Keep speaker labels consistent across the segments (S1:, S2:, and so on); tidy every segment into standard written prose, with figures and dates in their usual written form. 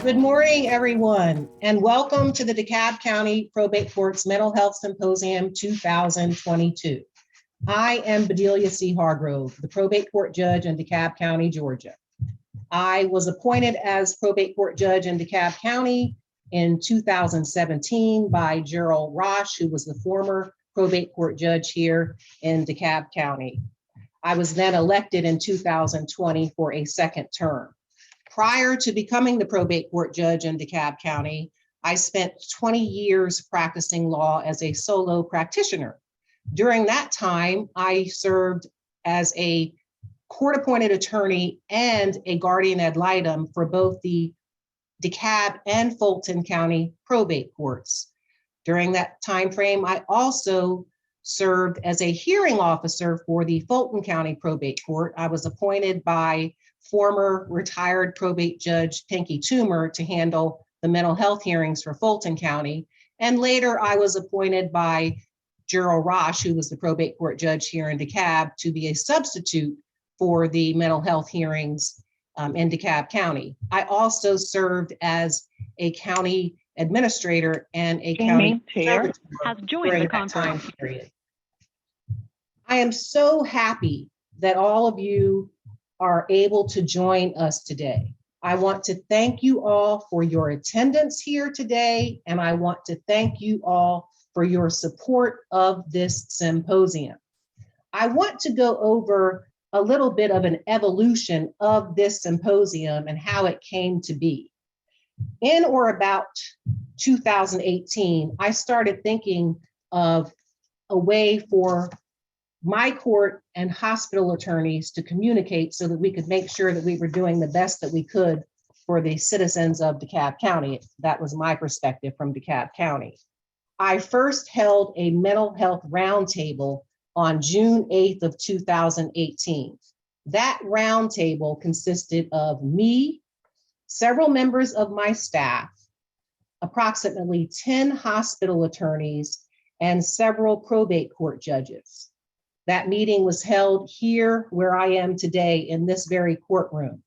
S1: Good morning, everyone, and welcome to the DeKalb County Probate Court's Mental Health Symposium 2022. I am Bedelia C. Hargrove, the probate court judge in DeKalb County, Georgia. I was appointed as probate court judge in DeKalb County in 2017 by Gerald Rosh, who was the former probate court judge here in DeKalb County. I was then elected in 2020 for a second term. Prior to becoming the probate court judge in DeKalb County, I spent 20 years practicing law as a solo practitioner. During that time, I served as a court-appointed attorney and a guardian ad litem for both the DeKalb and Fulton County probate courts. During that time frame, I also served as a hearing officer for the Fulton County Probate Court. I was appointed by former retired probate judge Pinky Toomer to handle the mental health hearings for Fulton County. And later I was appointed by Gerald Rosh, who was the probate court judge here in DeKalb, to be a substitute for the mental health hearings in DeKalb County. I also served as a county administrator and a county
S2: chair has joined the conference.
S1: Time period. I am so happy that all of you are able to join us today. I want to thank you all for your attendance here today, and I want to thank you all for your support of this symposium. I want to go over a little bit of an evolution of this symposium and how it came to be. In or about 2018, I started thinking of a way for my court and hospital attorneys to communicate so that we could make sure that we were doing the best that we could for the citizens of DeKalb County. That was my perspective from DeKalb County. I first held a mental health roundtable on June 8th of 2018. That roundtable consisted of me, several members of my staff, approximately 10 hospital attorneys, and several probate court judges. That meeting was held here where I am today in this very courtroom.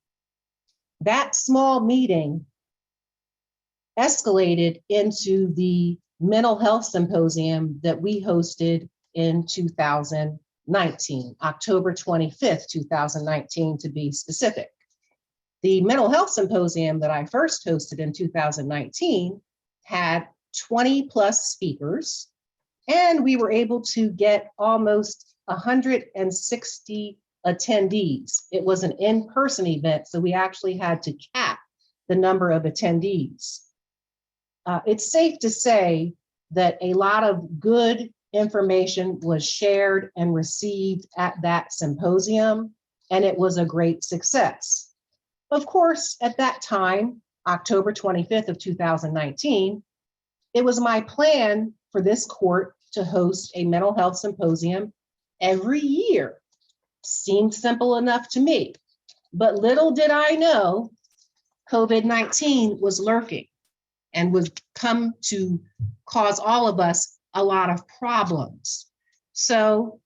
S1: That small meeting escalated into the Mental Health Symposium that we hosted in 2019, October 25th, 2019 to be specific. The Mental Health Symposium that I first hosted in 2019 had 20 plus speakers, and we were able to get almost 160 attendees. It was an in-person event, so we actually had to cap the number of attendees. It's safe to say that a lot of good information was shared and received at that symposium, and it was a great success. Of course, at that time, October 25th of 2019, it was my plan for this court to host a mental health symposium every year. Seemed simple enough to me, but little did I know COVID-19 was lurking and would come to cause all of us a lot of problems. So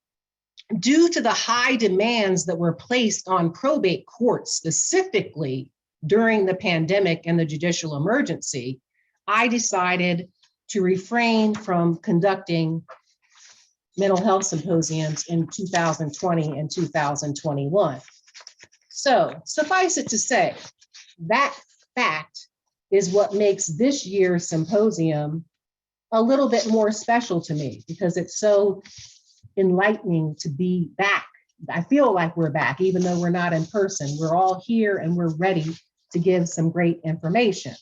S1: due to the high demands that were placed on probate courts, specifically during the pandemic and the judicial emergency, I decided to refrain from conducting mental health symposiums in 2020 and 2021. So suffice it to say, that fact is what makes this year's symposium a little bit more special to me because it's so enlightening to be back. I feel like we're back, even though we're not in person. We're all here and we're ready to give some great information.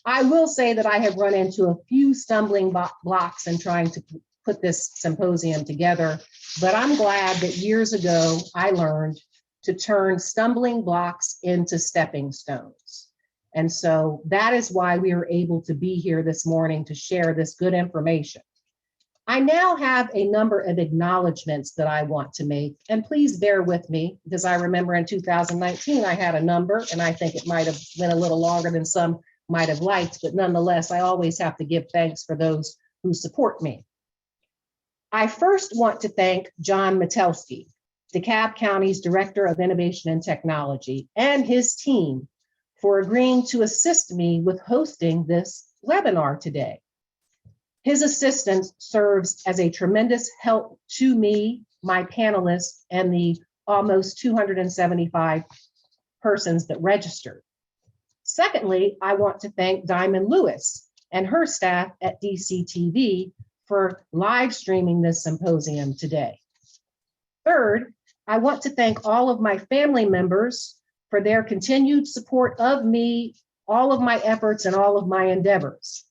S1: I will say that I have run into a few stumbling blocks in trying to put this symposium together, but I'm glad that years ago I learned to turn stumbling blocks into stepping stones. And so that is why we are able to be here this morning to share this good information. I now have a number of acknowledgements that I want to make, and please bear with me because I remember in 2019 I had a number and I think it might have been a little longer than some might have liked, but nonetheless, I always have to give thanks for those who support me. I first want to thank John Metelsky, DeKalb County's Director of Innovation and Technology, and his team for agreeing to assist me with hosting this webinar today. His assistance serves as a tremendous help to me, my panelists, and the almost 275 persons that registered. Secondly, I want to thank Diamond Lewis and her staff at DCTV for live streaming this symposium today. Third, I want to thank all of my family members for their continued support of me, all of my efforts, and all of my endeavors.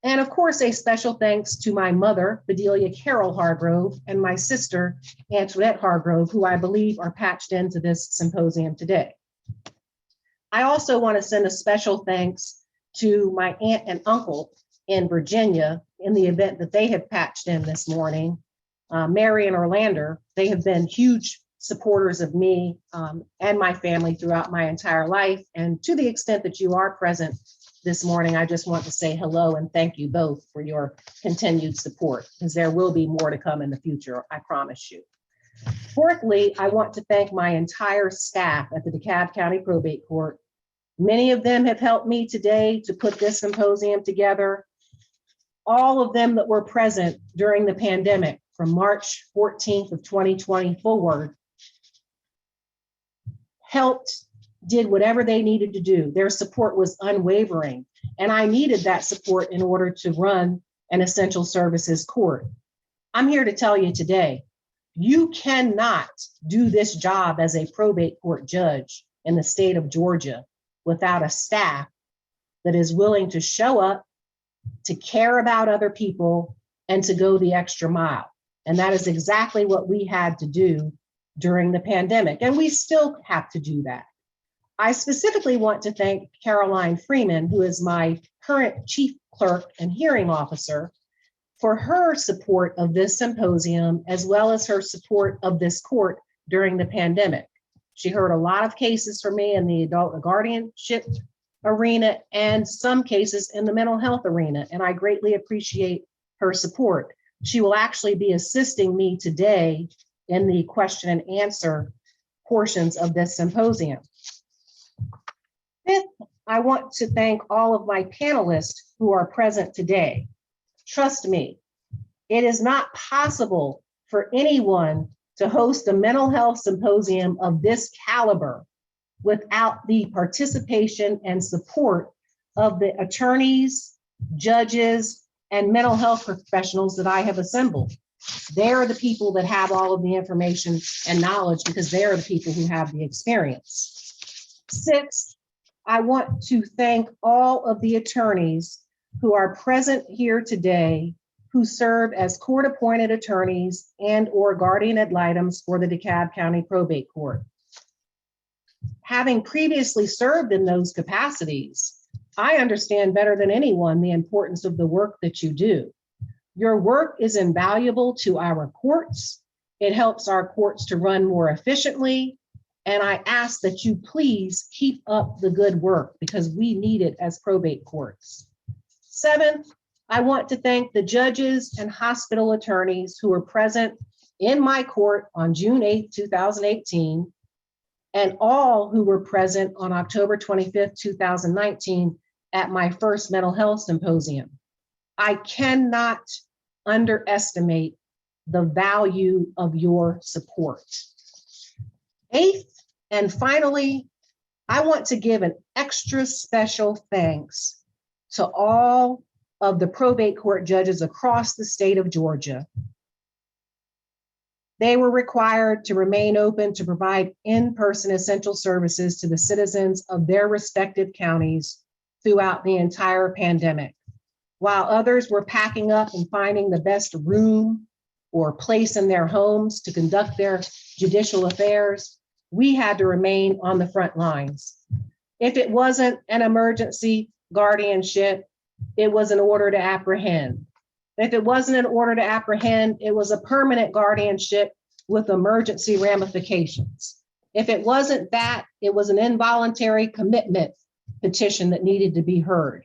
S1: And of course, a special thanks to my mother, Bedelia Carol Hargrove, and my sister, Antoinette Hargrove, who I believe are patched into this symposium today. I also want to send a special thanks to my aunt and uncle in Virginia in the event that they have patched in this morning, Mary and Orlando. They have been huge supporters of me and my family throughout my entire life. And to the extent that you are present this morning, I just want to say hello and thank you both for your continued support, because there will be more to come in the future, I promise you. Fourthly, I want to thank my entire staff at the DeKalb County Probate Court. Many of them have helped me today to put this symposium together. All of them that were present during the pandemic from March 14th of 2020 forward helped, did whatever they needed to do. Their support was unwavering, and I needed that support in order to run an essential services court. I'm here to tell you today, you cannot do this job as a probate court judge in the state of Georgia without a staff that is willing to show up, to care about other people, and to go the extra mile. And that is exactly what we had to do during the pandemic, and we still have to do that. I specifically want to thank Caroline Freeman, who is my current chief clerk and hearing officer, for her support of this symposium, as well as her support of this court during the pandemic. She heard a lot of cases for me in the adult guardianship arena and some cases in the mental health arena, and I greatly appreciate her support. She will actually be assisting me today in the question and answer portions of this symposium. Fifth, I want to thank all of my panelists who are present today. Trust me, it is not possible for anyone to host a mental health symposium of this caliber without the participation and support of the attorneys, judges, and mental health professionals that I have assembled. They're the people that have all of the information and knowledge because they're the people who have the experience. Sixth, I want to thank all of the attorneys who are present here today who serve as court-appointed attorneys and or guardian ad litems for the DeKalb County Probate Court. Having previously served in those capacities, I understand better than anyone the importance of the work that you do. Your work is invaluable to our courts. It helps our courts to run more efficiently. And I ask that you please keep up the good work because we need it as probate courts. Seventh, I want to thank the judges and hospital attorneys who were present in my court on June 8, 2018, and all who were present on October 25th, 2019 at my first mental health symposium. I cannot underestimate the value of your support. Eighth, and finally, I want to give an extra special thanks to all of the probate court judges across the state of Georgia. They were required to remain open to provide in-person essential services to the citizens of their respective counties throughout the entire pandemic. While others were packing up and finding the best room or place in their homes to conduct their judicial affairs, we had to remain on the front lines. If it wasn't an emergency guardianship, it was an order to apprehend. If it wasn't an order to apprehend, it was a permanent guardianship with emergency ramifications. If it wasn't that, it was an involuntary commitment petition that needed to be heard.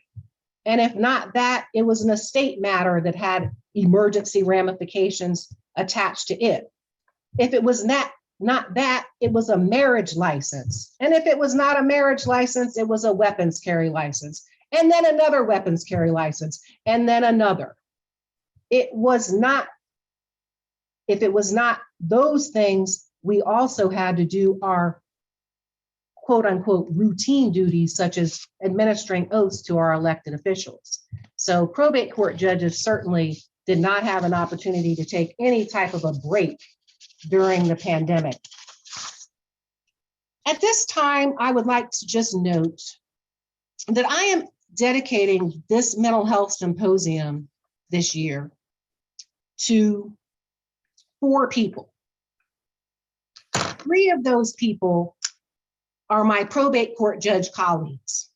S1: And if not that, it was an estate matter that had emergency ramifications attached to it. If it was not that, it was a marriage license. And if it was not a marriage license, it was a weapons carry license. And then another weapons carry license, and then another. It was not, if it was not those things, we also had to do our quote unquote routine duties, such as administering oaths to our elected officials. So probate court judges certainly did not have an opportunity to take any type of a break during the pandemic. At this time, I would like to just note that I am dedicating this mental health symposium this year to 4 people. 3 of those people are my probate court judge colleagues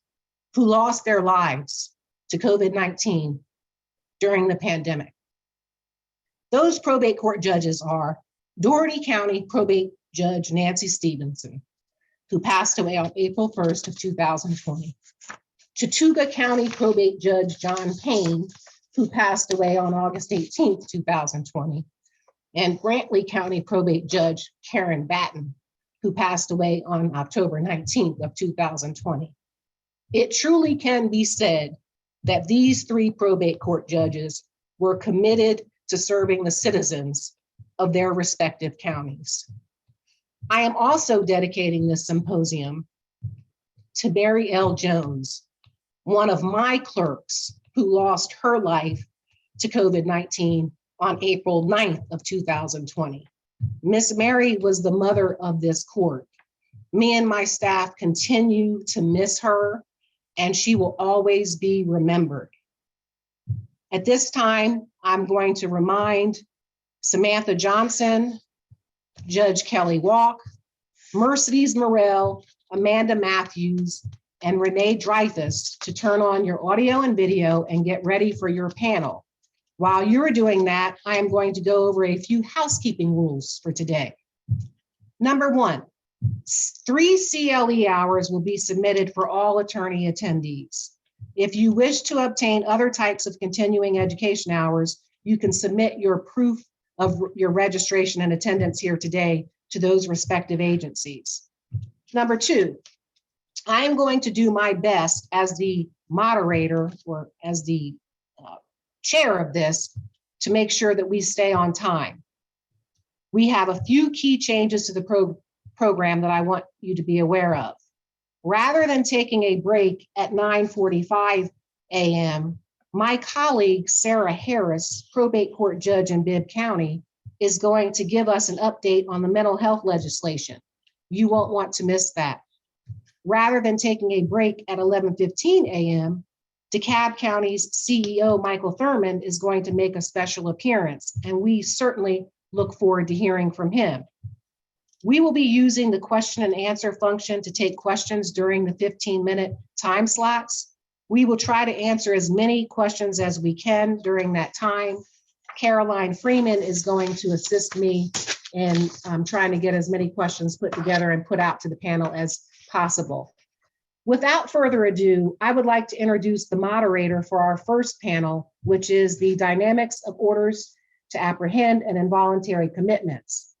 S1: who lost their lives to COVID-19 during the pandemic. Those probate court judges are Dougherty County Probate Judge Nancy Stevenson, who passed away on April 1st of 2020. Chattooga County Probate Judge John Payne, who passed away on August 18th, 2020. And Brantley County Probate Judge Karen Batten, who passed away on October 19th of 2020. It truly can be said that these 3 probate court judges were committed to serving the citizens of their respective counties. I am also dedicating this symposium to Mary L. Jones, one of my clerks who lost her life to COVID-19 on April 9th of 2020. Miss Mary was the mother of this court. Me and my staff continue to miss her, and she will always be remembered. At this time, I'm going to remind Samantha Johnson, Judge Kelly Walk, Mercedes Morrell, Amanda Matthews, and Renee Dreyfus to turn on your audio and video and get ready for your panel. While you're doing that, I am going to go over a few housekeeping rules for today. Number 1, 3 CLE hours will be submitted for all attorney attendees. If you wish to obtain other types of continuing education hours, you can submit your proof of your registration and attendance here today to those respective agencies. Number 2, I am going to do my best as the moderator or as the chair of this to make sure that we stay on time. We have a few key changes to the program that I want you to be aware of. Rather than taking a break at 9:45 a.m., my colleague, Sarah Harris, probate court judge in Bibb County, is going to give us an update on the mental health legislation. You won't want to miss that. Rather than taking a break at 11:15 a.m., DeKalb County's CEO Michael Thurmond is going to make a special appearance, and we certainly look forward to hearing from him. We will be using the question and answer function to take questions during the 15-minute time slots. We will try to answer as many questions as we can during that time. Caroline Freeman is going to assist me in trying to get as many questions put together and put out to the panel as possible. Without further ado, I would like to introduce the moderator for our first panel, which is the Dynamics of Orders to Apprehend and Involuntary Commitments.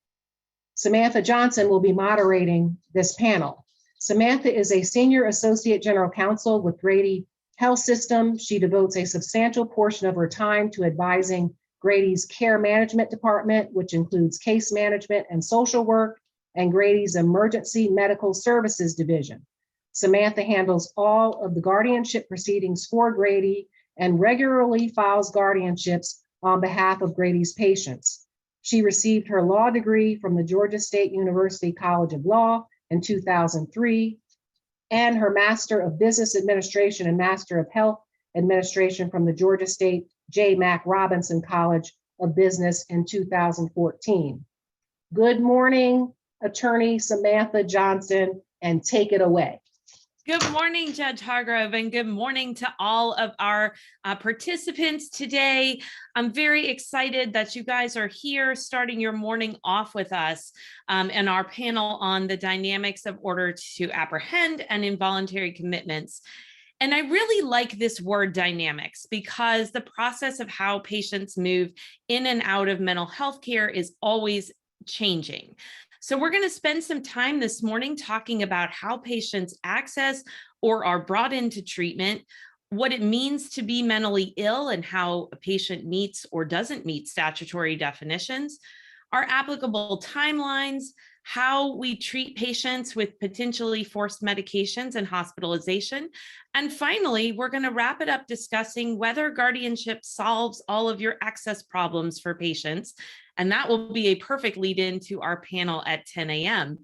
S1: Samantha Johnson will be moderating this panel. Samantha is a Senior Associate General Counsel with Grady Health System. She devotes a substantial portion of her time to advising Grady's Care Management Department, which includes case management and social work, and Grady's Emergency Medical Services Division. Samantha handles all of the guardianship proceedings for Grady and regularly files guardianships on behalf of Grady's patients. She received her law degree from the Georgia State University College of Law in 2003 and her Master of Business Administration and Master of Health Administration from the Georgia State J. Mac Robinson College of Business in 2014. Good morning, Attorney Samantha Johnson, and take it away.
S3: Good morning, Judge Hargrove, and good morning to all of our participants today. I'm very excited that you guys are here starting your morning off with us and our panel on the dynamics of order to apprehend and involuntary commitments. And I really like this word dynamics because the process of how patients move in and out of mental health care is always changing. So we're going to spend some time this morning talking about how patients access or are brought into treatment, what it means to be mentally ill and how a patient meets or doesn't meet statutory definitions, our applicable timelines, how we treat patients with potentially forced medications and hospitalization. And finally, we're going to wrap it up discussing whether guardianship solves all of your access problems for patients. And that will be a perfect lead into our panel at 10 a.m.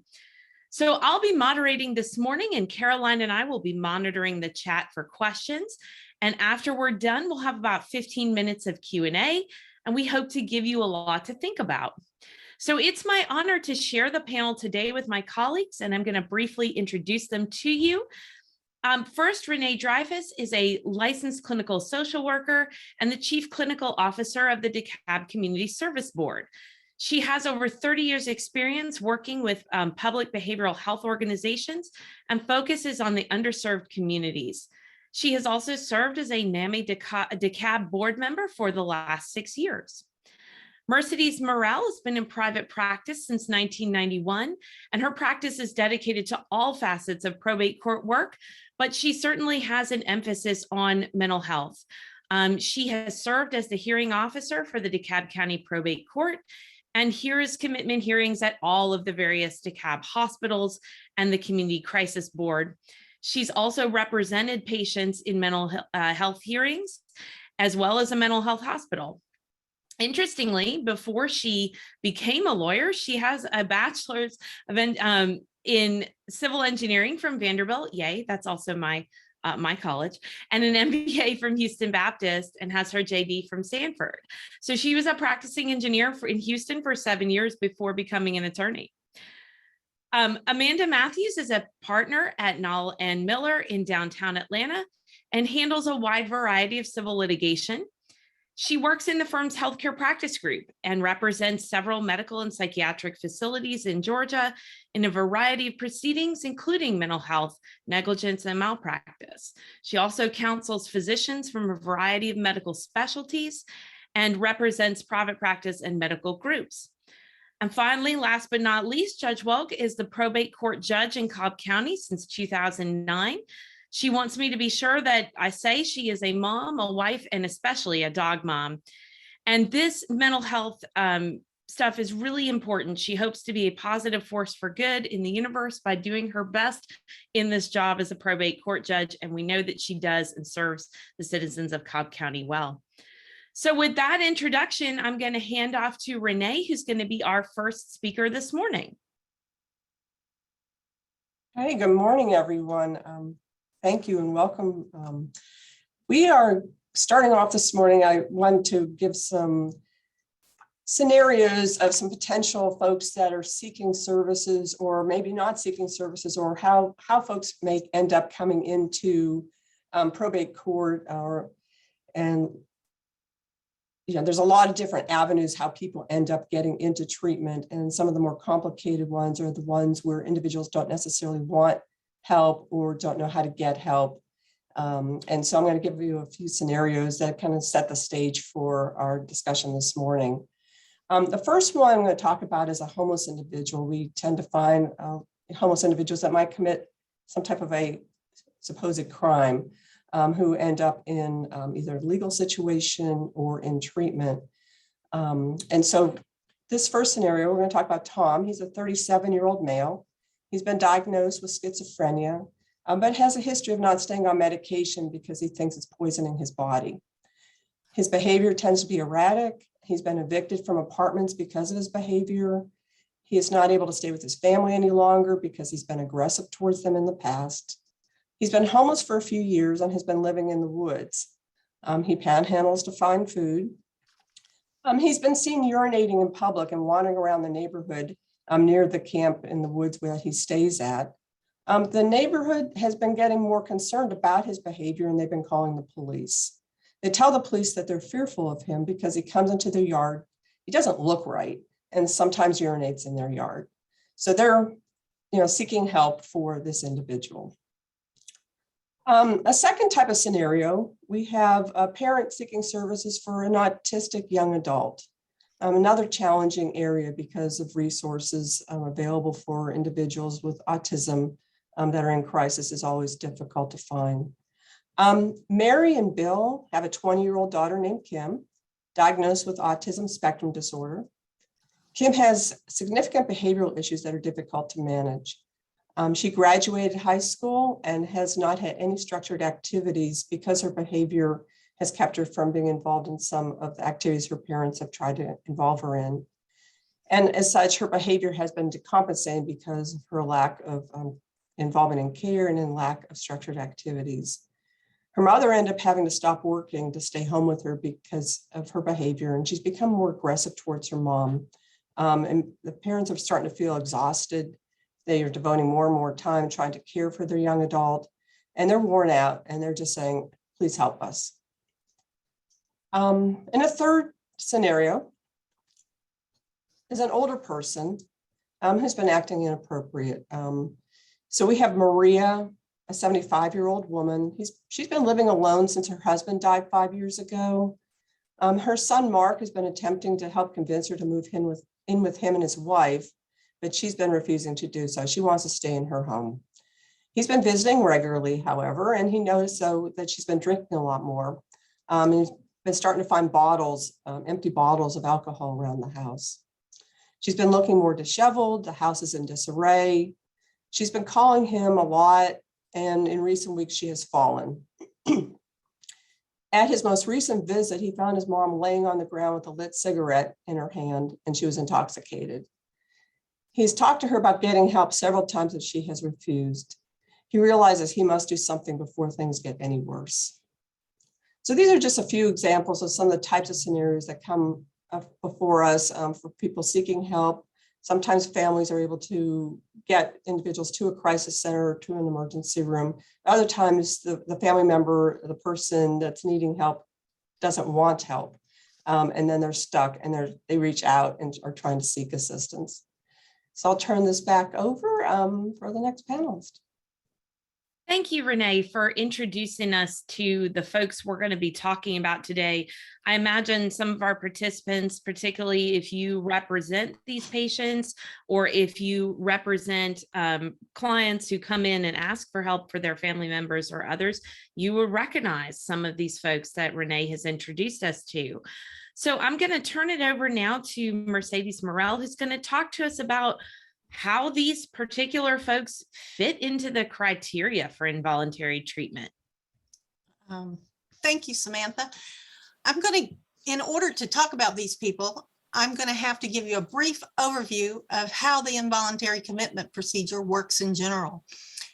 S3: So I'll be moderating this morning, and Caroline and I will be monitoring the chat for questions. And after we're done, we'll have about 15 minutes of Q&A, and we hope to give you a lot to think about. So it's my honor to share the panel today with my colleagues, and I'm going to briefly introduce them to you. First, Renee Dreyfus is a licensed clinical social worker and the Chief Clinical Officer of the DeKalb Community Service Board. She has over 30 years experience working with public behavioral health organizations and focuses on the underserved communities. She has also served as a NAMI DeKalb board member for the last 6 years. Mercedes Morel has been in private practice since 1991, and her practice is dedicated to all facets of probate court work, but she certainly has an emphasis on mental health. She has served as the hearing officer for the DeKalb County Probate Court and hears commitment hearings at all of the various DeKalb hospitals and the Community Crisis Board. She's also represented patients in mental health hearings, as well as a mental health hospital. Interestingly, before she became a lawyer, she has a bachelor's of in civil engineering from Vanderbilt. Yay, that's also my college, and an MBA from Houston Baptist, and has her JD from Stanford. So she was a practicing engineer in Houston for 7 years before becoming an attorney. Amanda Matthews is a partner at Knoll and Miller in downtown Atlanta and handles a wide variety of civil litigation. She works in the firm's healthcare practice group and represents several medical and psychiatric facilities in Georgia in a variety of proceedings, including mental health, negligence, and malpractice. She also counsels physicians from a variety of medical specialties and represents private practice and medical groups. And finally, last but not least, Judge Welk is the probate court judge in DeKalb County since 2009. She wants me to be sure that I say she is a mom, a wife, and especially a dog mom. And this mental health stuff is really important. She hopes to be a positive force for good in the universe by doing her best in this job as a probate court judge. And we know that she does and serves the citizens of DeKalb County well. So with that introduction, I'm going to hand off to Renee, who's going to be our first speaker this morning.
S4: Hey, good morning, everyone. Thank you and welcome. We are starting off this morning. I want to give some scenarios of some potential folks that are seeking services or maybe not seeking services, or how folks may end up coming into probate court. And you know, there's a lot of different avenues how people end up getting into treatment, and some of the more complicated ones are the ones where individuals don't necessarily want help or don't know how to get help. And so I'm going to give you a few scenarios that kind of set the stage for our discussion this morning. The first one I'm going to talk about is a homeless individual. We tend to find homeless individuals that might commit some type of a supposed crime, who end up in either a legal situation or in treatment. And so this first scenario, we're going to talk about Tom. He's a 37-year-old male. He's been diagnosed with schizophrenia, but has a history of not staying on medication because he thinks it's poisoning his body. His behavior tends to be erratic. He's been evicted from apartments because of his behavior. He is not able to stay with his family any longer because he's been aggressive towards them in the past. He's been homeless for a few years and has been living in the woods. He panhandles to find food. He's been seen urinating in public and wandering around the neighborhood near the camp in the woods where he stays at. The neighborhood has been getting more concerned about his behavior, and they've been calling the police. They tell the police that they're fearful of him because he comes into their yard. He doesn't look right, and sometimes urinates in their yard. So they're, seeking help for this individual. A second type of scenario, we have a parent seeking services for an autistic young adult. Another challenging area because of resources available for individuals with autism that are in crisis is always difficult to find. Mary and Bill have a 20-year-old daughter named Kim, diagnosed with autism spectrum disorder. Kim has significant behavioral issues that are difficult to manage. She graduated high school and has not had any structured activities because her behavior has kept her from being involved in some of the activities her parents have tried to involve her in. And as such, her behavior has been decompensating because of her lack of involvement in care and in lack of structured activities. Her mother ended up having to stop working to stay home with her because of her behavior, and she's become more aggressive towards her mom. And the parents are starting to feel exhausted. They are devoting more and more time trying to care for their young adult, and they're worn out, and they're just saying, please help us. In a third scenario is an older person who's been acting inappropriate. So we have Maria, a 75-year-old woman. She's been living alone since her husband died 5 years ago. Her son, Mark, has been attempting to help convince her to move in with him and his wife, but she's been refusing to do so. She wants to stay in her home. He's been visiting regularly, however, and he noticed that she's been drinking a lot more. He's been starting to find bottles, empty bottles of alcohol around the house. She's been looking more disheveled. The house is in disarray. She's been calling him a lot, and in recent weeks, she has fallen. At his most recent visit, he found his mom laying on the ground with a lit cigarette in her hand, and she was intoxicated. He's talked to her about getting help several times, and she has refused. He realizes he must do something before things get any worse. So these are just a few examples of some of the types of scenarios that come before us for people seeking help. Sometimes families are able to get individuals to a crisis center or to an emergency room. Other times the family member, the person that's needing help doesn't want help. And then they're stuck and they reach out and are trying to seek assistance. So I'll turn this back over for the next panelist.
S3: Thank you, Renee, for introducing us to the folks we're going to be talking about today. I imagine some of our participants, particularly if you represent these patients or if you represent clients who come in and ask for help for their family members or others, you will recognize some of these folks that Renee has introduced us to. So I'm going to turn it over now to Mercedes Morel, who's going to talk to us about how these particular folks fit into the criteria for involuntary treatment.
S5: Thank you, Samantha. In order to talk about these people, I'm going to have to give you a brief overview of how the involuntary commitment procedure works in general.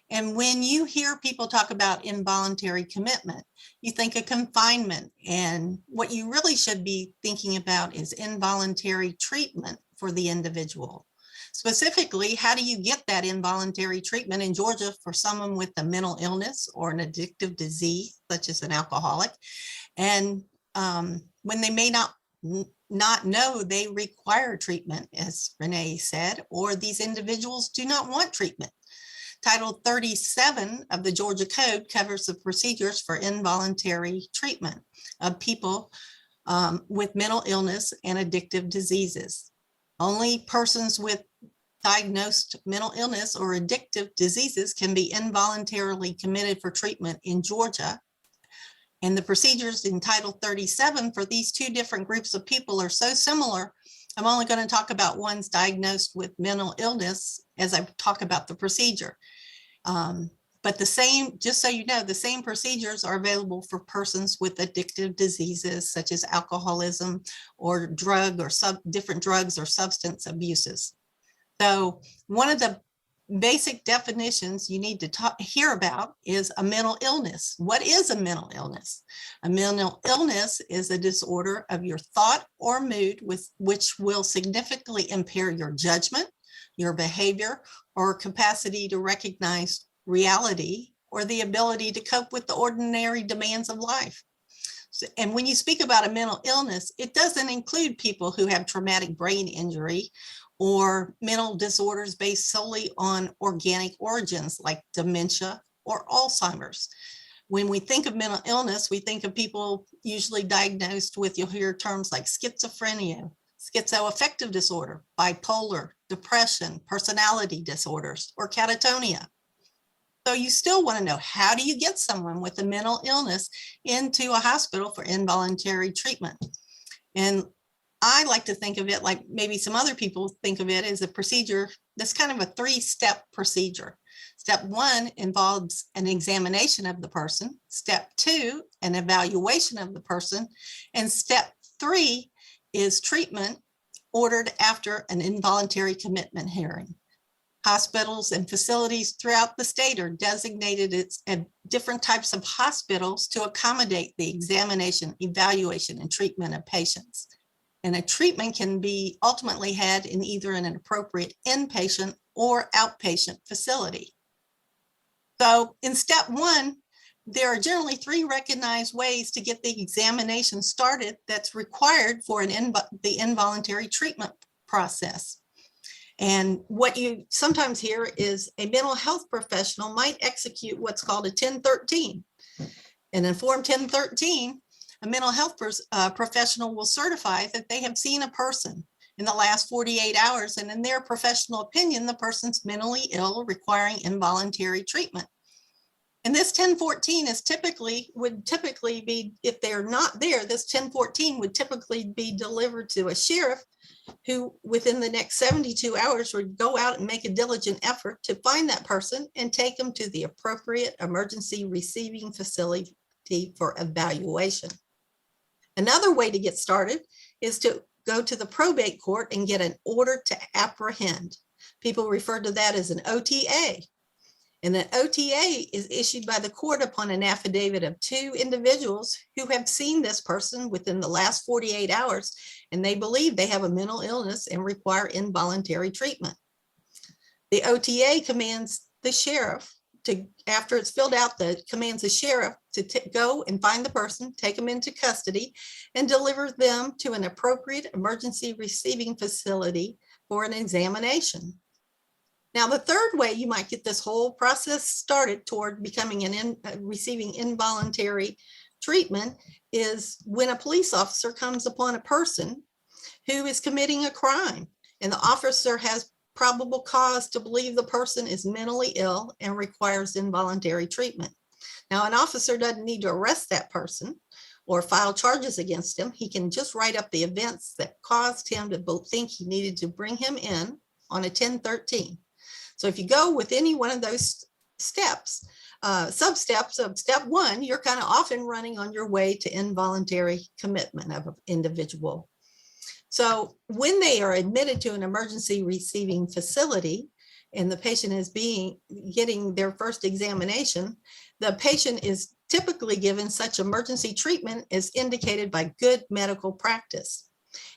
S5: And when you hear people talk about involuntary commitment, you think of confinement, and what you really should be thinking about is involuntary treatment for the individual. Specifically, how do you get that involuntary treatment in Georgia for someone with a mental illness or an addictive disease, such as an alcoholic? And when they may not know they require treatment, as Renee said, or these individuals do not want treatment. Title 37 of the Georgia Code covers the procedures for involuntary treatment of people with mental illness and addictive diseases. Only persons with diagnosed mental illness or addictive diseases can be involuntarily committed for treatment in Georgia. And the procedures in Title 37 for these two different groups of people are so similar. I'm only going to talk about ones diagnosed with mental illness as I talk about the procedure. But the same, just so you know, the same procedures are available for persons with addictive diseases such as alcoholism or different drugs or substance abuses. So one of the basic definitions you need to hear about is a mental illness. What is a mental illness? A mental illness is a disorder of your thought or mood which will significantly impair your judgment, your behavior, or capacity to recognize reality, or the ability to cope with the ordinary demands of life. And when you speak about a mental illness, it doesn't include people who have traumatic brain injury or mental disorders based solely on organic origins like dementia or Alzheimer's. When we think of mental illness, we think of people usually diagnosed with, you'll hear terms like schizophrenia, schizoaffective disorder, bipolar, depression, personality disorders, or catatonia. So you still want to know, how do you get someone with a mental illness into a hospital for involuntary treatment? And I like to think of it like maybe some other people think of it as a procedure that's kind of a 3-step procedure. Step 1 involves an examination of the person. Step 2, an evaluation of the person. And step 3 is treatment ordered after an involuntary commitment hearing. Hospitals and facilities throughout the state are designated as different types of hospitals to accommodate the examination, evaluation, and treatment of patients. And a treatment can be ultimately had in either an appropriate inpatient or outpatient facility. So in step 1, there are generally 3 recognized ways to get the examination started that's required for the involuntary treatment process. And what you sometimes hear is a mental health professional might execute what's called a 1013. And in Form 1013, a mental health professional will certify that they have seen a person in the last 48 hours, and in their professional opinion, the person's mentally ill, requiring involuntary treatment. And this 1014 would typically be, if they're not there, this 1014 would typically be delivered to a sheriff who within the next 72 hours would go out and make a diligent effort to find that person and take them to the appropriate emergency receiving facility for evaluation. Another way to get started is to go to the probate court and get an order to apprehend. People refer to that as an OTA. And an OTA is issued by the court upon an affidavit of 2 individuals who have seen this person within the last 48 hours, and they believe they have a mental illness and require involuntary treatment. The OTA commands the sheriff to, after it's filled out, commands the sheriff to go and find the person, take them into custody, and deliver them to an appropriate emergency receiving facility for an examination. Now, the third way you might get this whole process started toward becoming receiving involuntary treatment is when a police officer comes upon a person who is committing a crime, and the officer has probable cause to believe the person is mentally ill and requires involuntary treatment. Now, an officer doesn't need to arrest that person or file charges against him. He can just write up the events that caused him to think he needed to bring him in on a 1013. So if you go with any one of those steps, sub-steps of step 1, you're kind of often running on your way to involuntary commitment of an individual. So when they are admitted to an emergency receiving facility and the patient is getting their first examination, the patient is typically given such emergency treatment as indicated by good medical practice.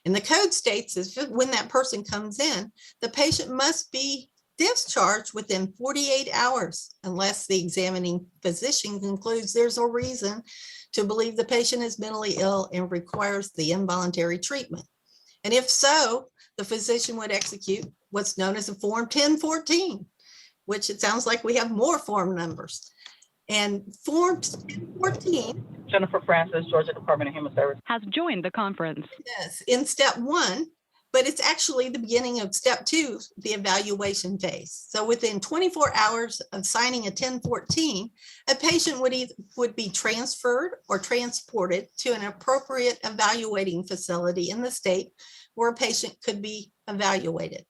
S5: And the code states is when that person comes in, the patient must be discharged within 48 hours unless the examining physician concludes there's a reason to believe the patient is mentally ill and requires the involuntary treatment. And if so, the physician would execute what's known as a Form 1014, which it sounds like we have more form numbers. And Form 1014,
S6: Jennifer Francis, Georgia Department of Human Services,
S2: has joined the conference.
S5: yes, in step 1, but it's actually the beginning of step 2, the evaluation phase. So within 24 hours of signing a 1014, a patient would be transferred or transported to an appropriate evaluating facility in the state where a patient could be evaluated.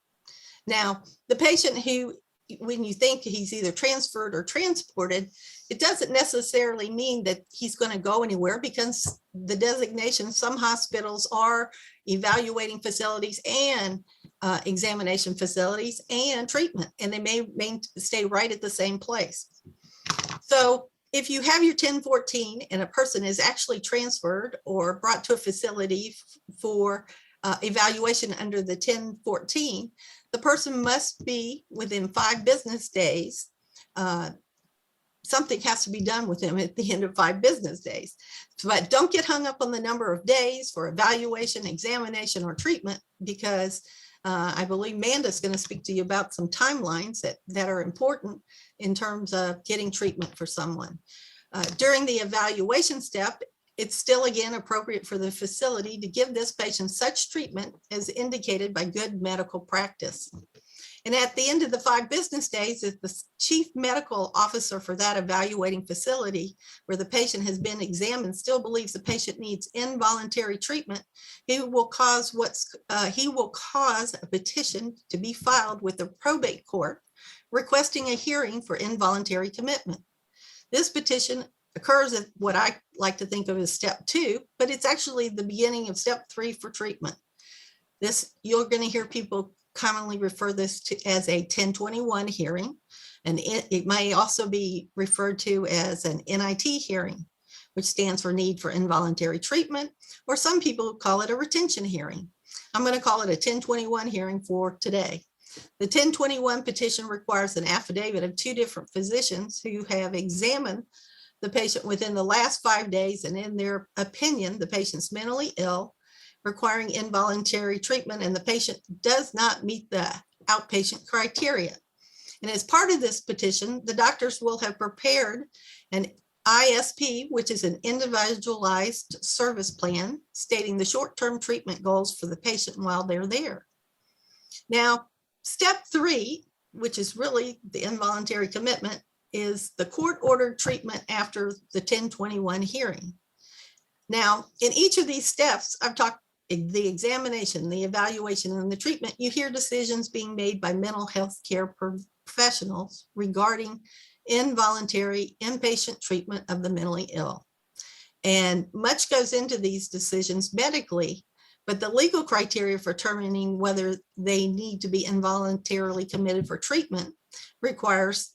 S5: Now, the patient who, when you think he's either transferred or transported, it doesn't necessarily mean that he's going to go anywhere, because the designation, some hospitals are evaluating facilities and examination facilities and treatment, and they may stay right at the same place. So if you have your 1014 and a person is actually transferred or brought to a facility for evaluation under the 1014, the person must be within 5 business days. Something has to be done with them at the end of 5 business days. But don't get hung up on the number of days for evaluation, examination, or treatment, because I believe Amanda's going to speak to you about some timelines that are important in terms of getting treatment for someone. During the evaluation step, it's still again appropriate for the facility to give this patient such treatment as indicated by good medical practice. And at the end of the 5 business days, if the chief medical officer for that evaluating facility where the patient has been examined still believes the patient needs involuntary treatment, he will cause a petition to be filed with the probate court requesting a hearing for involuntary commitment. This petition occurs at what I like to think of as step 2, but it's actually the beginning of step 3 for treatment. You're going to hear people commonly refer this to as a 1021 hearing, and it may also be referred to as an NIT hearing, which stands for need for involuntary treatment, or some people call it a retention hearing. I'm going to call it a 1021 hearing for today. The 1021 petition requires an affidavit of 2 different physicians who have examined the patient within the last 5 days, and in their opinion, the patient's mentally ill, requiring involuntary treatment, and the patient does not meet the outpatient criteria. And as part of this petition, the doctors will have prepared an ISP, which is an individualized service plan, stating the short-term treatment goals for the patient while they're there. Now, step 3, which is really the involuntary commitment, is the court-ordered treatment after the 1021 hearing. Now, in each of these steps, I've talked the examination, the evaluation, and the treatment, you hear decisions being made by mental health care professionals regarding involuntary inpatient treatment of the mentally ill. And much goes into these decisions medically, but the legal criteria for determining whether they need to be involuntarily committed for treatment requires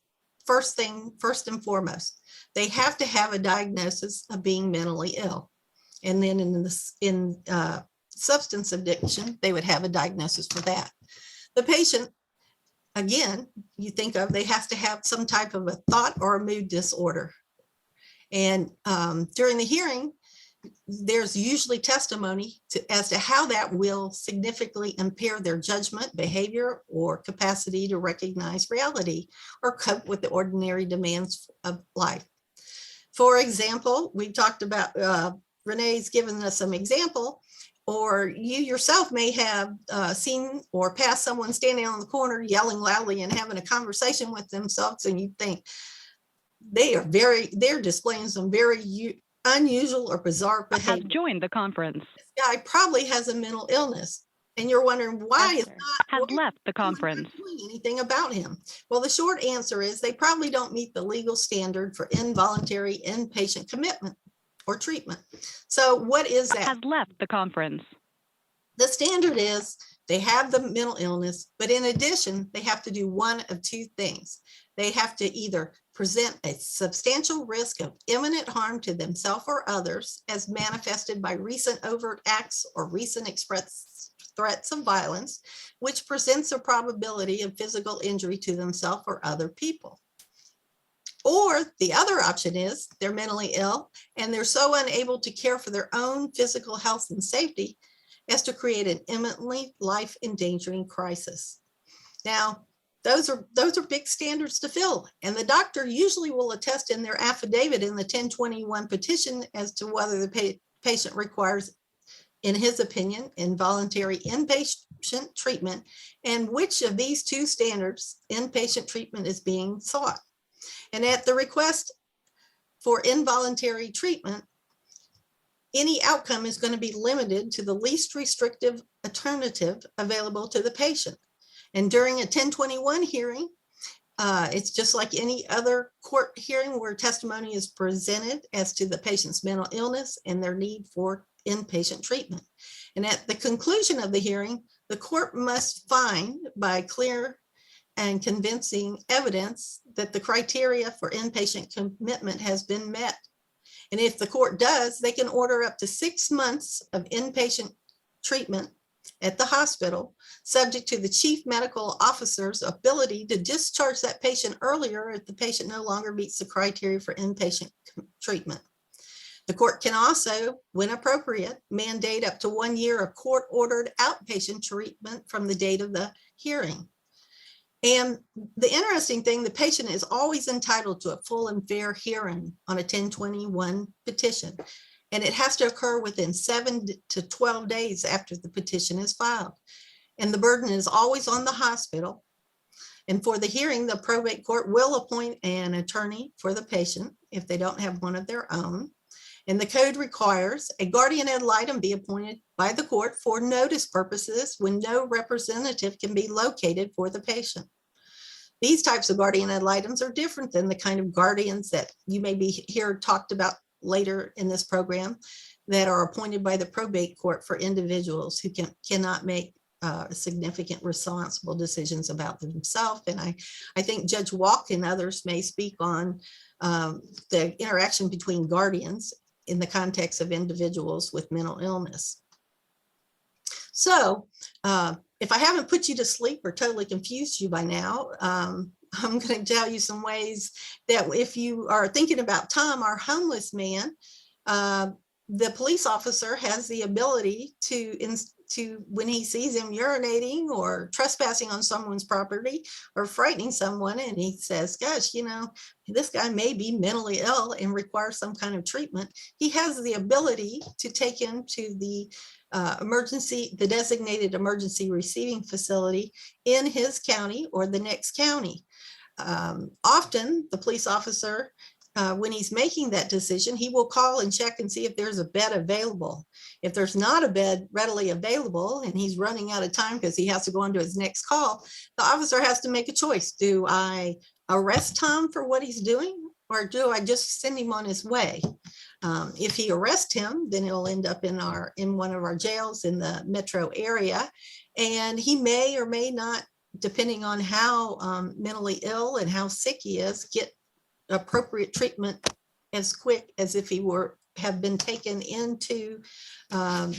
S5: first and foremost, they have to have a diagnosis of being mentally ill. And then in substance addiction, they would have a diagnosis for that. The patient, again, you think of, they have to have some type of a thought or a mood disorder. And during the hearing, there's usually testimony as to how that will significantly impair their judgment, behavior, or capacity to recognize reality or cope with the ordinary demands of life. For example, we talked about, Renee's given us some example, or you yourself may have seen or passed someone standing on the corner yelling loudly and having a conversation with themselves, and you think they're displaying some very unusual or bizarre behavior.
S2: Has joined the conference.
S5: This guy probably has a mental illness, and you're wondering why
S2: has left the conference.
S5: Doing anything about him. Well, the short answer is they probably don't meet the legal standard for involuntary inpatient commitment or treatment. So what is that?
S2: Has left the conference.
S5: The standard is they have the mental illness, but in addition, they have to do one of 2 things. They have to either present a substantial risk of imminent harm to themselves or others as manifested by recent overt acts or recent expressed threats of violence, which presents a probability of physical injury to themselves or other people. Or the other option is they're mentally ill and they're so unable to care for their own physical health and safety as to create an imminently life-endangering crisis. Now, those are big standards to fill, and the doctor usually will attest in their affidavit in the 1021 petition as to whether the patient requires, in his opinion, involuntary inpatient treatment, and which of these 2 standards inpatient treatment is being sought. And at the request for involuntary treatment, any outcome is going to be limited to the least restrictive alternative available to the patient. And during a 1021 hearing, it's just like any other court hearing where testimony is presented as to the patient's mental illness and their need for inpatient treatment. And at the conclusion of the hearing, the court must find by clear and convincing evidence that the criteria for inpatient commitment has been met. And if the court does, they can order up to 6 months of inpatient treatment at the hospital, subject to the chief medical officer's ability to discharge that patient earlier if the patient no longer meets the criteria for inpatient treatment. The court can also, when appropriate, mandate up to 1 year of court-ordered outpatient treatment from the date of the hearing. And the interesting thing, the patient is always entitled to a full and fair hearing on a 1021 petition. and it has to occur within 7 to 12 days after the petition is filed. And the burden is always on the hospital. And for the hearing, the probate court will appoint an attorney for the patient if they don't have one of their own. And the code requires a guardian ad litem be appointed by the court for notice purposes when no representative can be located for the patient. These types of guardian ad litems are different than the kind of guardians that you may be here talked about later in this program that are appointed by the probate court for individuals who cannot make significant responsible decisions about themselves. And I think Judge Walk and others may speak on the interaction between guardians in the context of individuals with mental illness. So if I haven't put you to sleep or totally confused you by now, I'm going to tell you some ways that if you are thinking about Tom, our homeless man, the police officer has the ability to, when he sees him urinating or trespassing on someone's property or frightening someone, and he says, gosh, you know, this guy may be mentally ill and requires some kind of treatment, he has the ability to take him to the the designated emergency receiving facility in his county or the next county. Often the police officer, when he's making that decision, he will call and check and see if there's a bed available. If there's not a bed readily available and he's running out of time because he has to go on to his next call, the officer has to make a choice. Do I arrest Tom for what he's doing, or do I just send him on his way? If he arrests him, then he'll end up in one of our jails in the metro area, and he may or may not, depending on how mentally ill and how sick he is, get appropriate treatment as quick as if he have been taken into an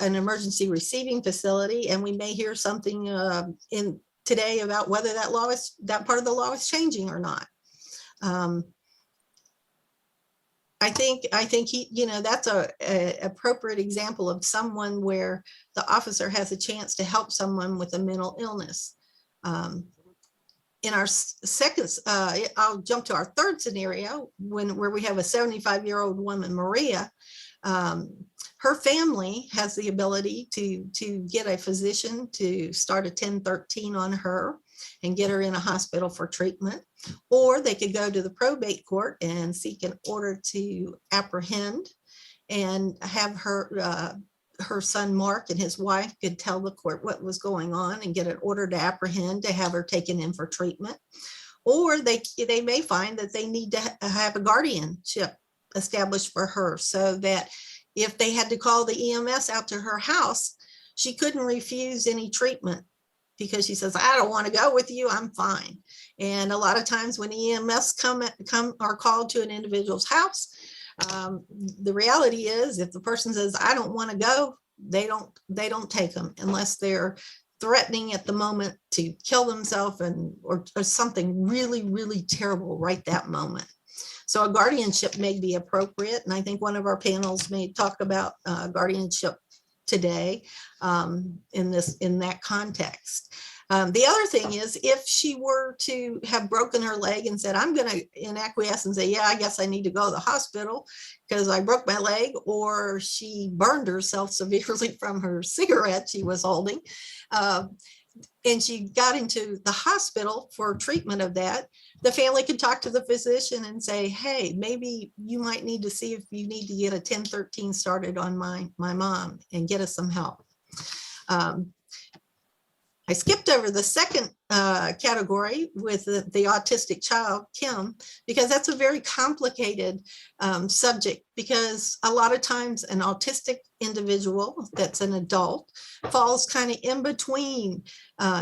S5: emergency receiving facility. And we may hear something in today about whether that part of the law is changing or not. I think he, you know, that's a appropriate example of someone where the officer has a chance to help someone with a mental illness. In our second, I'll jump to our third scenario where we have a 75-year-old woman, Maria. Her family has the ability to get a physician to start a 1013 on her and get her in a hospital for treatment, or they could go to the probate court and seek an order to apprehend and have her son Mark and his wife could tell the court what was going on and get an order to apprehend to have her taken in for treatment. Or they may find that they need to have a guardianship established for her, so that if they had to call the EMS out to her house, she couldn't refuse any treatment because she says, I don't want to go with you, I'm fine. And a lot of times when EMS are called to an individual's house, the reality is if the person says, I don't want to go, they don't take them unless they're threatening at the moment to kill themselves or something really, really terrible right that moment. So a guardianship may be appropriate. And I think one of our panels may talk about guardianship today in that context. The other thing is, if she were to have broken her leg and said, I'm going to in acquiesce and say, yeah, I guess I need to go to the hospital because I broke my leg, or she burned herself severely from her cigarette she was holding, and she got into the hospital for treatment of that, the family could talk to the physician and say, hey, maybe you might need to see if you need to get a 1013 started on my mom and get us some help. I skipped over the second category with the autistic child, Kim, because that's a very complicated subject, because a lot of times an autistic individual that's an adult falls kind of in between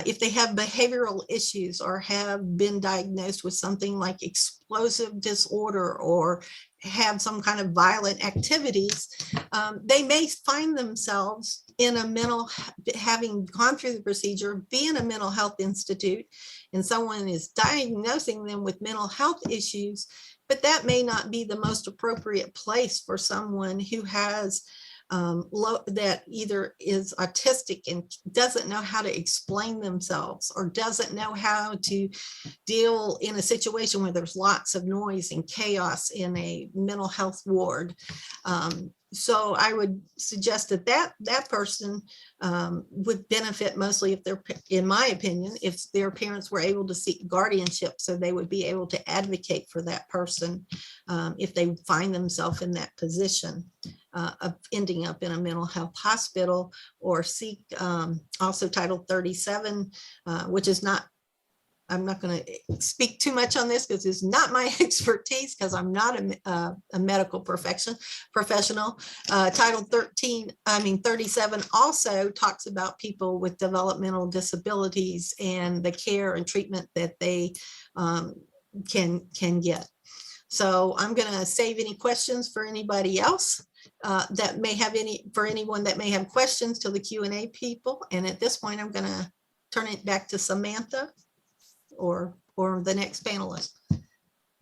S5: if they have behavioral issues or have been diagnosed with something like explosive disorder or have some kind of violent activities. They may find themselves in having gone through the procedure, be in a mental health institute, and someone is diagnosing them with mental health issues, but that may not be the most appropriate place for someone who has that either is autistic and doesn't know how to explain themselves, or doesn't know how to deal in a situation where there's lots of noise and chaos in a mental health ward. So I would suggest that that person would benefit mostly if they're, in my opinion, if their parents were able to seek guardianship, so they would be able to advocate for that person if they find themselves in that position of ending up in a mental health hospital, or seek also Title 37, which is not, I'm not going to speak too much on this because it's not my expertise, because I'm not a medical professional. Title 37 also talks about people with developmental disabilities and the care and treatment that they can get. So I'm going to save any questions for anybody else that may have for anyone that may have questions till the Q&A people. And at this point, I'm going to turn it back to Samantha or the next panelist.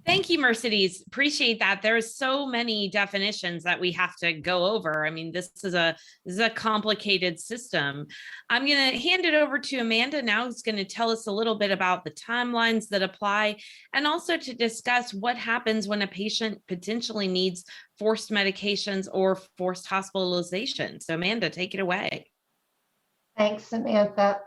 S3: Thank you, Mercedes. Appreciate that. There's so many definitions that we have to go over. I mean, this is a complicated system. I'm going to hand it over to Amanda now, who's going to tell us a little bit about the timelines that apply, and also to discuss what happens when a patient potentially needs forced medications or forced hospitalization. So Amanda, take it away.
S7: Thanks, Samantha.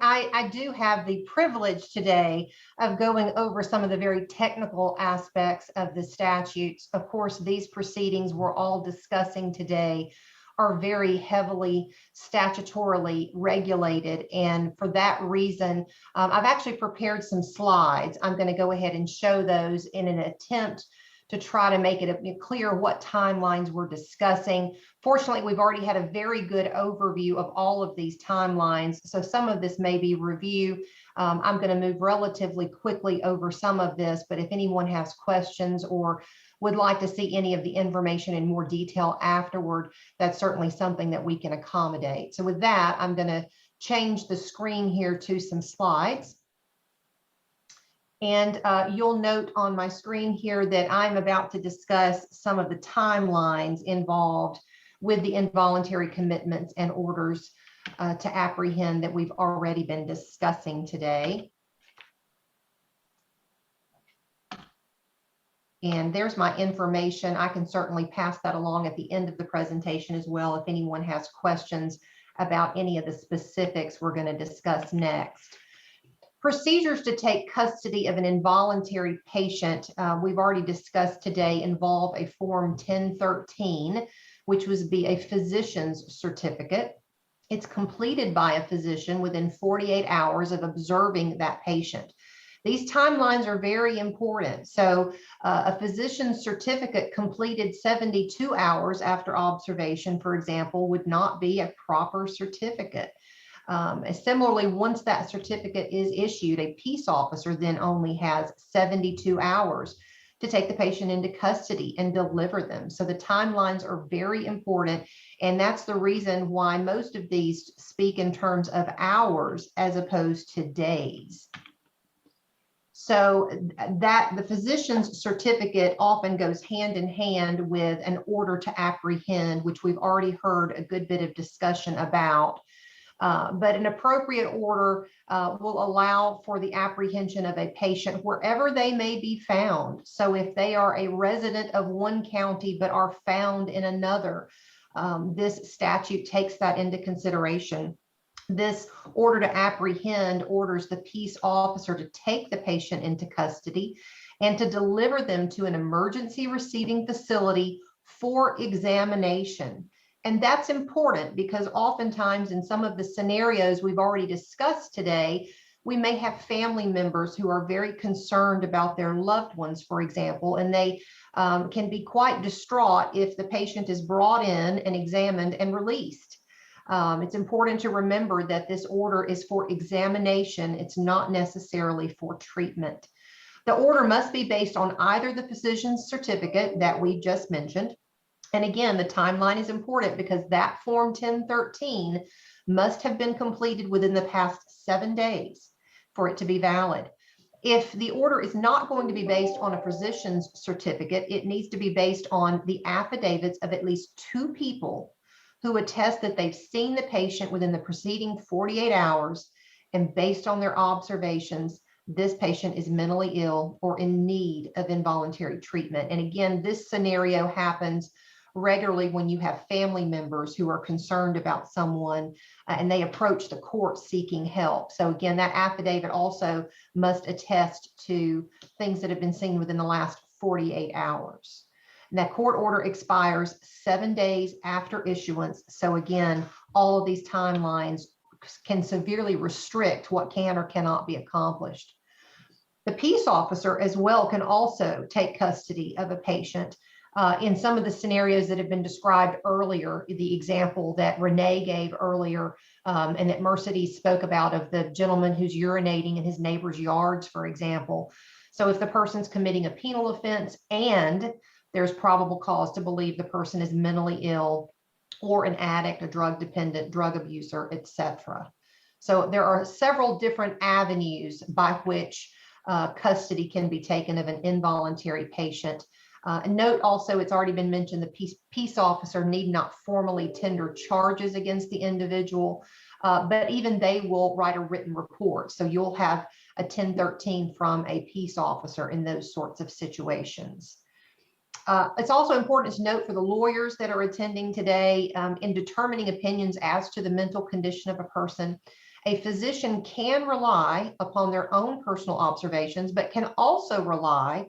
S7: I do have the privilege today of going over some of the very technical aspects of the statutes. Of course, these proceedings we're all discussing today are very heavily statutorily regulated. And for that reason, I've actually prepared some slides. I'm going to go ahead and show those in an attempt to try to make it clear what timelines we're discussing. Fortunately, we've already had a very good overview of all of these timelines, so some of this may be review. I'm going to move relatively quickly over some of this, but if anyone has questions or would like to see any of the information in more detail afterward, that's certainly something that we can accommodate. So with that, I'm going to change the screen here to some slides. And you'll note on my screen here that I'm about to discuss some of the timelines involved with the involuntary commitments and orders to apprehend that we've already been discussing today. And there's my information. I can certainly pass that along at the end of the presentation as well if anyone has questions about any of the specifics we're going to discuss next. Procedures to take custody of an involuntary patient, we've already discussed today, involve a Form 1013, which would be a physician's certificate. It's completed by a physician within 48 hours of observing that patient. These timelines are very important. So a physician's certificate completed 72 hours after observation, for example, would not be a proper certificate. Similarly, once that certificate is issued, a peace officer then only has 72 hours to take the patient into custody and deliver them. So the timelines are very important. And that's the reason why most of these speak in terms of hours as opposed to days. So that the physician's certificate often goes hand in hand with an order to apprehend, which we've already heard a good bit of discussion about. But an appropriate order will allow for the apprehension of a patient wherever they may be found. So if they are a resident of one county but are found in another, this statute takes that into consideration. This order to apprehend orders the peace officer to take the patient into custody and to deliver them to an emergency receiving facility for examination. And that's important because oftentimes in some of the scenarios we've already discussed today, we may have family members who are very concerned about their loved ones, for example, and they can be quite distraught if the patient is brought in and examined and released. It's important to remember that this order is for examination. It's not necessarily for treatment. The order must be based on either the physician's certificate that we just mentioned. And again, the timeline is important because that Form 1013 must have been completed within the past 7 days for it to be valid. If the order is not going to be based on a physician's certificate, it needs to be based on the affidavits of at least 2 people who attest that they've seen the patient within the preceding 48 hours, and based on their observations, this patient is mentally ill or in need of involuntary treatment. And again, this scenario happens regularly when you have family members who are concerned about someone and they approach the court seeking help. So again, that affidavit also must attest to things that have been seen within the last 48 hours. And that court order expires 7 days after issuance. So again, all of these timelines can severely restrict what can or cannot be accomplished. The peace officer as well can also take custody of a patient. In some of the scenarios that have been described earlier, the example that Renee gave earlier and that Mercedes spoke about of the gentleman who's urinating in his neighbor's yards, for example. So if the person's committing a penal offense and there's probable cause to believe the person is mentally ill or an addict, a drug dependent, drug abuser, etc. So there are several different avenues by which custody can be taken of an involuntary patient. And note also, it's already been mentioned, the peace officer need not formally tender charges against the individual, but even they will write a written report. So you'll have a 1013 from a peace officer in those sorts of situations. It's also important to note for the lawyers that are attending today, in determining opinions as to the mental condition of a person, a physician can rely upon their own personal observations, but can also rely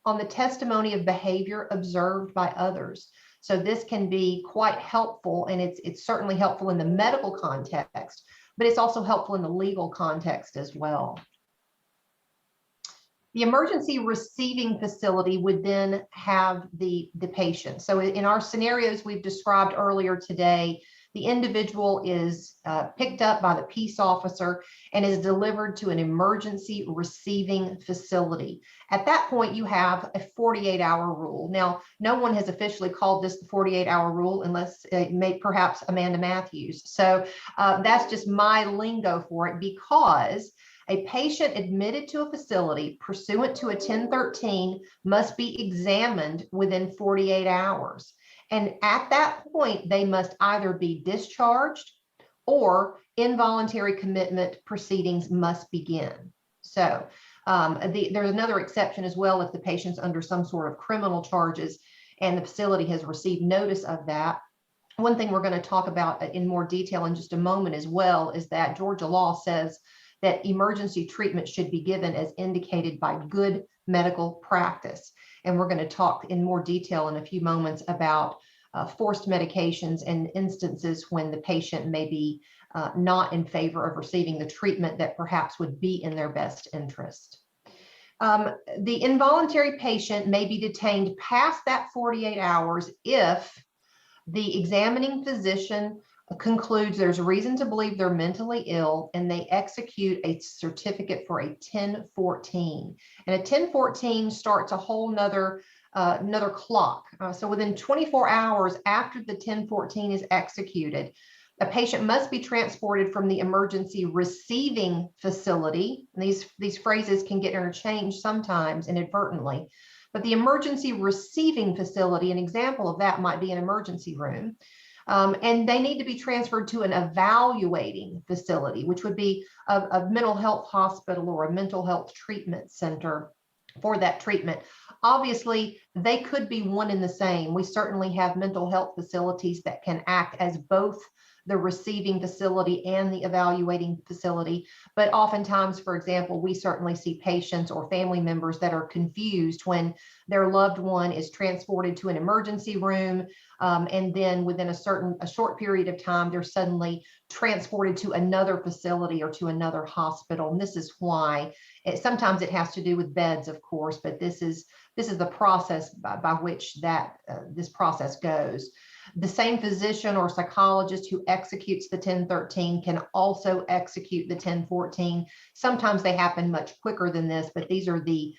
S7: on the testimony of behavior observed by others. So this can be quite helpful, and it's certainly helpful in the medical context, but it's also helpful in the legal context as well. The emergency receiving facility would then have the patient. So in our scenarios we've described earlier today, the individual is picked up by the peace officer and is delivered to an emergency receiving facility. At that point, you have a 48-hour rule. Now, no one has officially called this the 48-hour rule unless perhaps Amanda Matthews. So that's just my lingo for it, because a patient admitted to a facility pursuant to a 1013 must be examined within 48 hours. And at that point, they must either be discharged or involuntary commitment proceedings must begin. So there's another exception as well if the patient's under some sort of criminal charges and the facility has received notice of that. One thing we're going to talk about in more detail in just a moment as well is that Georgia law says that emergency treatment should be given as indicated by good medical practice. And we're going to talk in more detail in a few moments about forced medications and instances when the patient may be not in favor of receiving the treatment that perhaps would be in their best interest. The involuntary patient may be detained past that 48 hours if the examining physician concludes there's a reason to believe they're mentally ill and they execute a certificate for a 1014. And a 1014 starts a whole nother clock. So within 24 hours after the 1014 is executed, a patient must be transported from the emergency receiving facility. And these phrases can get interchanged sometimes inadvertently, but the emergency receiving facility, an example of that might be an emergency room. And they need to be transferred to an evaluating facility, which would be a mental health hospital or a mental health treatment center for that treatment. Obviously, they could be one and the same. We certainly have mental health facilities that can act as both the receiving facility and the evaluating facility. But oftentimes, for example, we certainly see patients or family members that are confused when their loved one is transported to an emergency room, and then within a short period of time, they're suddenly transported to another facility or to another hospital. And this is why sometimes it has to do with beds, of course, but this is the process by which this process goes. The same physician or psychologist who executes the 1013 can also execute the 1014. Sometimes they happen much quicker than this, but these are the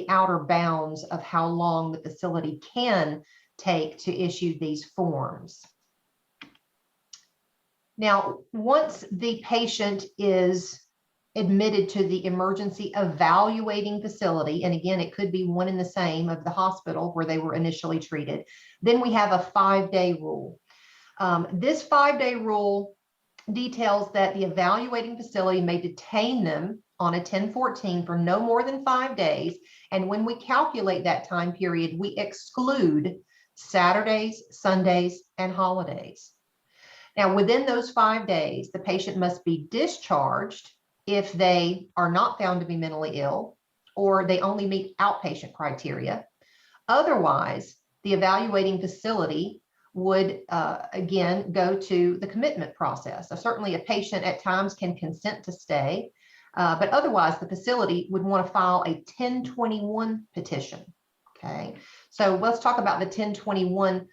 S7: outer bounds of how long the facility can take to issue these forms. Now, once the patient is admitted to the emergency evaluating facility, and again, it could be one and the same of the hospital where they were initially treated, then we have a 5-day rule. This 5-day rule details that the evaluating facility may detain them on a 1014 for no more than 5 days. And when we calculate that time period, we exclude Saturdays, Sundays, and holidays. Now, within those 5 days, the patient must be discharged if they are not found to be mentally ill or they only meet outpatient criteria. Otherwise, the evaluating facility would again go to the commitment process. So certainly a patient at times can consent to stay, but otherwise the facility would want to file a 1021 petition. Okay, so let's talk about the 1021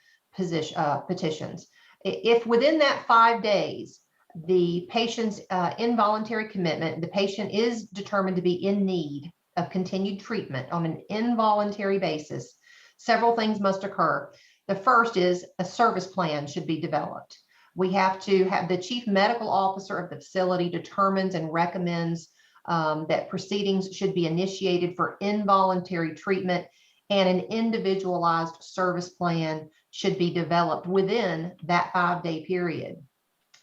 S7: petitions. If within that 5 days, the patient's involuntary commitment, the patient is determined to be in need of continued treatment on an involuntary basis, several things must occur. The first is a service plan should be developed. We have to have the chief medical officer of the facility determines and recommends that proceedings should be initiated for involuntary treatment, and an individualized service plan should be developed within that 5-day period.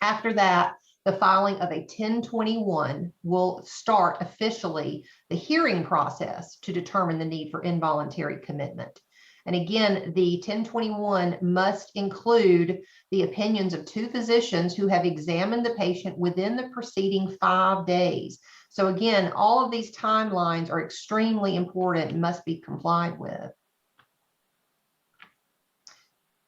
S7: After that, the filing of a 1021 will start officially the hearing process to determine the need for involuntary commitment. And again, the 1021 must include the opinions of 2 physicians who have examined the patient within the preceding 5 days. So again, all of these timelines are extremely important and must be complied with.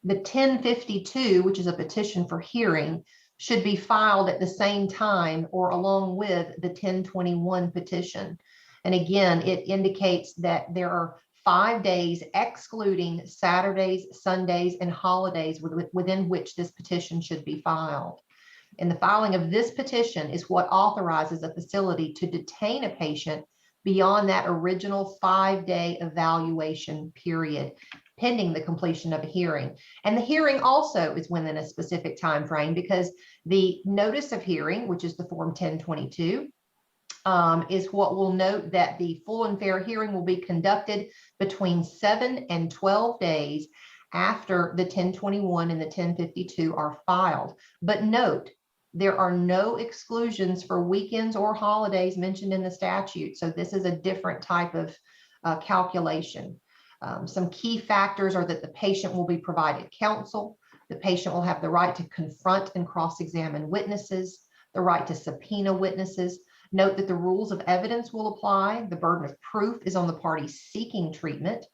S7: The 1052, which is a petition for hearing, should be filed at the same time or along with the 1021 petition. And again, it indicates that there are 5 days excluding Saturdays, Sundays, and holidays within which this petition should be filed. And the filing of this petition is what authorizes a facility to detain a patient beyond that original 5-day evaluation period, pending the completion of a hearing. And the hearing also is within a specific time frame, because the notice of hearing, which is the Form 1022, is what will note that the full and fair hearing will be conducted between 7 and 12 days after the 1021 and the 1052 are filed. But note, there are no exclusions for weekends or holidays mentioned in the statute. So this is a different type of calculation. Some key factors are that the patient will be provided counsel. The patient will have the right to confront and cross-examine witnesses, the right to subpoena witnesses. Note that the rules of evidence will apply. The burden of proof is on the party seeking treatment.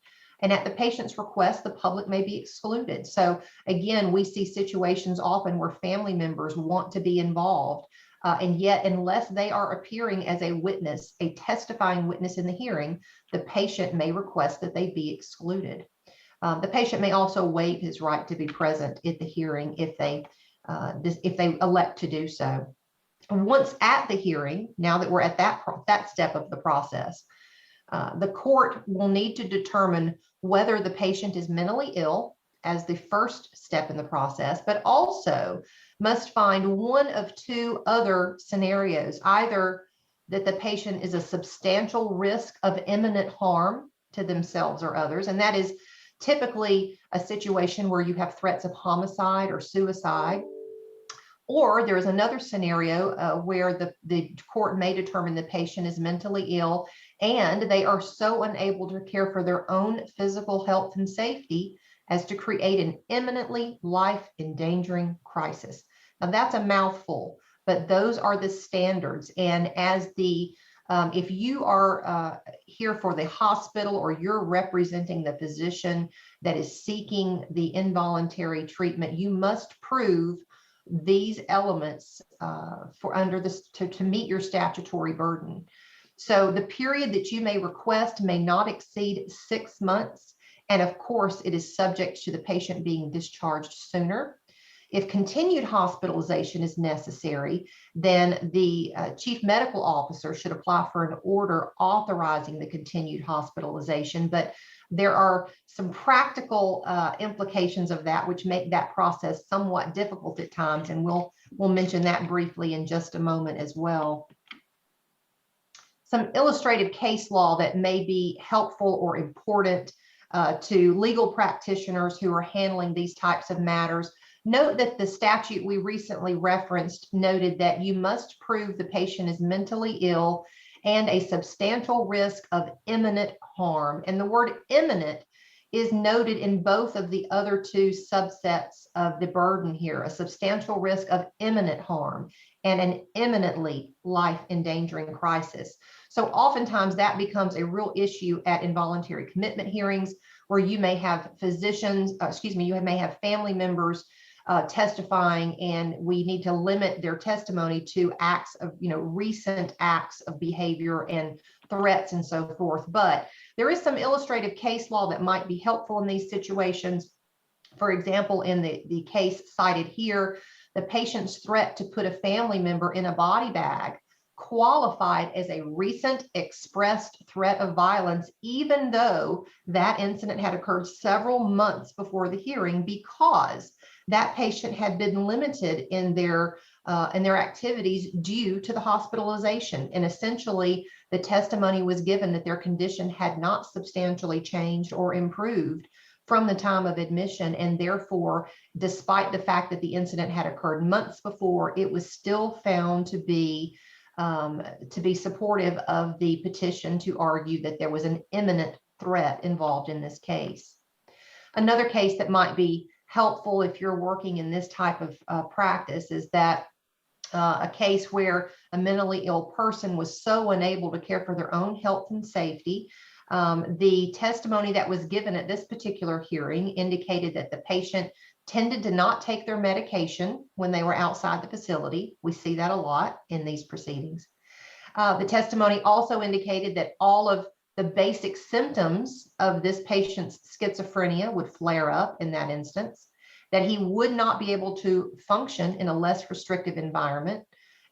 S7: And at the patient's request, the public may be excluded. So again, we see situations often where family members want to be involved, and yet unless they are appearing as a witness, a testifying witness in the hearing, the patient may request that they be excluded. The patient may also waive his right to be present at the hearing if they elect to do so. And once at the hearing, now that we're at that step of the process, the court will need to determine whether the patient is mentally ill as the first step in the process, but also must find one of 2 other scenarios, either that the patient is a substantial risk of imminent harm to themselves or others, and that is typically a situation where you have threats of homicide or suicide. Or there is another scenario where the court may determine the patient is mentally ill and they are so unable to care for their own physical health and safety as to create an imminently life-endangering crisis. Now that's a mouthful, but those are the standards. And as if you are here for the hospital or you're representing the physician that is seeking the involuntary treatment, you must prove these elements to meet your statutory burden. So the period that you may request may not exceed 6 months. And of course, it is subject to the patient being discharged sooner. If continued hospitalization is necessary, then the chief medical officer should apply for an order authorizing the continued hospitalization. But there are some practical implications of that, which make that process somewhat difficult at times. And we'll mention that briefly in just a moment as well. Some illustrative case law that may be helpful or important to legal practitioners who are handling these types of matters. Note that the statute we recently referenced noted that you must prove the patient is mentally ill and a substantial risk of imminent harm. And the word imminent is noted in both of the other two subsets of the burden here, a substantial risk of imminent harm and an imminently life-endangering crisis. So oftentimes that becomes a real issue at involuntary commitment hearings, where you may have you may have family members testifying, and we need to limit their testimony to acts of, recent acts of behavior and threats and so forth. But there is some illustrative case law that might be helpful in these situations. For example, in the case cited here, the patient's threat to put a family member in a body bag qualified as a recent expressed threat of violence, even though that incident had occurred several months before the hearing, because that patient had been limited in their activities due to the hospitalization. And essentially, the testimony was given that their condition had not substantially changed or improved from the time of admission. And therefore, despite the fact that the incident had occurred months before, it was still found to be supportive of the petition to argue that there was an imminent threat involved in this case. Another case that might be helpful if you're working in this type of practice is that a case where a mentally ill person was so unable to care for their own health and safety. The testimony that was given at this particular hearing indicated that the patient tended to not take their medication when they were outside the facility. We see that a lot in these proceedings. The testimony also indicated that all of the basic symptoms of this patient's schizophrenia would flare up in that instance, that he would not be able to function in a less restrictive environment.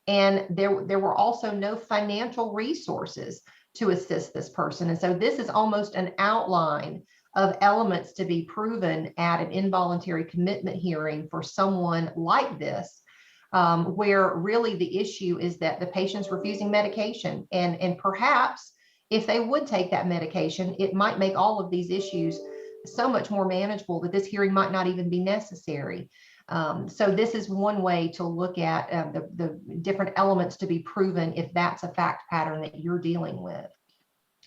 S7: And there were also no financial resources to assist this person. And so this is almost an outline of elements to be proven at an involuntary commitment hearing for someone like this, where really the issue is that the patient's refusing medication. And perhaps if they would take that medication, it might make all of these issues so much more manageable that this hearing might not even be necessary. So this is one way to look at the different elements to be proven if that's a fact pattern that you're dealing with.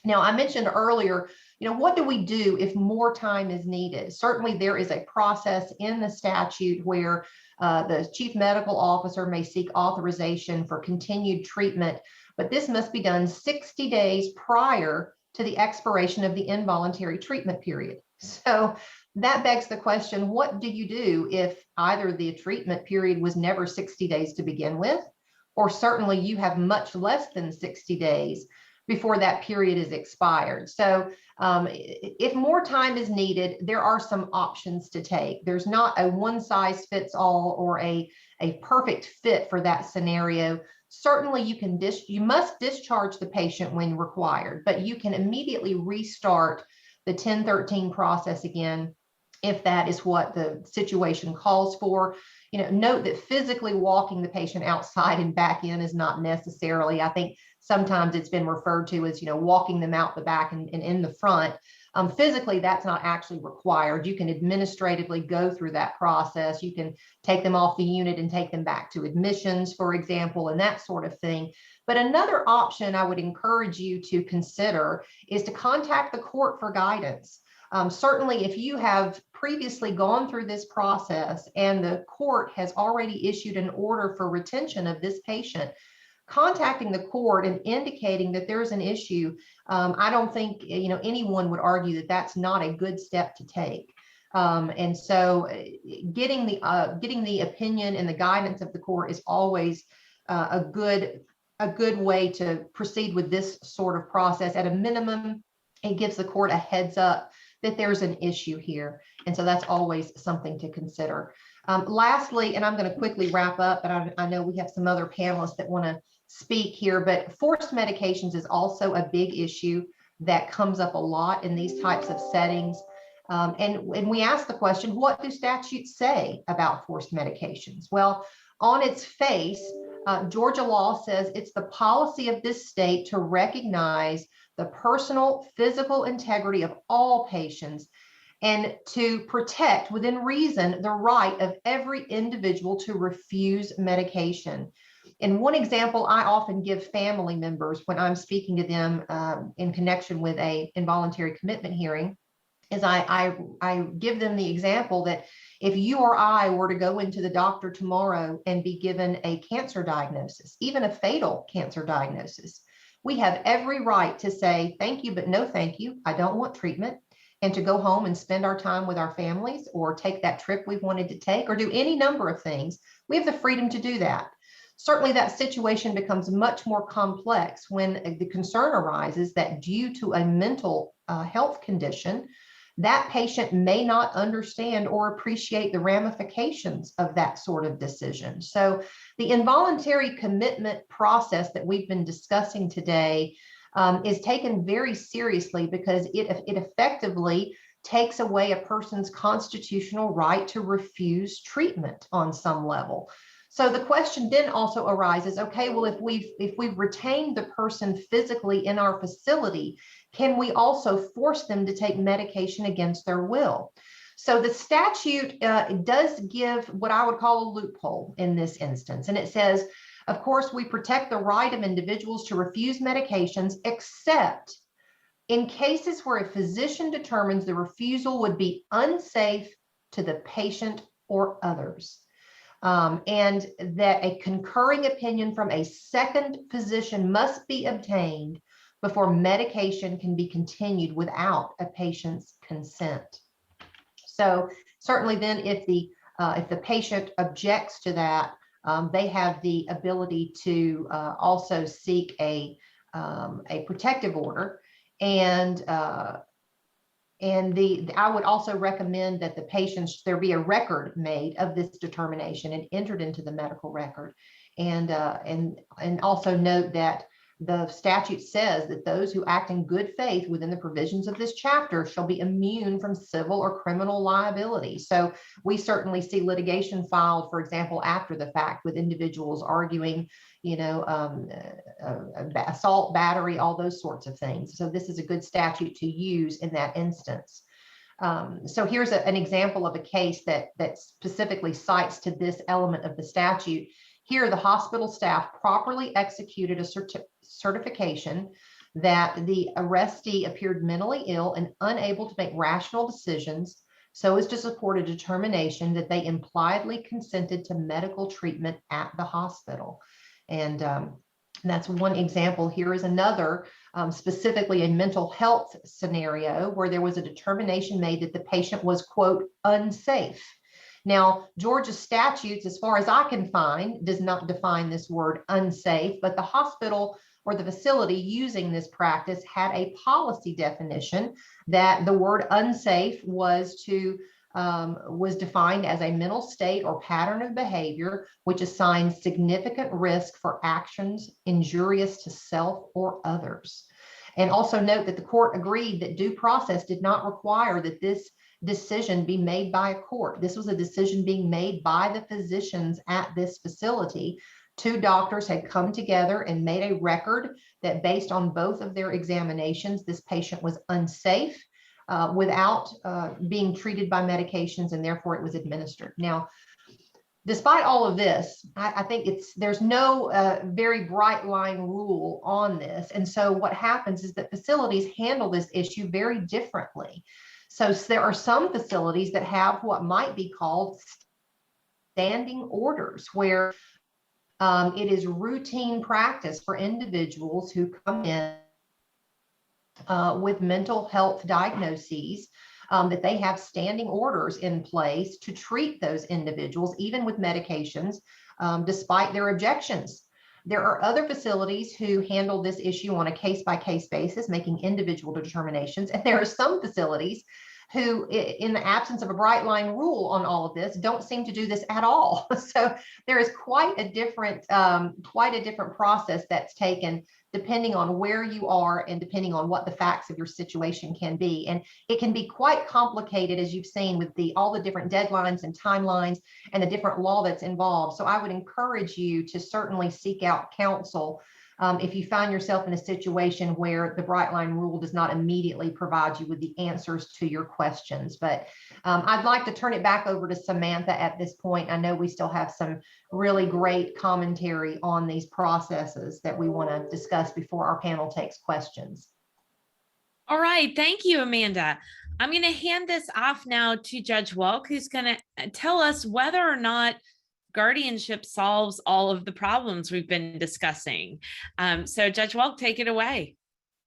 S7: Now, I mentioned earlier, what do we do if more time is needed? Certainly there is a process in the statute where the chief medical officer may seek authorization for continued treatment, but this must be done 60 days prior to the expiration of the involuntary treatment period. So that begs the question, what do you do if either the treatment period was never 60 days to begin with, or certainly you have much less than 60 days before that period is expired? So if more time is needed, there are some options to take. There's not a one size fits all or a perfect fit for that scenario. Certainly you must discharge the patient when required, but you can immediately restart the 1013 process again if that is what the situation calls for. Note that physically walking the patient outside and back in is not necessarily, I think sometimes it's been referred to as, walking them out the back and in the front. Physically, that's not actually required. You can administratively go through that process. You can take them off the unit and take them back to admissions, for example, and that sort of thing. But another option I would encourage you to consider is to contact the court for guidance. Certainly, if you have previously gone through this process and the court has already issued an order for retention of this patient, contacting the court and indicating that there's an issue, I don't think anyone would argue that that's not a good step to take. And so getting the opinion and the guidance of the court is always a good way to proceed with this sort of process. At a minimum, it gives the court a heads up that there's an issue here. And so that's always something to consider. Lastly, and I'm going to quickly wrap up, but I know we have some other panelists that want to speak here, but forced medications is also a big issue that comes up a lot in these types of settings. And we ask the question, what do statutes say about forced medications? Well, on its face, Georgia law says it's the policy of this state to recognize the personal physical integrity of all patients and to protect within reason the right of every individual to refuse medication. And one example I often give family members when I'm speaking to them in connection with a involuntary commitment hearing is I give them the example that if you or I were to go into the doctor tomorrow and be given a cancer diagnosis, even a fatal cancer diagnosis, we have every right to say, thank you, but no thank you. I don't want treatment. And to go home and spend our time with our families or take that trip we've wanted to take or do any number of things. We have the freedom to do that. Certainly that situation becomes much more complex when the concern arises that due to a mental health condition, that patient may not understand or appreciate the ramifications of that sort of decision. So the involuntary commitment process that we've been discussing today is taken very seriously because it effectively takes away a person's constitutional right to refuse treatment on some level. So the question then also arises, okay, well, if we've retained the person physically in our facility, can we also force them to take medication against their will? So the statute does give what I would call a loophole in this instance. And it says, of course, we protect the right of individuals to refuse medications, except in cases where a physician determines the refusal would be unsafe to the patient or others. And that a concurring opinion from a second physician must be obtained before medication can be continued without a patient's consent. So certainly then if the patient objects to that, they have the ability to also seek a protective order. And I would also recommend that the patients, there be a record made of this determination and entered into the medical record. And also note that the statute says that those who act in good faith within the provisions of this chapter shall be immune from civil or criminal liability. So we certainly see litigation filed, for example, after the fact with individuals arguing, assault, battery, all those sorts of things. So this is a good statute to use in that instance. So here's an example of a case that specifically cites to this element of the statute. Here, the hospital staff properly executed a certification that the arrestee appeared mentally ill and unable to make rational decisions so as to support a determination that they impliedly consented to medical treatment at the hospital. And that's one example. Here is another, specifically a mental health scenario where there was a determination made that the patient was, quote, unsafe. Now, Georgia statutes, as far as I can find, does not define this word unsafe, but the hospital or the facility using this practice had a policy definition that the word unsafe was defined as a mental state or pattern of behavior which assigns significant risk for actions injurious to self or others. And also note that the court agreed that due process did not require that this decision be made by a court. This was a decision being made by the physicians at this facility. Two doctors had come together and made a record that based on both of their examinations, this patient was unsafe without being treated by medications, and therefore it was administered. Now, despite all of this, I think there's no very bright line rule on this. And so what happens is that facilities handle this issue very differently. So there are some facilities that have what might be called standing orders, where it is routine practice for individuals who come in with mental health diagnoses that they have standing orders in place to treat those individuals, even with medications, despite their objections. There are other facilities who handle this issue on a case-by-case basis, making individual determinations. And there are some facilities who, in the absence of a bright line rule on all of this, don't seem to do this at all. So there is quite a different process that's taken depending on where you are and depending on what the facts of your situation can be. And it can be quite complicated, as you've seen, with all the different deadlines and timelines and the different law that's involved. So I would encourage you to certainly seek out counsel if you find yourself in a situation where the bright line rule does not immediately provide you with the answers to your questions. But I'd like to turn it back over to Samantha at this point. I know we still have some really great commentary on these processes that we want to discuss before our panel takes questions.
S3: All right. Thank you, Amanda. I'm going to hand this off now to Judge Welk, who's going to tell us whether or not guardianship solves all of the problems we've been discussing. So Judge Welk, take it away.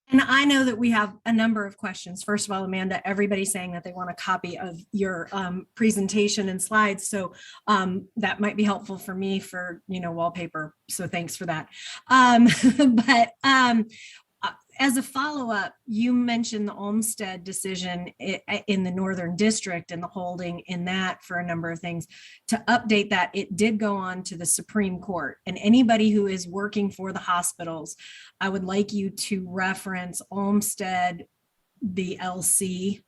S8: And I know that we have a number of questions. First of all, Amanda, everybody's saying that they want a copy of your presentation and slides. So that might be helpful for me for, wallpaper. So thanks for that. As a follow-up, you mentioned the Olmstead decision in the Northern District and the holding in that for a number of things. To update that, it did go on to the Supreme Court. And anybody who is working for the hospitals, I would like you to reference Olmstead, the LC,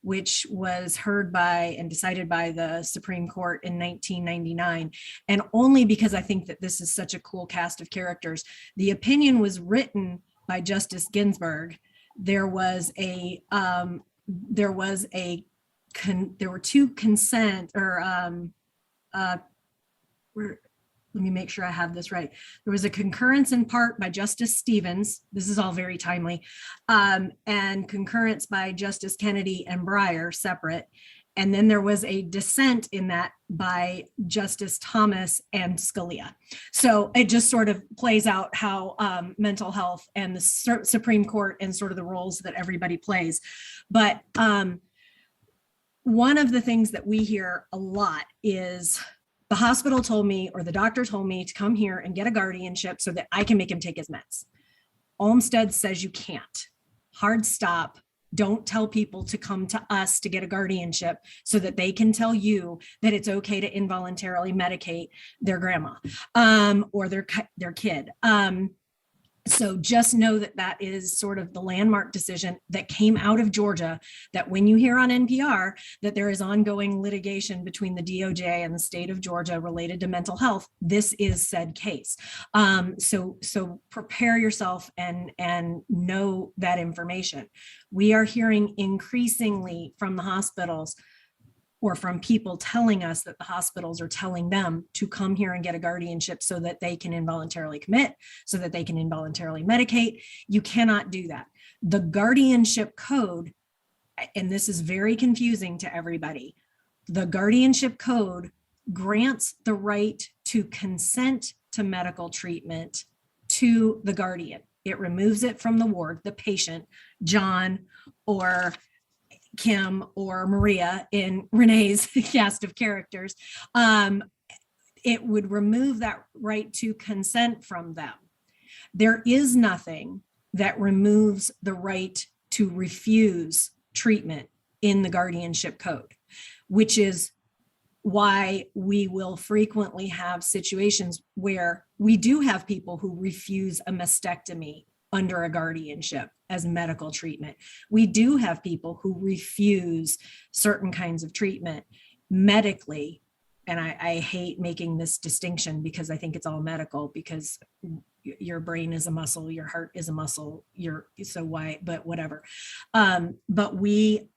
S8: which was heard by and decided by the Supreme Court in 1999. And only because I think that this is such a cool cast of characters. The opinion was written by Justice Ginsburg. There were two consent let me make sure I have this right. There was a concurrence in part by Justice Stevens. This is all very timely. And concurrence by Justice Kennedy and Breyer, separate. And then there was a dissent in that by Justice Thomas and Scalia. So it just sort of plays out how mental health and the Supreme Court and sort of the roles that everybody plays. But one of the things that we hear a lot is the hospital told me, or the doctor told me to come here and get a guardianship so that I can make him take his meds. Olmstead says you can't. Hard stop. Don't tell people to come to us to get a guardianship so that they can tell you that it's okay to involuntarily medicate their grandma or their kid. So just know that that is sort of the landmark decision that came out of Georgia, that when you hear on NPR that there is ongoing litigation between the DOJ and the state of Georgia related to mental health, this is said case. So prepare yourself and know that information. We are hearing increasingly from the hospitals or from people telling us that the hospitals are telling them to come here and get a guardianship so that they can involuntarily commit, so that they can involuntarily medicate. You cannot do that. The guardianship code, and this is very confusing to everybody, the guardianship code grants the right to consent to medical treatment to the guardian. It removes it from the ward, the patient, John, or Kim or Maria in Renee's cast of characters. It would remove that right to consent from them. There is nothing that removes the right to refuse treatment in the guardianship code, which is why we will frequently have situations where we do have people who refuse a mastectomy under a guardianship as medical treatment. We do have people who refuse certain kinds of treatment medically. And I hate making this distinction because I think it's all medical, because your brain is a muscle, your heart is a muscle, but whatever. But we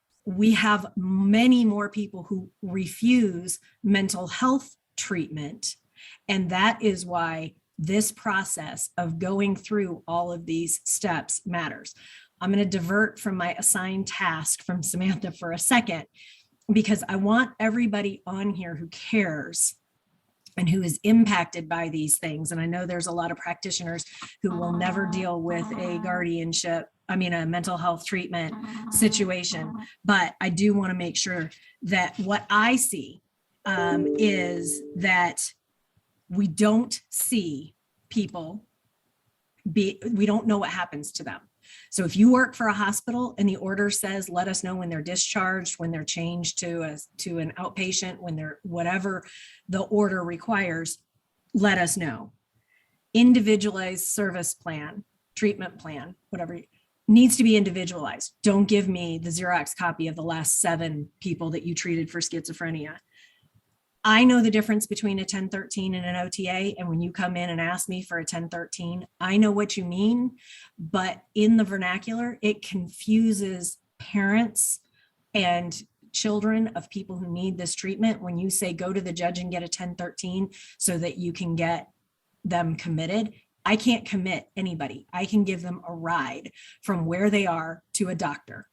S8: have many more people who refuse mental health treatment. And that is why this process of going through all of these steps matters. I'm going to divert from my assigned task from Samantha for a second, because I want everybody on here who cares and who is impacted by these things. And I know there's a lot of practitioners who will never deal with a a mental health treatment situation. But I do want to make sure that what I see is that we don't see people we don't know what happens to them. So if you work for a hospital and the order says, let us know when they're discharged, when they're changed to an outpatient, when they're whatever the order requires, let us know. Individualized service plan, treatment plan, whatever needs to be individualized. Don't give me the Xerox copy of the last 7 people that you treated for schizophrenia. I know the difference between a 1013 and an OTA. And when you come in and ask me for a 1013, I know what you mean, but in the vernacular, it confuses parents and children of people who need this treatment. When you say, go to the judge and get a 1013 so that you can get them committed, I can't commit anybody. I can give them a ride from where they are to a doctor.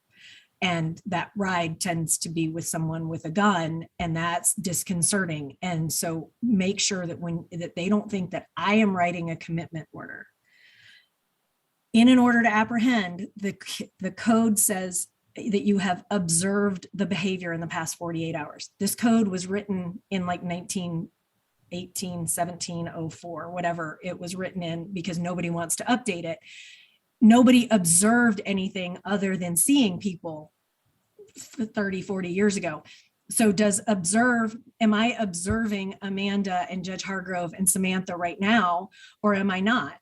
S8: And that ride tends to be with someone with a gun, and that's disconcerting. And so make sure that they don't think that I am writing a commitment order. In an order to apprehend, the code says that you have observed the behavior in the past 48 hours. This code was written in like 1704, whatever it was written in, because nobody wants to update it. Nobody observed anything other than seeing people 30, 40 years ago. So am I observing Amanda and Judge Hargrove and Samantha right now, or am I not?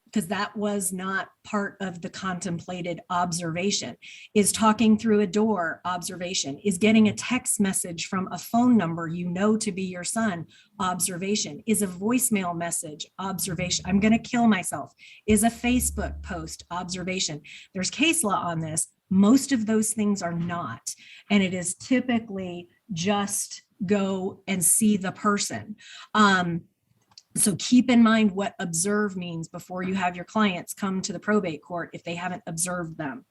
S8: Because that was not part of the contemplated observation. Is talking through a door observation? Is getting a text message from a phone number you know to be your son observation? Is a voicemail message observation? I'm going to kill myself. Is a Facebook post observation? There's case law on this. Most of those things are not. And it is typically just go and see the person. So keep in mind what observe means before you have your clients come to the probate court if they haven't observed them.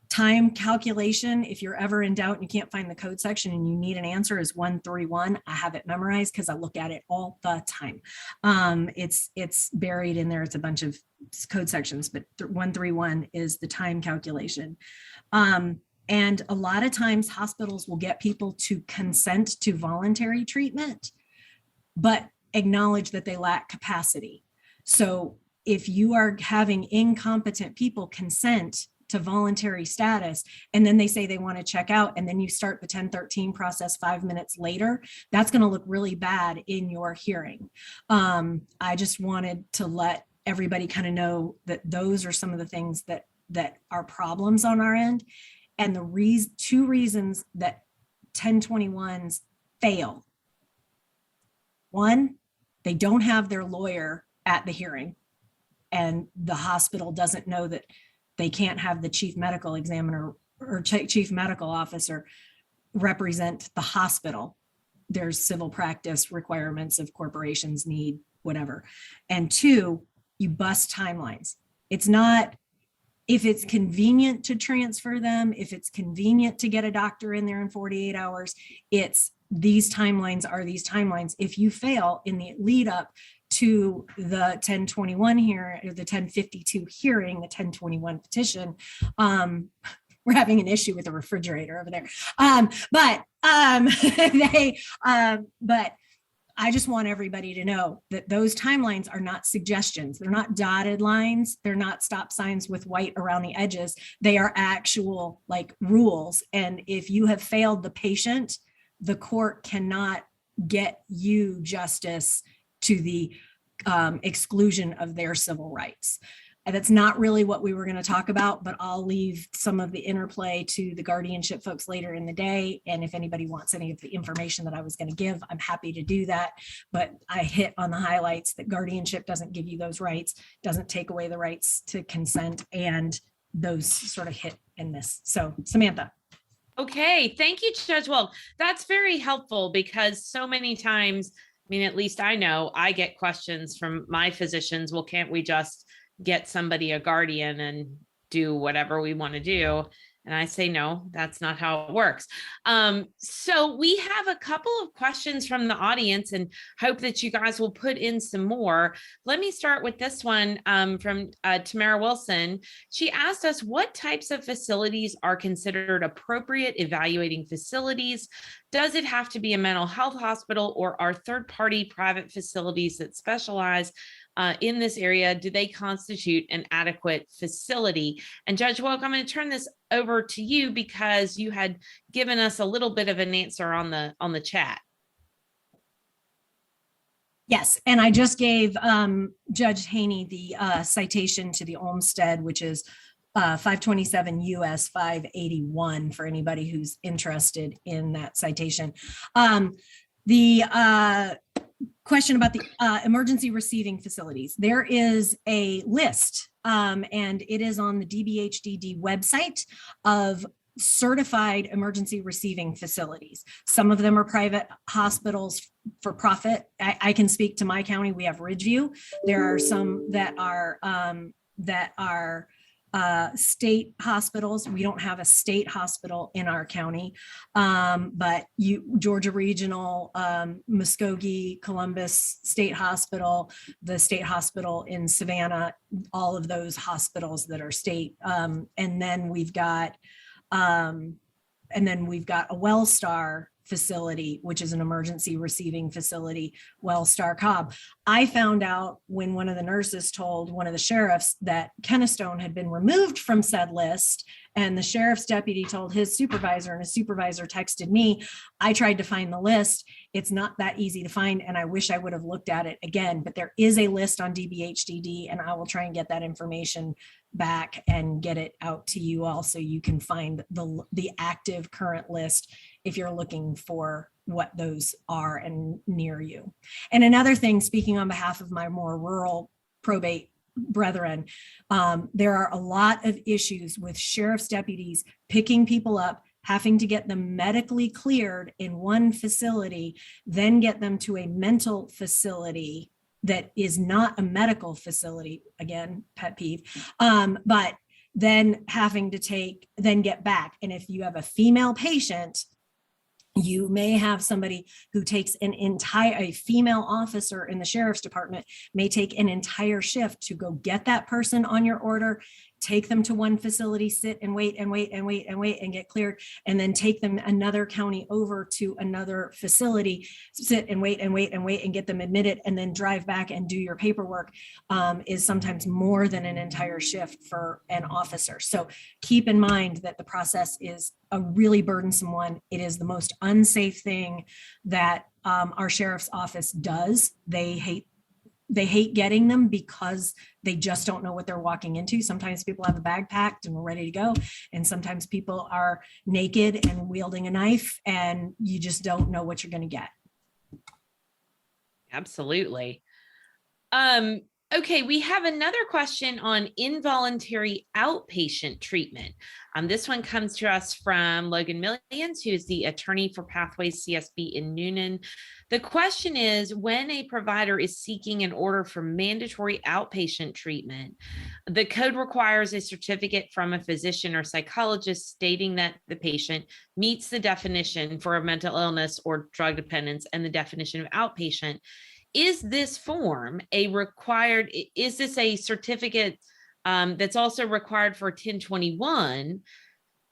S8: Time calculation, if you're ever in doubt and you can't find the code section and you need an answer, is 131. I have it memorized because I look at it all the time. It's buried in there. It's a bunch of code sections, but 131 is the time calculation. And a lot of times hospitals will get people to consent to voluntary treatment, but acknowledge that they lack capacity. So if you are having incompetent people consent to voluntary status, and then they say they want to check out, and then you start the 1013 process 5 minutes later, that's going to look really bad in your hearing. I just wanted to let everybody kind of know that those are some of the things that are problems on our end. And the two reasons that 1021s fail. One, they don't have their lawyer at the hearing, and the hospital doesn't know that they can't have the chief medical examiner or chief medical officer represent the hospital. There's civil practice requirements of corporations need, whatever. And two, you bust timelines. It's not, if it's convenient to transfer them, if it's convenient to get a doctor in there in 48 hours, it's these timelines are these timelines. If you fail in the lead up to the 1021 hearing, or the 1052 hearing, the 1021 petition, we're having an issue with the refrigerator over there. But I just want everybody to know that those timelines are not suggestions. They're not dotted lines. They're not stop signs with white around the edges. They are actual like rules. And if you have failed the patient, the court cannot get you justice to the exclusion of their civil rights. And that's not really what we were going to talk about, but I'll leave some of the interplay to the guardianship folks later in the day. And if anybody wants any of the information that I was going to give, I'm happy to do that. But I hit on the highlights that guardianship doesn't give you those rights, doesn't take away the rights to consent, and those sort of hit in this. So Samantha.
S3: Okay, thank you, Judge. Well, that's very helpful because so many times, I mean, at least I know I get questions from my physicians. Well, can't we just get somebody a guardian and do whatever we want to do? And I say, no, that's not how it works. So we have a couple of questions from the audience and hope that you guys will put in some more. Let me start with this one from Tamara Wilson. She asked us, what types of facilities are considered appropriate evaluating facilities? Does it have to be a mental health hospital, or are third-party private facilities that specialize in this area, do they constitute an adequate facility? And Judge Welk, I'm going to turn this over to you because you had given us a little bit of an answer on the chat.
S8: Yes, and I just gave Judge Haney the citation to the Olmsted, which is 527 US 581 for anybody who's interested in that citation. The question about the emergency receiving facilities. There is a list, and it is on the DBHDD website of certified emergency receiving facilities. Some of them are private hospitals for profit. I can speak to my county. We have Ridgeview. There are some that are state hospitals. We don't have a state hospital in our county, but Georgia Regional, Muskogee, Columbus State Hospital, the state hospital in Savannah, all of those hospitals that are state. And then we've got a Wellstar facility, which is an emergency receiving facility, Wellstar Cobb. I found out when one of the nurses told one of the sheriffs that Kennestone had been removed from said list, and the sheriff's deputy told his supervisor, and his supervisor texted me. I tried to find the list. It's not that easy to find, and I wish I would have looked at it again, but there is a list on DBHDD, and I will try and get that information back and get it out to you all so you can find the active current list if you're looking for what those are and near you. And another thing, speaking on behalf of my more rural probate brethren, there are a lot of issues with sheriff's deputies picking people up, having to get them medically cleared in one facility, then get them to a mental facility that is not a medical facility, again, pet peeve, but then having to then get back. And if you have a female patient, you may have somebody who takes a female officer in the sheriff's department may take an entire shift to go get that person on your order, take them to one facility, sit and wait and get cleared, and then take them another county over to another facility, sit and wait and get them admitted, and then drive back and do your paperwork, is sometimes more than an entire shift for an officer. So keep in mind that the process is a really burdensome one. It is the most unsafe thing that our sheriff's office does. They hate getting them because they just don't know what they're walking into. Sometimes people have a bag packed and we're ready to go. And sometimes people are naked and wielding a knife and you just don't know what you're going to get.
S3: Absolutely. Okay, we have another question on involuntary outpatient treatment. This one comes to us from Logan Millions, who is the attorney for Pathways CSB in Noonan. The question is, when a provider is seeking an order for mandatory outpatient treatment, the code requires a certificate from a physician or psychologist stating that the patient meets the definition for a mental illness or drug dependence and the definition of outpatient. Is this form is this a certificate that's also required for 1021?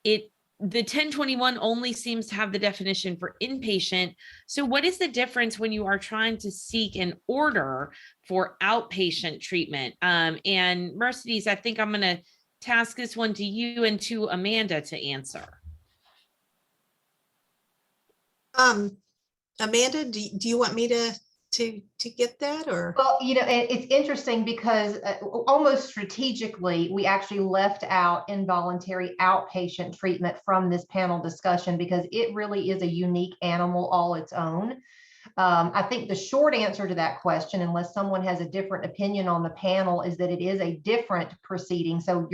S3: The 1021 only seems to have the definition for inpatient. So what is the difference when you are trying to seek an order for outpatient treatment? And Mercedes, I think I'm going to task this one to you and to Amanda to answer.
S5: Amanda, do you want me to get that, or?
S7: Well, it's interesting because almost strategically, we actually left out involuntary outpatient treatment from this panel discussion because it really is a unique animal all its own. I think the short answer to that question, unless someone has a different opinion on the panel, is that it is a different proceeding. So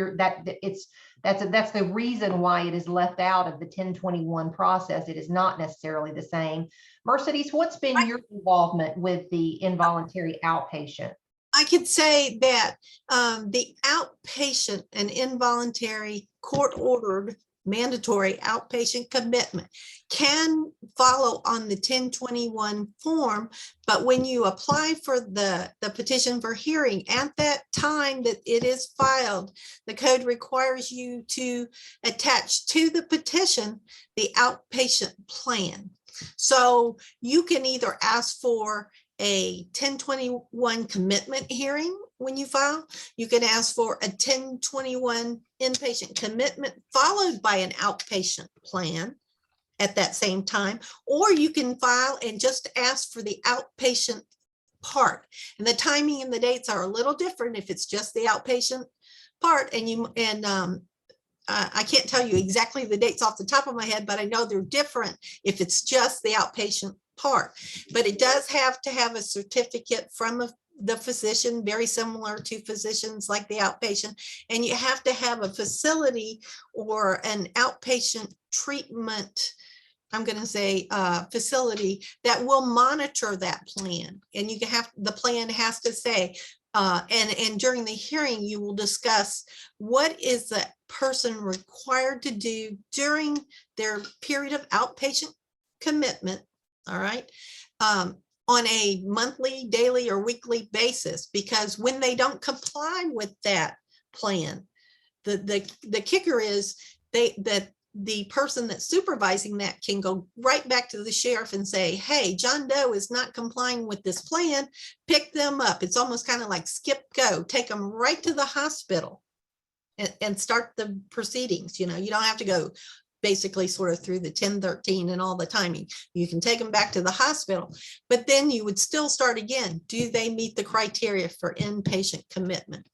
S7: that's the reason why it is left out of the 1021 process. It is not necessarily the same. Mercedes, what's been your involvement with the involuntary outpatient?
S5: I could say that the outpatient and involuntary court-ordered mandatory outpatient commitment can follow on the 1021 form, but when you apply for the petition for hearing, at that time that it is filed, the code requires you to attach to the petition the outpatient plan. So you can either ask for a 1021 commitment hearing when you file. You can ask for a 1021 inpatient commitment followed by an outpatient plan at that same time, or you can file and just ask for the outpatient part. And the timing and the dates are a little different if it's just the outpatient part, I can't tell you exactly the dates off the top of my head, but I know they're different if it's just the outpatient part. But it does have to have a certificate from the physician, very similar to physicians like the outpatient. And you have to have a facility or an outpatient treatment, I'm going to say facility that will monitor that plan. And the plan has to say, and during the hearing, you will discuss what is the person required to do during their period of outpatient commitment, all right, on a monthly, daily, or weekly basis. Because when they don't comply with that plan, the kicker is that the person that's supervising that can go right back to the sheriff and say, hey, John Doe is not complying with this plan, pick them up. It's almost kind of like skip go, take them right to the hospital and start the proceedings. You know, you don't have to go basically sort of through the 1013 and all the timing. You can take them back to the hospital, but then you would still start again. Do they meet the criteria for inpatient commitment?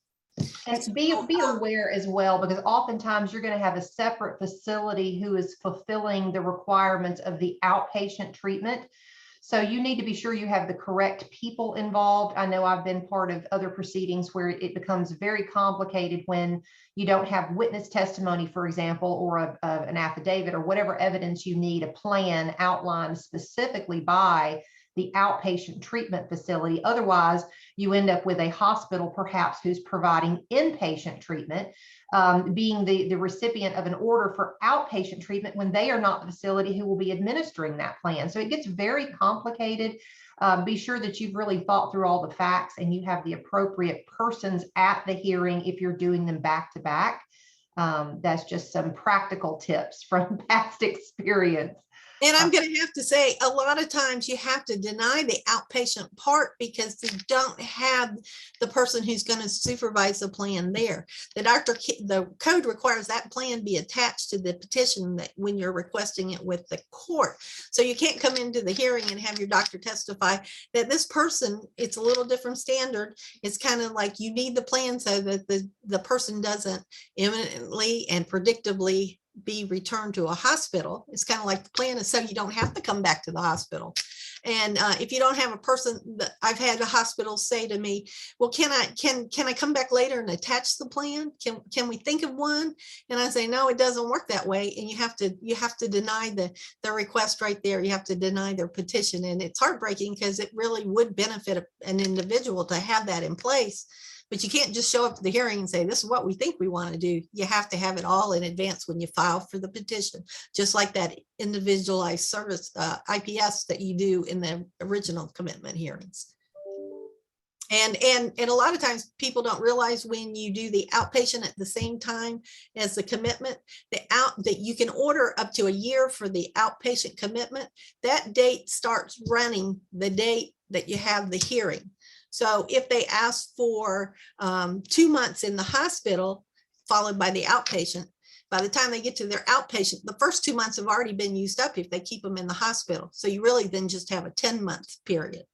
S7: And be aware as well, because oftentimes you're going to have a separate facility who is fulfilling the requirements of the outpatient treatment. So you need to be sure you have the correct people involved. I know I've been part of other proceedings where it becomes very complicated when you don't have witness testimony, for example, or an affidavit or whatever evidence you need, a plan outlined specifically by the outpatient treatment facility. Otherwise, you end up with a hospital perhaps who's providing inpatient treatment, being the recipient of an order for outpatient treatment when they are not the facility who will be administering that plan. So it gets very complicated. Be sure that you've really thought through all the facts and you have the appropriate persons at the hearing if you're doing them back to back. That's just some practical tips from past experience.
S5: And I'm going to have to say, a lot of times you have to deny the outpatient part because you don't have the person who's going to supervise the plan there. The code requires that plan be attached to the petition that when you're requesting it with the court. So you can't come into the hearing and have your doctor testify that this person, it's a little different standard. It's kind of like you need the plan so that the person doesn't imminently and predictably be returned to a hospital. It's kind of like the plan is so you don't have to come back to the hospital. And if you don't have a person, I've had a hospital say to me, well, can I come back later and attach the plan? Can we think of one? And I say, no, it doesn't work that way. And you have to deny the request right there. You have to deny their petition. And it's heartbreaking because it really would benefit an individual to have that in place. But you can't just show up to the hearing and say, this is what we think we want to do. You have to have it all in advance when you file for the petition, just like that individualized service IPS that you do in the original commitment hearings. And a lot of times people don't realize when you do the outpatient at the same time as the commitment, that you can order up to a year for the outpatient commitment. That date starts running the date that you have the hearing. So if they ask for 2 months in the hospital, followed by the outpatient, by the time they get to their outpatient, the first 2 months have already been used up if they keep them in the hospital. So you really then just have a 10-month period.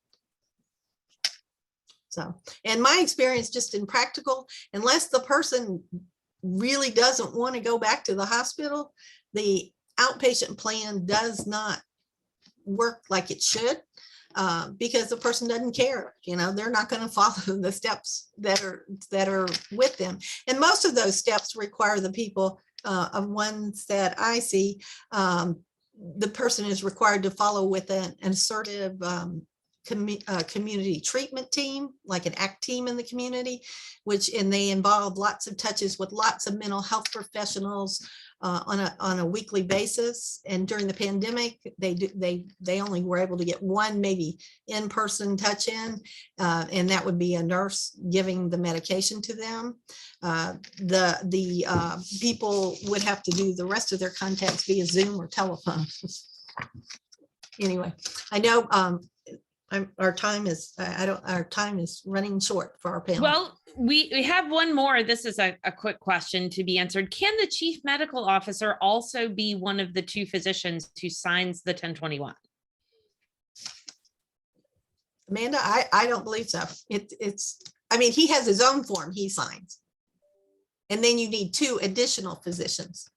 S5: So, and my experience just in practical, unless the person really doesn't want to go back to the hospital, the outpatient plan does not work like it should. Because the person doesn't care, you know, they're not going to follow the steps that are with them. And most of those steps require the people of ones that I see, the person is required to follow with an assertive community treatment team, like an ACT team in the community, and they involve lots of touches with lots of mental health professionals on a weekly basis. And during the pandemic, they only were able to get one maybe in-person touch in, and that would be a nurse giving the medication to them. The people would have to do the rest of their contacts via Zoom or telephone. Anyway, I know our time is running short for our panel.
S3: Well, we have one more. This is a quick question to be answered. Can the chief medical officer also be one of the two physicians who signs the 1021?
S5: Amanda, I don't believe so. I mean, he has his own form he signs. And then you need 2 additional physicians.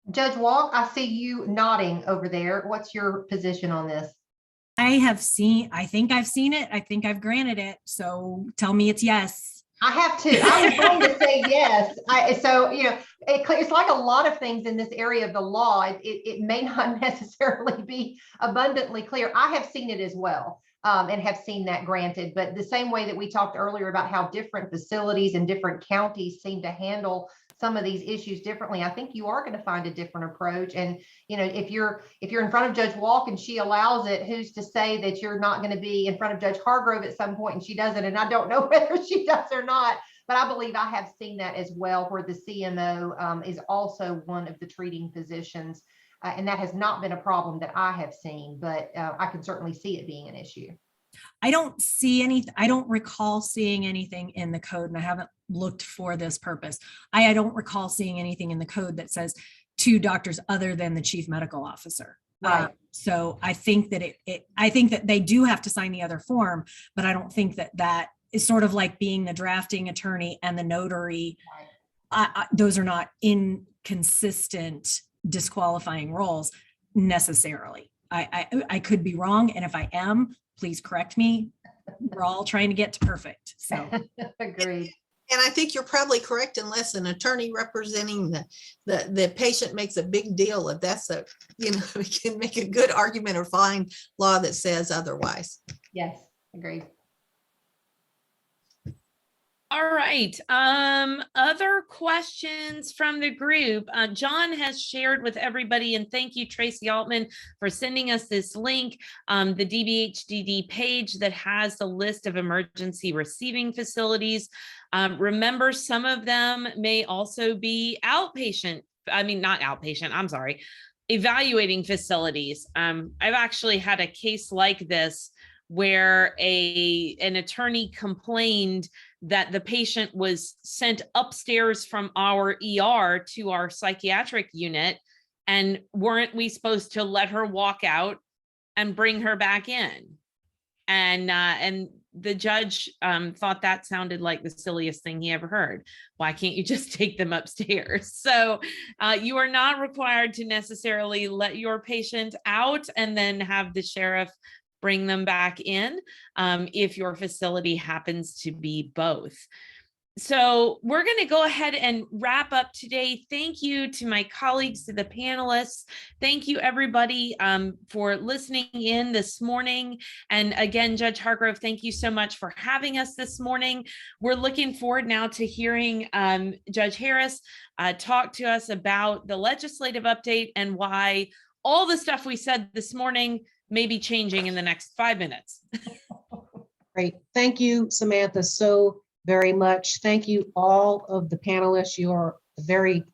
S7: Judge Walk, I see you nodding over there. What's your position on this?
S8: I think I've seen it. I think I've granted it. So tell me it's yes.
S7: I have too. I was going to say yes. It's like a lot of things in this area of the law. It may not necessarily be abundantly clear. I have seen it as well, and have seen that granted. But the same way that we talked earlier about how different facilities and different counties seem to handle some of these issues differently, I think you are going to find a different approach. And if you're in front of Judge Walk and she allows it, who's to say that you're not going to be in front of Judge Hargrove at some point and she doesn't? And I don't know whether she does or not, but I believe I have seen that as well, where the CMO is also one of the treating physicians, and that has not been a problem that I have seen, but I can certainly see it being an issue.
S8: I don't recall seeing anything in the code, and I haven't looked for this purpose. I don't recall seeing anything in the code that says 2 doctors other than the chief medical officer.
S7: Right.
S8: So I think that I think that they do have to sign the other form, but I don't think that is sort of like being the drafting attorney and the notary. Those are not inconsistent disqualifying roles necessarily. I could be wrong, and if I am, please correct me. We're all trying to get to perfect. So
S7: Agreed.
S5: And I think you're probably correct, unless an attorney representing the patient makes a big deal of that. So, we can make a good argument or find law that says otherwise.
S7: Yes, agreed.
S3: All right. Other questions from the group? John has shared with everybody, and thank you, Tracy Altman, for sending us this link, the DBHDD page that has the list of emergency receiving facilities. Remember, some of them may also be evaluating facilities. I've actually had a case like this where an attorney complained that the patient was sent upstairs from our ER to our psychiatric unit, and weren't we supposed to let her walk out and bring her back in? And the judge thought that sounded like the silliest thing he ever heard. Why can't you just take them upstairs? So you are not required to necessarily let your patient out and then have the sheriff bring them back in if your facility happens to be both. So we're going to go ahead and wrap up today. Thank you to my colleagues, to the panelists. Thank you, everybody, for listening in this morning. And again, Judge Hargrove, thank you so much for having us this morning. We're looking forward now to hearing Judge Harris talk to us about the legislative update and why all the stuff we said this morning may be changing in the next 5 minutes.
S1: Great. Thank you, Samantha, so very much. Thank you, all of the panelists. You are a very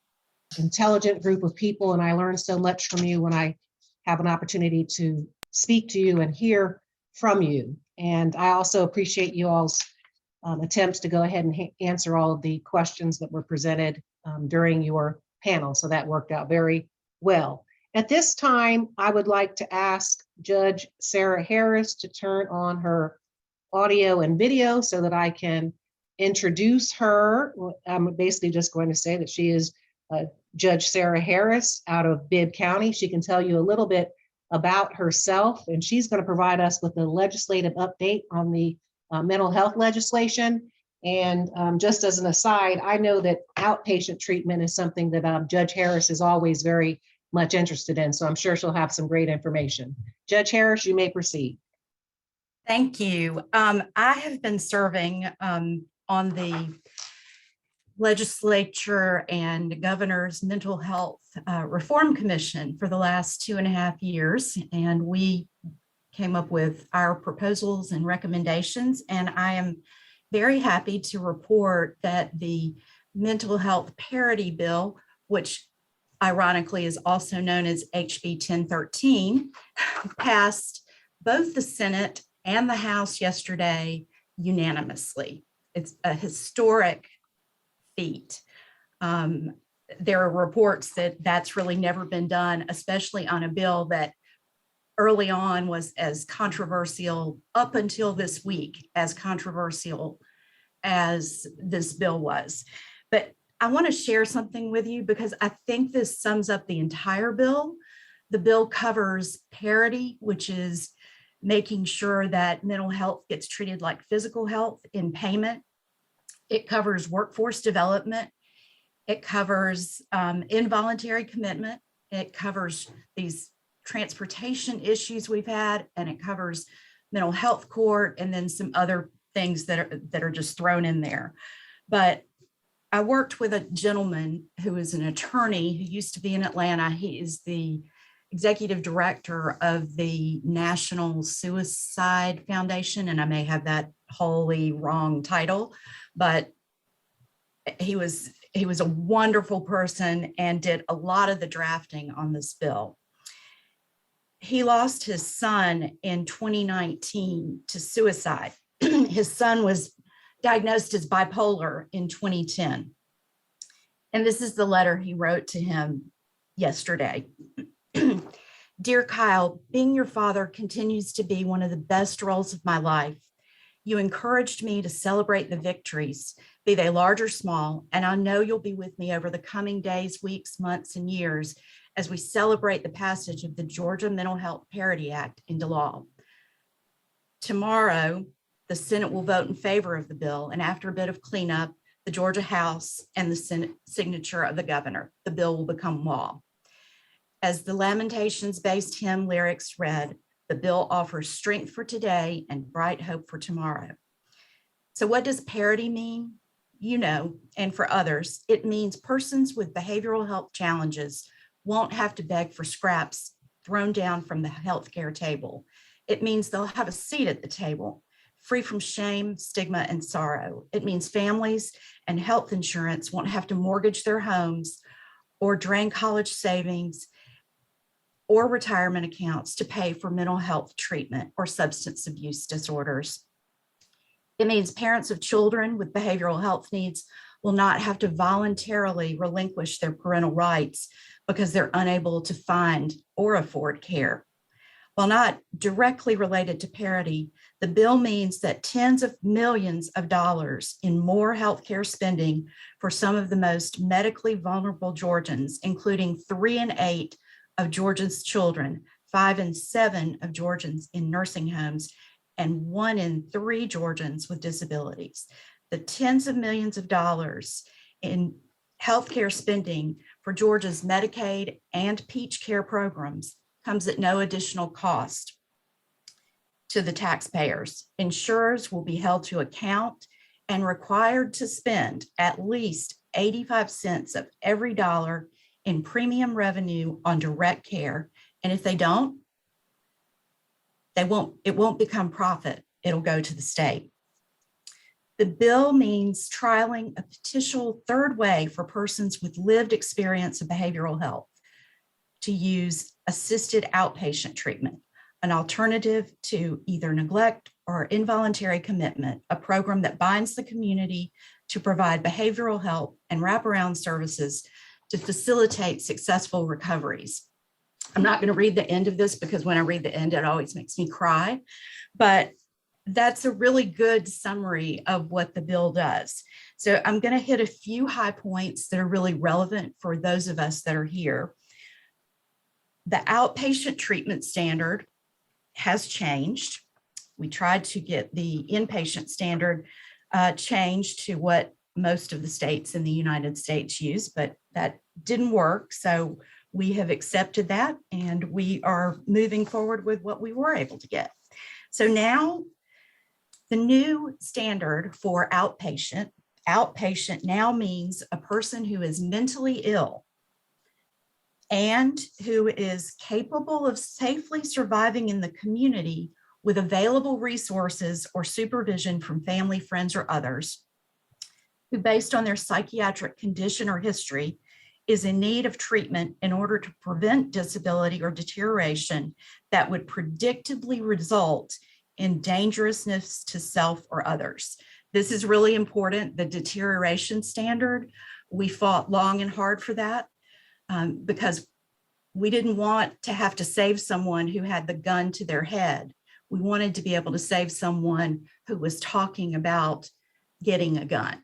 S1: intelligent group of people, and I learn so much from you when I have an opportunity to speak to you and hear from you. And I also appreciate you all's attempts to go ahead and answer all of the questions that were presented during your panel. So that worked out very well. At this time, I would like to ask Judge Sarah Harris to turn on her audio and video so that I can introduce her. I'm basically just going to say that she is Judge Sarah Harris out of Bibb County. She can tell you a little bit about herself, and she's going to provide us with a legislative update on the mental health legislation. And just as an aside, I know that outpatient treatment is something that Judge Harris is always very much interested in. So I'm sure she'll have some great information. Judge Harris, you may proceed.
S9: Thank you. I have been serving on the legislature and governor's mental health reform commission for the last 2.5 years. And we came up with our proposals and recommendations. And I am very happy to report that the mental health parity bill, which ironically is also known as HB 1013, passed both the Senate and the House yesterday unanimously. It's a historic feat. There are reports that that's really never been done, especially on a bill that early on was as controversial, up until this week, as controversial as this bill was. But I want to share something with you because I think this sums up the entire bill. The bill covers parity, which is making sure that mental health gets treated like physical health in payment. It covers workforce development. It covers involuntary commitment. It covers these transportation issues we've had, and it covers mental health court, and then some other things that are just thrown in there. But I worked with a gentleman who is an attorney who used to be in Atlanta. He is the executive director of the National Suicide Foundation, and I may have that wholly wrong title, but he was a wonderful person and did a lot of the drafting on this bill. He lost his son in 2019 to suicide. His son was diagnosed as bipolar in 2010. And this is the letter he wrote to him yesterday. Dear Kyle, being your father continues to be one of the best roles of my life. You encouraged me to celebrate the victories, be they large or small, and I know you'll be with me over the coming days, weeks, months, and years as we celebrate the passage of the Georgia Mental Health Parity Act into law. Tomorrow, the Senate will vote in favor of the bill, and after a bit of cleanup, the Georgia House and the Senate signature of the governor, the bill will become law. As the Lamentations-based hymn lyrics read, the bill offers strength for today and bright hope for tomorrow. So what does parity mean? You know, and for others, it means persons with behavioral health challenges won't have to beg for scraps thrown down from the healthcare table. It means they'll have a seat at the table, free from shame, stigma, and sorrow. It means families and health insurance won't have to mortgage their homes or drain college savings or retirement accounts to pay for mental health treatment or substance abuse disorders. It means parents of children with behavioral health needs will not have to voluntarily relinquish their parental rights because they're unable to find or afford care. While not directly related to parity, the bill means that tens of millions of dollars in more healthcare spending for some of the most medically vulnerable Georgians, including 3 in 8 of Georgia's children, 5 in 7 of Georgians in nursing homes, and 1 in 3 Georgians with disabilities. The tens of millions of dollars in healthcare spending for Georgia's Medicaid and Peach Care programs comes at no additional cost to the taxpayers. Insurers will be held to account and required to spend at least 85 cents of every dollar in premium revenue on direct care. And if they don't, it won't become profit. It'll go to the state. The bill means trialing a potential third way for persons with lived experience of behavioral health to use assisted outpatient treatment, an alternative to either neglect or involuntary commitment, a program that binds the community to provide behavioral help and wraparound services to facilitate successful recoveries. I'm not going to read the end of this because when I read the end, it always makes me cry, but that's a really good summary of what the bill does. So I'm going to hit a few high points that are really relevant for those of us that are here. The outpatient treatment standard has changed. We tried to get the inpatient standard changed to what most of the states in the United States use, but that didn't work. So we have accepted that and we are moving forward with what we were able to get. So now the new standard for outpatient now means a person who is mentally ill and who is capable of safely surviving in the community with available resources or supervision from family, friends, or others, who based on their psychiatric condition or history is in need of treatment in order to prevent disability or deterioration that would predictably result in dangerousness to self or others. This is really important, the deterioration standard. We fought long and hard for that because we didn't want to have to save someone who had the gun to their head. We wanted to be able to save someone who was talking about getting a gun.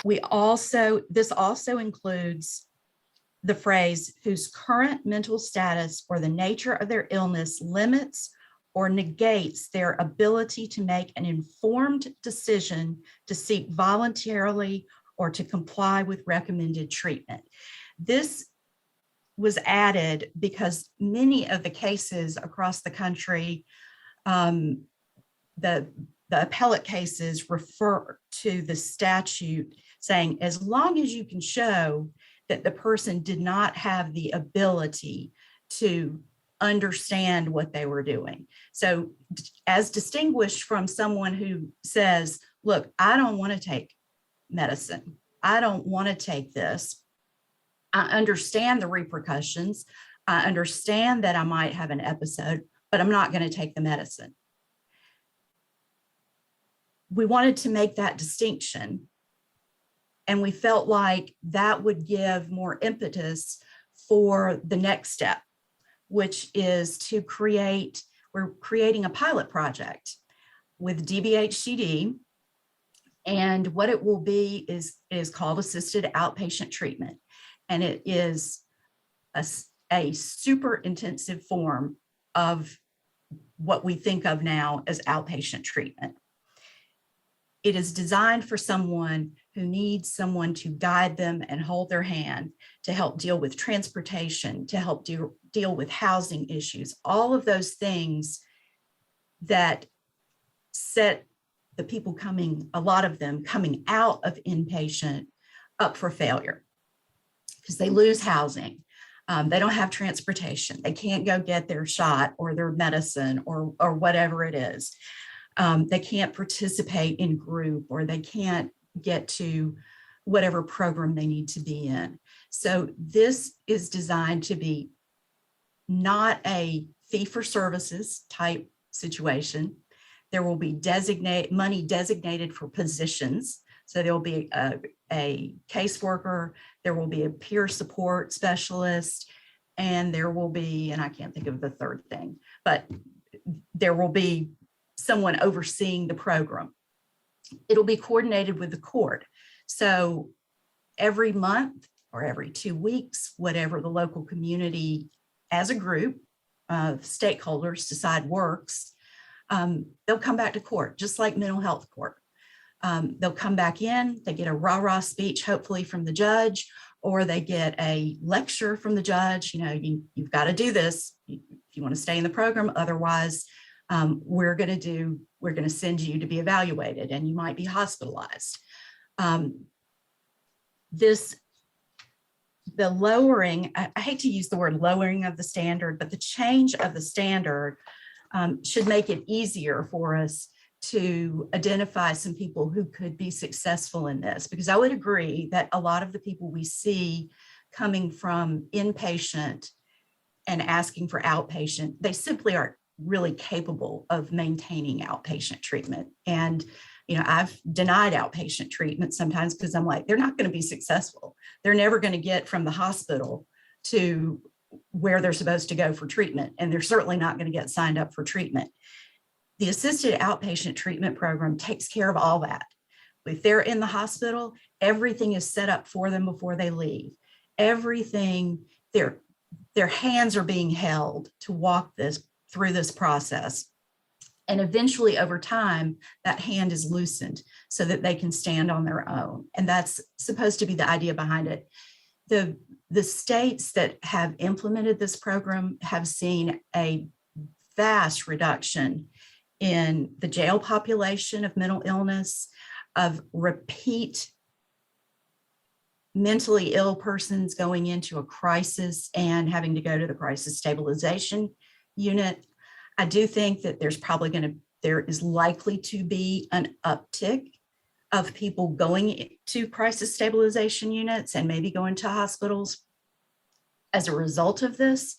S9: This also includes the phrase whose current mental status or the nature of their illness limits or negates their ability to make an informed decision to seek voluntarily or to comply with recommended treatment. This was added because many of the cases across the country, the appellate cases refer to the statute saying, as long as you can show that the person did not have the ability to understand what they were doing. So as distinguished from someone who says, look, I don't want to take medicine. I don't want to take this. I understand the repercussions. I understand that I might have an episode, but I'm not going to take the medicine. We wanted to make that distinction, and we felt like that would give more impetus for the next step, which is to we're creating a pilot project with DBHCD. And what it will be is called assisted outpatient treatment. And it is a super intensive form of what we think of now as outpatient treatment. It is designed for someone who needs someone to guide them and hold their hand, to help deal with transportation, to help deal with housing issues, all of those things that set the people a lot of them coming out of inpatient up for failure because they lose housing. They don't have transportation. They can't go get their shot or their medicine or whatever it is. They can't participate in group, or they can't get to whatever program they need to be in. So this is designed to be not a fee for services type situation. There will be money designated for positions. So there'll be a caseworker, there will be a peer support specialist, and there will be, and I can't think of the third thing, but there will be someone overseeing the program. It'll be coordinated with the court. So every month or every 2 weeks, whatever the local community as a group of stakeholders decide works, they'll come back to court, just like mental health court. They'll come back in, they get a rah-rah speech, hopefully from the judge, or they get a lecture from the judge. You've got to do this if you want to stay in the program. Otherwise, we're going to send you to be evaluated and you might be hospitalized. The lowering, I hate to use the word lowering of the standard, but the change of the standard should make it easier for us to identify some people who could be successful in this, because I would agree that a lot of the people we see coming from inpatient and asking for outpatient, they simply aren't really capable of maintaining outpatient treatment. And I've denied outpatient treatment sometimes because I'm like, they're not going to be successful. They're never going to get from the hospital to where they're supposed to go for treatment. And they're certainly not going to get signed up for treatment. The assisted outpatient treatment program takes care of all that. If they're in the hospital, everything is set up for them before they leave. Everything, their hands are being held to walk through this process. And eventually over time, that hand is loosened so that they can stand on their own. And that's supposed to be the idea behind it. The states that have implemented this program have seen a vast reduction in the jail population of mental illness, of repeat mentally ill persons going into a crisis and having to go to the crisis stabilization unit. I do think that there is likely to be an uptick of people going to crisis stabilization units and maybe going to hospitals as a result of this.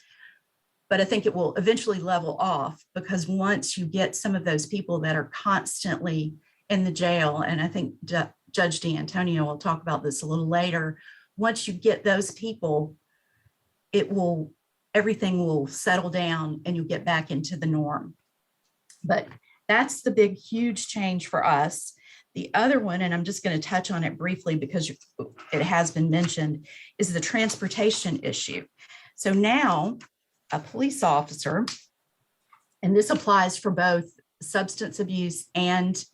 S9: But I think it will eventually level off, because once you get some of those people that are constantly in the jail, and I think Judge D'Antonio will talk about this a little later, once you get those people, everything will settle down and you'll get back into the norm. But that's the big, huge change for us. The other one, and I'm just going to touch on it briefly because it has been mentioned, is the transportation issue. So now a police officer, and this applies for both substance abuse and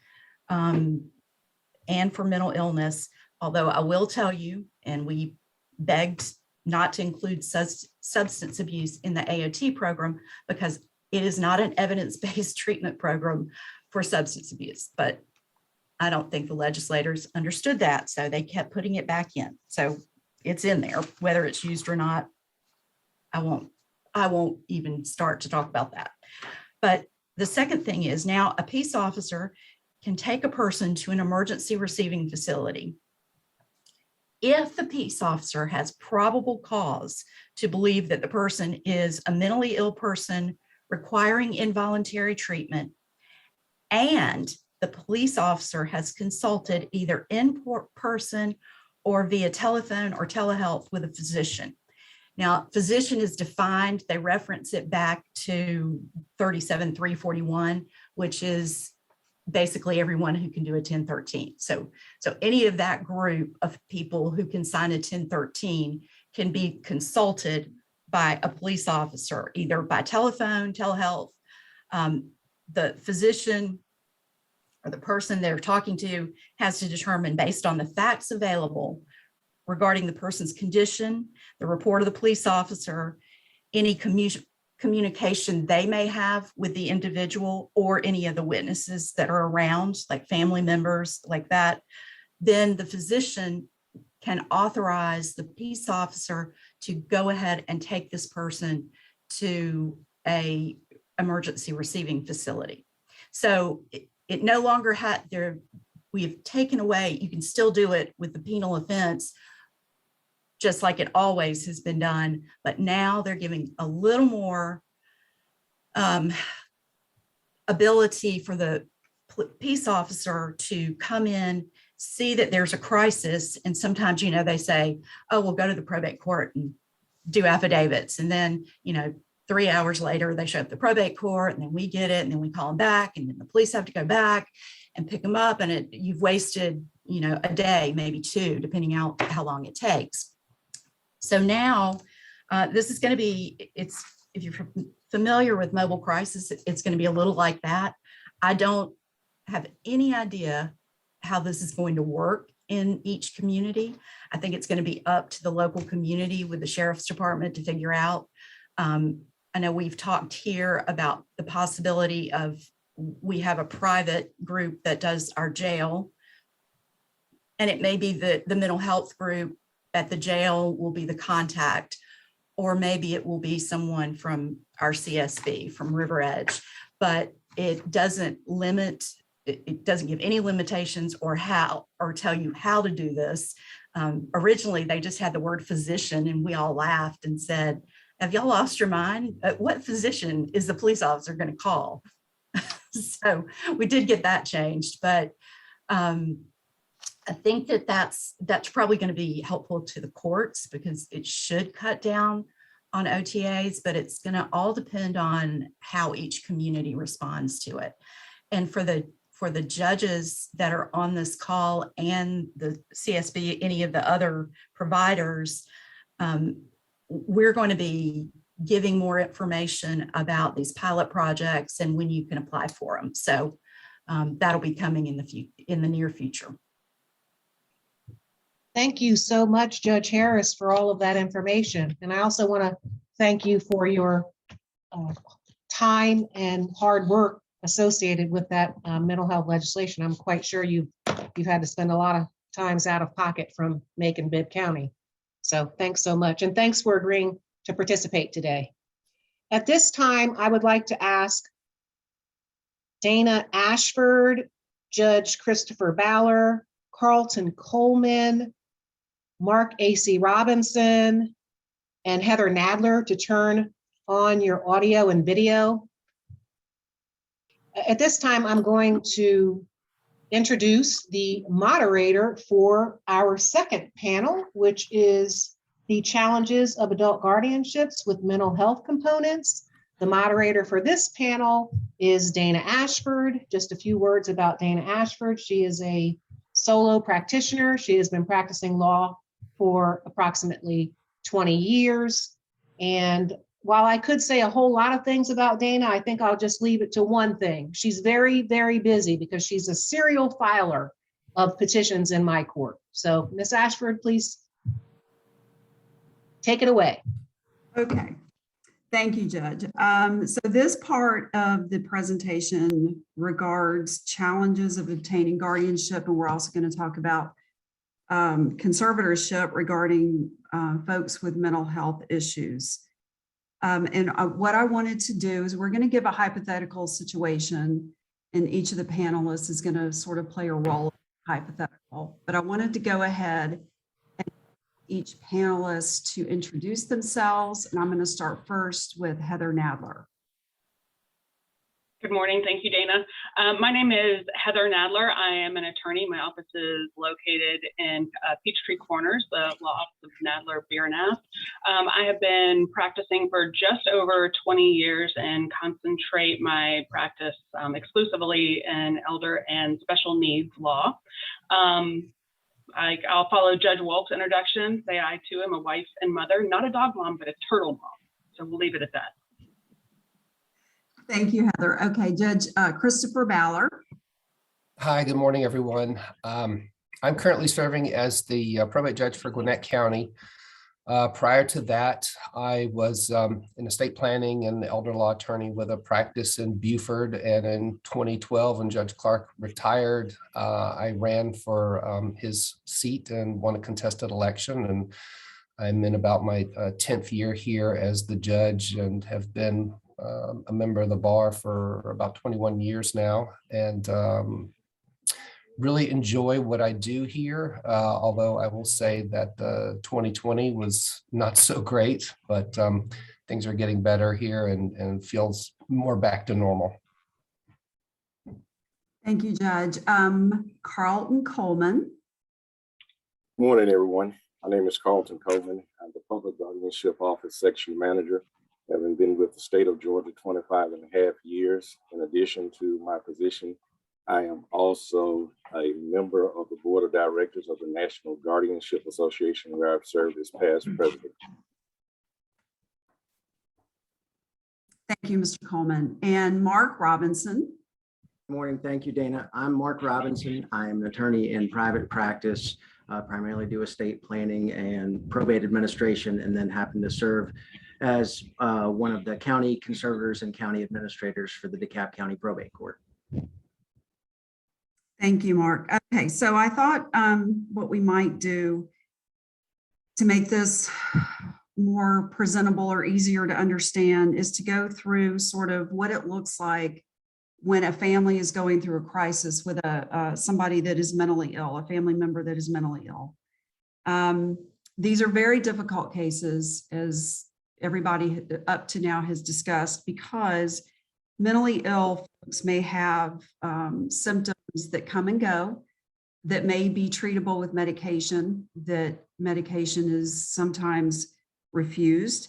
S9: for mental illness, although I will tell you, and we begged not to include substance abuse in the AOT program because it is not an evidence-based treatment program for substance abuse, but I don't think the legislators understood that, so they kept putting it back in. So it's in there, whether it's used or not. I won't even start to talk about that. But the second thing is now a peace officer can take a person to an emergency receiving facility if the peace officer has probable cause to believe that the person is a mentally ill person requiring involuntary treatment, and the police officer has consulted either in person or via telephone or telehealth with a physician. Now, physician is defined, they reference it back to 37.341, which is basically everyone who can do a 1013. So any of that group of people who can sign a 1013 can be consulted by a police officer, either by telephone, telehealth. The physician or the person they're talking to has to determine, based on the facts available regarding the person's condition, the report of the police officer, any communication they may have with the individual or any of the witnesses that are around, like family members like that, then the physician can authorize the peace officer to go ahead and take this person to a emergency receiving facility. So it no longer had there, we've taken away, you can still do it with the penal offense, just like it always has been done, but now they're giving a little more ability for the peace officer to come in, see that there's a crisis, and sometimes, you know, they say, oh, we'll go to the probate court and do affidavits, and then, you know, 3 hours later, they show up at the probate court, and then we get it, and then we call them back, and then the police have to go back and pick them up, and you've wasted, you know, a day, maybe two, depending on how long it takes. So now this is going to be, if you're familiar with mobile crisis, it's going to be a little like that. I don't have any idea how this is going to work in each community. I think it's going to be up to the local community with the sheriff's department to figure out. I know we've talked here about the possibility of, we have a private group that does our jail, and it may be the mental health group at the jail will be the contact, or maybe it will be someone from our CSB, from River Edge, but it doesn't limit, it doesn't give any limitations or tell you how to do this. Originally, they just had the word physician, and we all laughed and said, have y'all lost your mind? What physician is the police officer going to call? So we did get that changed, but I think that's probably going to be helpful to the courts because it should cut down on OTAs, but it's going to all depend on how each community responds to it. And for the judges that are on this call and the CSB, any of the other providers, we're going to be giving more information about these pilot projects and when you can apply for them. So that'll be coming in the near future.
S1: Thank you so much, Judge Harris, for all of that information. And I also want to thank you for your time and hard work associated with that mental health legislation. I'm quite sure you've had to spend a lot of times out of pocket from Macon-Bibb County. So thanks so much. And thanks for agreeing to participate today. At this time, I would like to ask Dana Ashford, Judge Christopher Baller, Carlton Coleman, Mark A.C. Robinson, and Heather Nadler to turn on your audio and video. At this time, I'm going to introduce the moderator for our second panel, which is the Challenges of Adult Guardianships with Mental Health Components. The moderator for this panel is Dana Ashford. Just a few words about Dana Ashford. She is a solo practitioner. She has been practicing law for approximately 20 years. And while I could say a whole lot of things about Dana, I think I'll just leave it to one thing. She's very, very busy because she's a serial filer of petitions in my court. So Ms. Ashford, please take it away.
S10: Okay, thank you, Judge. So this part of the presentation regards challenges of obtaining guardianship, and we're also going to talk about conservatorship regarding folks with mental health issues. What I wanted to do is we're going to give a hypothetical situation, and each of the panelists is going to sort of play a role in hypothetical, but I wanted to go ahead and each panelist to introduce themselves, and I'm going to start first with Heather Nadler.
S6: Good morning. Thank you, Dana. My name is Heather Nadler. I am an attorney. My office is located in Peachtree Corners, the law office of Nadler, Biernath. I have been practicing for just over 20 years and concentrate my practice exclusively in elder and special needs law. I'll follow Judge Wolf's introduction. Say I too am a wife and mother, not a dog mom, but a turtle mom. So we'll leave it at that.
S10: Thank you, Heather. Okay, Judge Christopher Baller.
S11: Hi, good morning, everyone. I'm currently serving as the probate judge for Gwinnett County. Prior to that, I was in estate planning and elder law attorney with a practice in Beaufort. And in 2012, when Judge Clark retired, I ran for his seat and won a contested election. And I'm in about my 10th year here as the judge and have been a member of the bar for about 21 years now, and really enjoy what I do here. Although I will say that 2020 was not so great, but things are getting better here and feels more back to normal.
S10: Thank you, Judge. Carlton Coleman.
S12: Good morning, everyone. My name is Carlton Coleman. I'm the Public Guardianship Office Section Manager, having been with the state of Georgia 25 and a half years. In addition to my position, I am also a member of the Board of Directors of the National Guardianship Association, where I've served as past president.
S10: Thank you, Mr. Coleman. And Mark Robinson.
S13: Good morning. Thank you, Dana. I'm Mark Robinson. I am an attorney in private practice, primarily do estate planning and probate administration, and then happen to serve as one of the county conservators and county administrators for the DeKalb County Probate Court.
S10: Thank you, Mark. Okay, so I thought what we might do to make this more presentable or easier to understand is to go through sort of what it looks like when a family is going through a crisis with somebody that is mentally ill, a family member that is mentally ill. These are very difficult cases, as everybody up to now has discussed, because mentally ill folks may have symptoms that come and go, that may be treatable with medication, that medication is sometimes refused.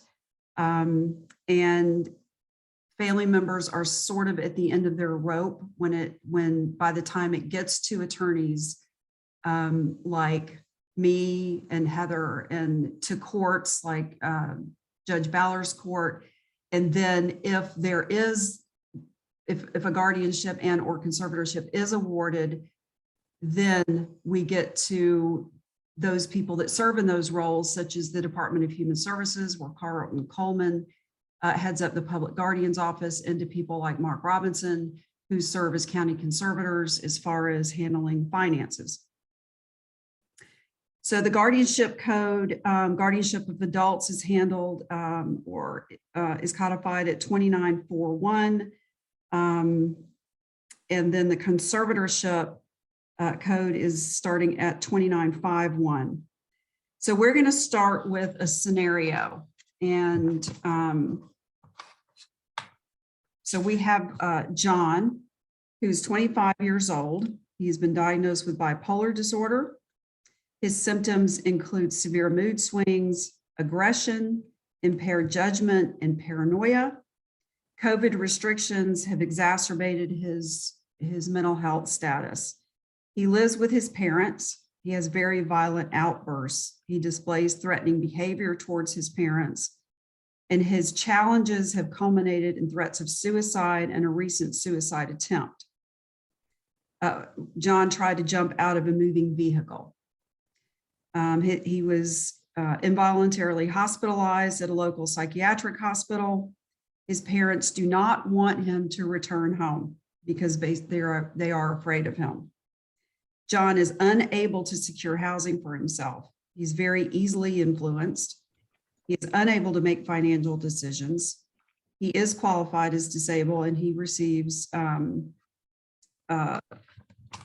S10: And family members are sort of at the end of their rope when by the time it gets to attorneys like me and Heather, and to courts like Judge Baller's court. And then if a guardianship and or conservatorship is awarded, then we get to those people that serve in those roles, such as the Department of Human Services, where Carlton Coleman heads up the Public Guardian's Office, and to people like Mark Robinson, who serve as county conservators as far as handling finances. So the guardianship code, guardianship of adults is handled is codified at 2941. And then the conservatorship code is starting at 2951. So we're going to start with a scenario. And so we have John, who's 25 years old. He's been diagnosed with bipolar disorder. His symptoms include severe mood swings, aggression, impaired judgment, and paranoia. COVID restrictions have exacerbated his mental health status. He lives with his parents. He has very violent outbursts. He displays threatening behavior towards his parents. And his challenges have culminated in threats of suicide and a recent suicide attempt. John tried to jump out of a moving vehicle. He was involuntarily hospitalized at a local psychiatric hospital. His parents do not want him to return home because they are afraid of him. John is unable to secure housing for himself. He's very easily influenced. He is unable to make financial decisions. He is qualified as disabled and he receives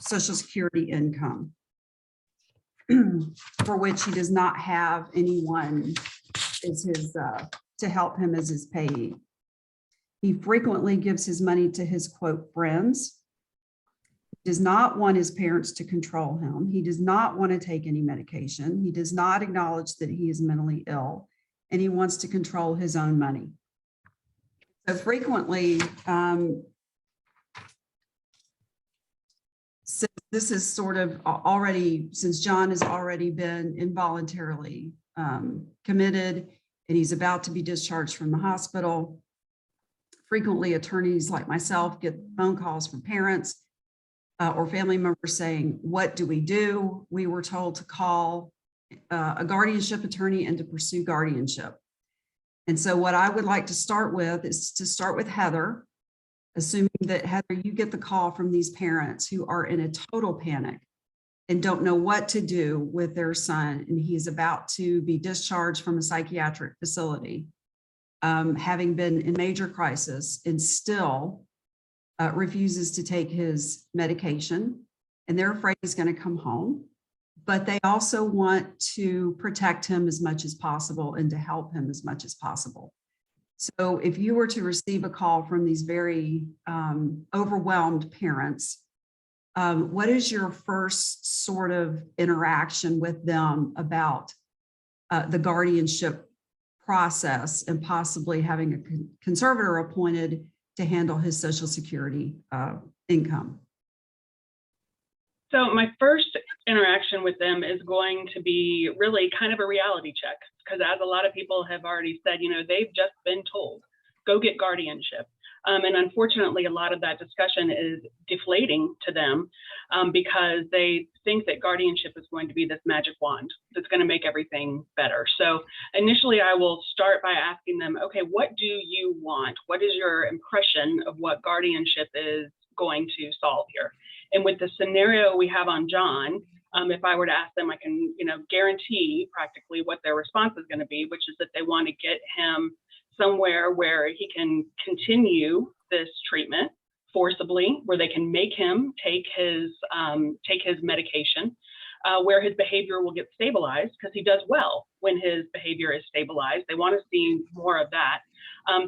S10: Social Security income for which he does not have anyone to help him as his payee. He frequently gives his money to his quote friends. He does not want his parents to control him. He does not want to take any medication. He does not acknowledge that he is mentally ill, and he wants to control his own money. So frequently, since this is sort of already, since John has already been involuntarily committed and he's about to be discharged from the hospital, frequently attorneys like myself get phone calls from parents or family members saying, what do we do? We were told to call a guardianship attorney and to pursue guardianship. And so what I would like to start with is to start with Heather, assuming that Heather, you get the call from these parents who are in a total panic and don't know what to do with their son, and he's about to be discharged from a psychiatric facility, having been in major crisis and still refuses to take his medication, and they're afraid he's going to come home, but they also want to protect him as much as possible and to help him as much as possible. So if you were to receive a call from these very overwhelmed parents, what is your first sort of interaction with them about the guardianship process and possibly having a conservator appointed to handle his Social Security income?
S6: So my first interaction with them is going to be really kind of a reality check, because as a lot of people have already said, you know, they've just been told, go get guardianship. And unfortunately, a lot of that discussion is deflating to them because they think that guardianship is going to be this magic wand that's going to make everything better. So initially, I will start by asking them, okay, what do you want? What is your impression of what guardianship is going to solve here? And with the scenario we have on John, if I were to ask them, I can, guarantee practically what their response is going to be, which is that they want to get him somewhere where he can continue this treatment forcibly, where they can make him take his medication, where his behavior will get stabilized, because he does well when his behavior is stabilized. They want to see more of that.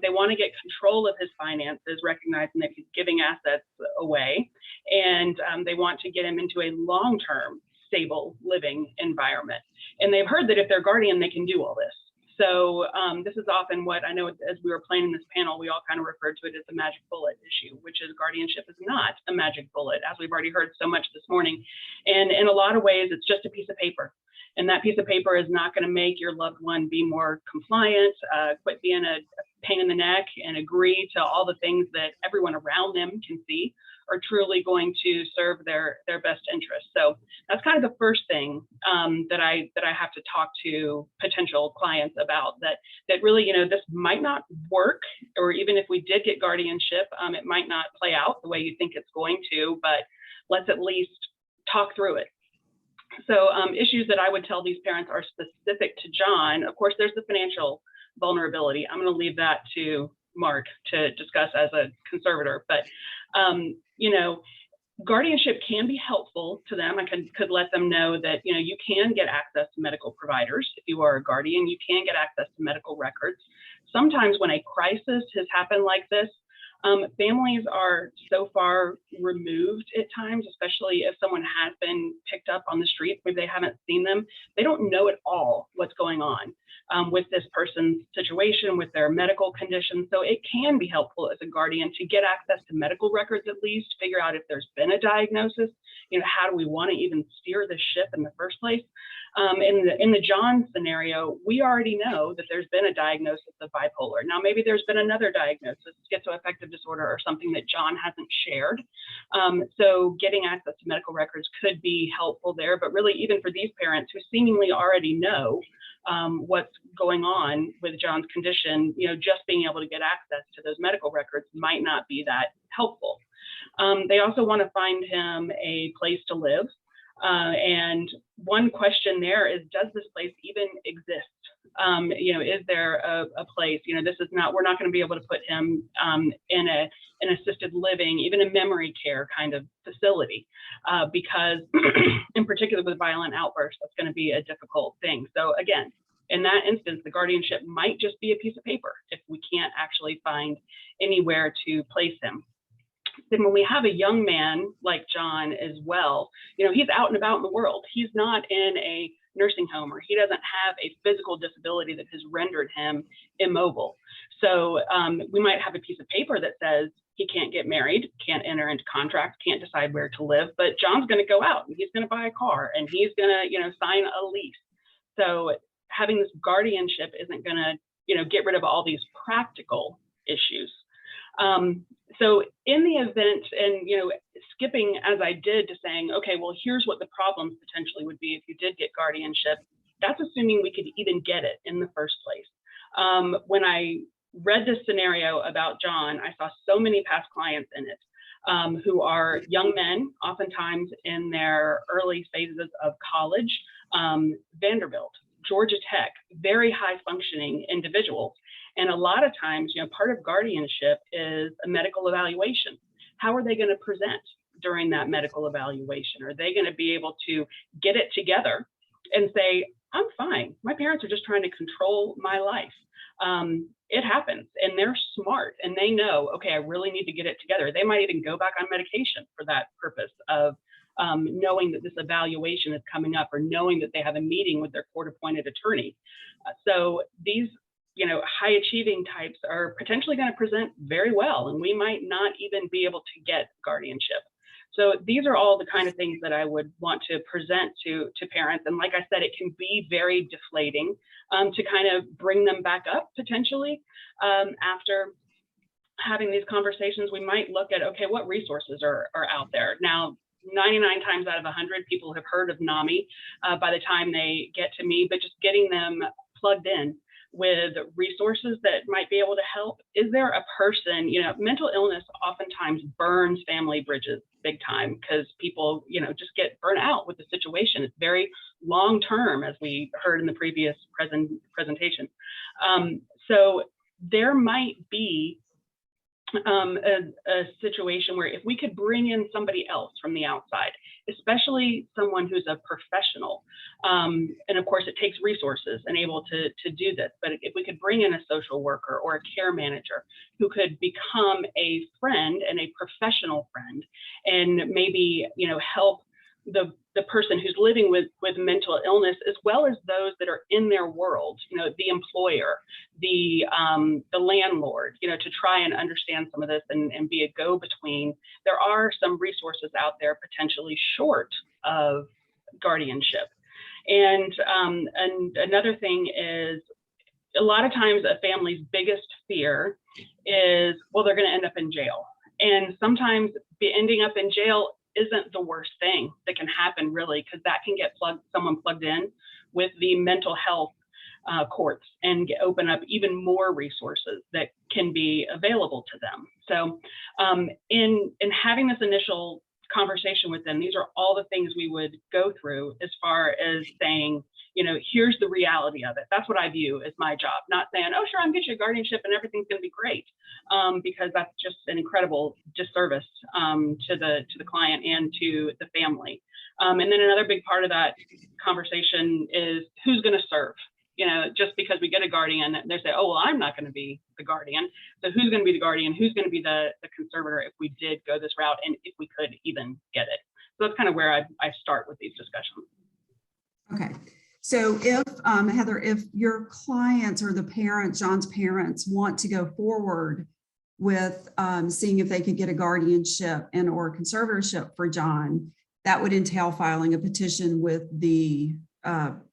S6: They want to get control of his finances, recognizing that he's giving assets away, and they want to get him into a long-term stable living environment. And they've heard that if they're guardian, they can do all this. So this is often what I know as we were planning this panel, we all kind of referred to it as the magic bullet issue, which is guardianship is not a magic bullet, as we've already heard so much this morning. And in a lot of ways, it's just a piece of paper. And that piece of paper is not going to make your loved one be more compliant, quit being a pain in the neck, and agree to all the things that everyone around them can see are truly going to serve their best interests. So that's kind of the first thing that I have to talk to potential clients about, that really, this might not work, or even if we did get guardianship, it might not play out the way you think it's going to, but let's at least talk through it. So issues that I would tell these parents are specific to John. Of course, there's the financial vulnerability. I'm going to leave that to Mark to discuss as a conservator, but guardianship can be helpful to them. I could let them know that, you can get access to medical providers. If you are a guardian, you can get access to medical records. Sometimes when a crisis has happened like this, Families are so far removed at times, especially if someone has been picked up on the street, maybe they haven't seen them. They don't know at all what's going on with this person's situation, with their medical condition. So it can be helpful as a guardian to get access to medical records, at least figure out if there's been a diagnosis. How do we want to even steer the ship in the first place? In the John scenario, we already know that there's been a diagnosis of bipolar. Now, maybe there's been another diagnosis, schizoaffective disorder, or something that John hasn't shared. So getting access to medical records could be helpful there. But really, even for these parents who seemingly already know what's going on with John's condition, just being able to get access to those medical records might not be that helpful. They also want to find him a place to live. And one question there is, does this place even exist? Is there a place, this is not, we're not going to be able to put him in an assisted living, even a memory care kind of facility, because in particular with violent outbursts, that's going to be a difficult thing. So again, in that instance, the guardianship might just be a piece of paper if we can't actually find anywhere to place him. Then when we have a young man like John as well, he's out and about in the world. He's not in a nursing home, or he doesn't have a physical disability that has rendered him immobile. So we might have a piece of paper that says he can't get married, can't enter into contract, can't decide where to live, but John's going to go out and he's going to buy a car and he's going to, sign a lease. So having this guardianship isn't going to, get rid of all these practical issues. So in the event, and skipping as I did to saying, okay, well, here's what the problems potentially would be if you did get guardianship. That's assuming we could even get it in the first place. When I read this scenario about John, I saw so many past clients in it who are young men, oftentimes in their early phases of college, Vanderbilt, Georgia Tech, very high functioning individuals. And a lot of times, part of guardianship is a medical evaluation. How are they going to present during that medical evaluation? Are they going to be able to get it together and say, I'm fine. My parents are just trying to control my life. It happens, and they're smart, and they know, okay, I really need to get it together. They might even go back on medication for that purpose of knowing that this evaluation is coming up, or knowing that they have a meeting with their court-appointed attorney. So these high achieving types are potentially going to present very well, and we might not even be able to get guardianship. So these are all the kind of things that I would want to present to parents. And like I said, it can be very deflating to kind of bring them back up potentially after having these conversations. We might look at, okay, what resources are out there? Now, 99 times out of 100 people have heard of NAMI by the time they get to me, but just getting them plugged in with resources that might be able to help. Is there a person, mental illness oftentimes burns family bridges big time, because people, just get burnt out with the situation. It's very long term, as we heard in the previous presentation. So there might be a situation where if we could bring in somebody else from the outside, especially someone who's a professional, and of course it takes resources and able to do this, but if we could bring in a social worker or a care manager who could become a friend and a professional friend, and maybe help the person who's living with mental illness, as well as those that are in their world, the employer, the landlord, to try and understand some of this and be a go-between. There are some resources out there potentially short of guardianship. And another thing is, a lot of times a family's biggest fear is, well, they're going to end up in jail. And sometimes ending up in jail isn't the worst thing that can happen, really, because that can get someone plugged in with the mental health courts and open up even more resources that can be available to them. So in having this initial conversation with them, these are all the things we would go through as far as saying, here's the reality of it. That's what I view as my job, not saying, oh, sure, I'm getting you a guardianship and everything's going to be great, because that's just an incredible disservice to the client and to the family. And then another big part of that conversation is who's going to serve. just because we get a guardian, they say, oh, well, I'm not going to be the guardian. So who's going to be the guardian? Who's going to be the conservator if we did go this route, and if we could even get it? So that's kind of where I start with these discussions.
S10: Okay. So if, Heather, if your clients or the parents, John's parents, want to go forward with seeing if they could get a guardianship and or conservatorship for John, that would entail filing a petition with the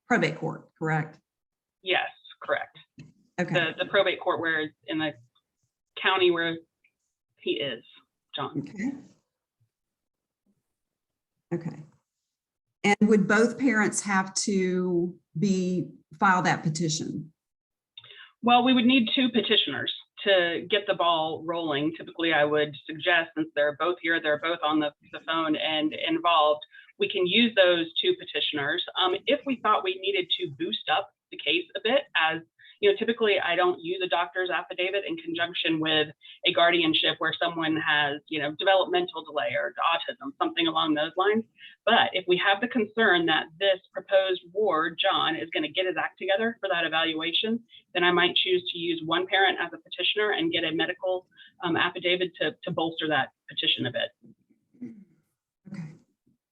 S10: probate court, correct?
S6: Yes, correct.
S10: Okay.
S6: The probate court where it's in the county where he is, John.
S10: Okay. Okay. And would both parents have to file that petition?
S6: Well, we would need two petitioners to get the ball rolling. Typically, I would suggest, since they're both here, they're both on the phone and involved, we can use those two petitioners. If we thought we needed to boost up the case a bit, as typically I don't use a doctor's affidavit in conjunction with a guardianship where someone has, developmental delay or autism, something along those lines. But if we have the concern that this proposed ward, John, is going to get his act together for that evaluation, then I might choose to use one parent as a petitioner and get a medical affidavit to bolster that petition a bit.
S10: Okay,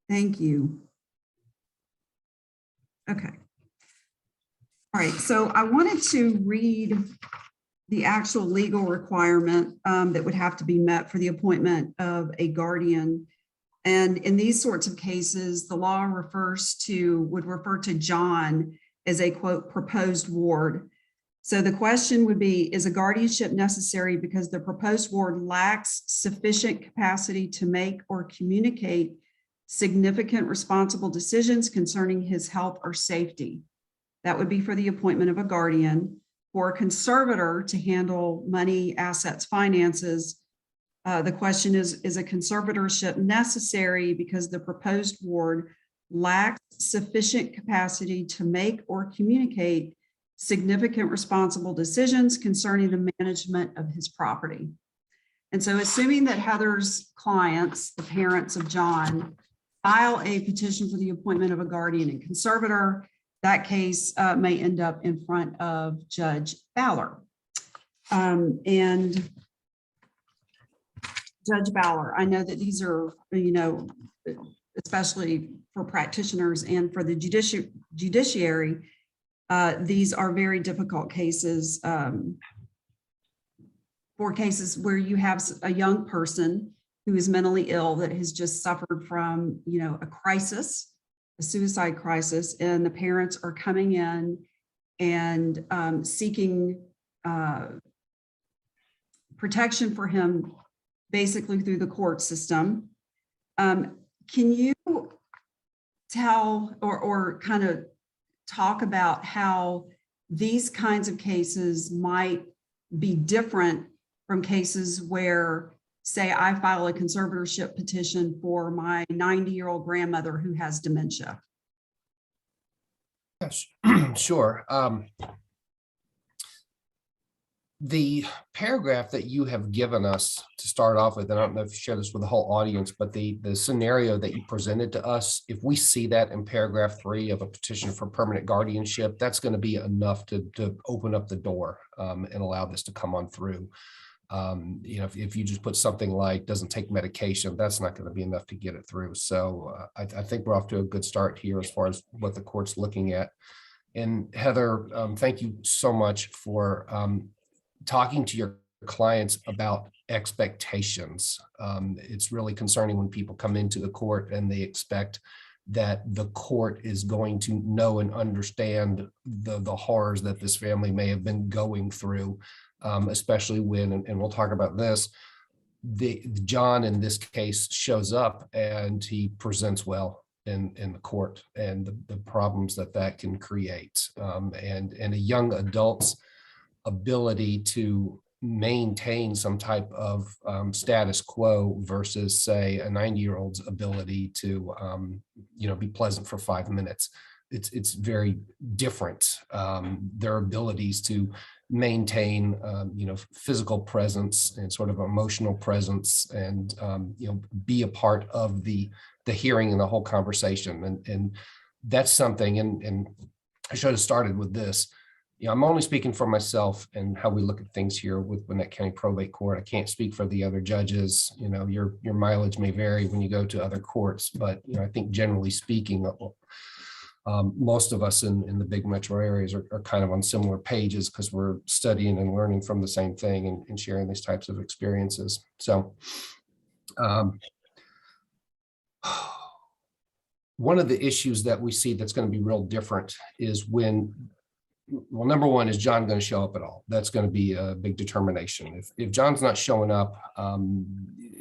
S10: thank you. Okay. All right, so I wanted to read the actual legal requirement that would have to be met for the appointment of a guardian. And in these sorts of cases, the law would refer to John as a, quote, proposed ward. So the question would be, is a guardianship necessary because the proposed ward lacks sufficient capacity to make or communicate significant responsible decisions concerning his health or safety? That would be for the appointment of a guardian. For a conservator to handle money, assets, finances, the question is a conservatorship necessary because the proposed ward lacks sufficient capacity to make or communicate significant responsible decisions concerning the management of his property? And so assuming that Heather's clients, the parents of John, file a petition for the appointment of a guardian and conservator, that case may end up in front of Judge Ballard. And Judge Ballard, I know that these are, especially for practitioners and for the judiciary, these are very difficult cases. For cases where you have a young person who is mentally ill that has just suffered from, a crisis, a suicide crisis, and the parents are coming in and seeking protection for him basically through the court system. Can you tell or kind of talk about how these kinds of cases might be different from cases where, say, I file a conservatorship petition for my 90-year-old grandmother who has dementia?
S11: Yes, sure. The paragraph that you have given us to start off with, and I don't know if you share this with the whole audience, but the scenario that you presented to us, if we see that in paragraph 3 of a petition for permanent guardianship, that's going to be enough to open up the door and allow this to come on through. If you just put something like doesn't take medication, that's not going to be enough to get it through. So I think we're off to a good start here as far as what the court's looking at. And Heather, thank you so much for talking to your clients about expectations. It's really concerning when people come into the court and they expect that the court is going to know and understand the horrors that this family may have been going through. Especially when, and we'll talk about this, John in this case shows up and he presents well in the court and the problems that can create, and a young adult's ability to maintain some type of status quo versus, say, a 90-year-old's ability to be pleasant for 5 minutes. It's very different. Their abilities to maintain physical presence and sort of emotional presence and be a part of the hearing and the whole conversation, and that's something, and I should have started with this. I'm only speaking for myself and how we look at things here with Gwinnett County Probate Court. I can't speak for the other judges. Your mileage may vary when you go to other courts, but I think generally speaking, most of us in the big metro areas are kind of on similar pages because we're studying and learning from the same thing and sharing these types of experiences. So one of the issues that we see that's going to be real different is when, well, number one, is John going to show up at all? That's going to be a big determination. If John's not showing up,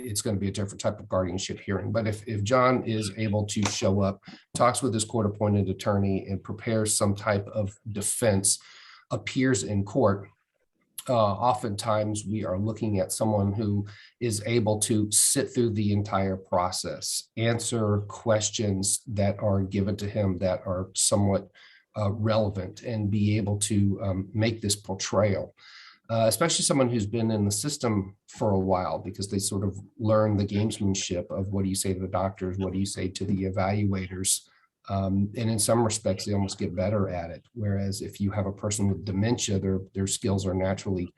S11: it's going to be a different type of guardianship hearing. But if John is able to show up, talks with his court-appointed attorney and prepares some type of defense, appears in court, oftentimes we are looking at someone who is able to sit through the entire process, answer questions that are given to him that are somewhat relevant, and be able to make this portrayal, especially someone who's been in the system for a while, because they sort of learn the gamesmanship of what do you say to the doctors, what do you say to the evaluators, and in some respects they almost get better at it. Whereas if you have a person with dementia, their skills are naturally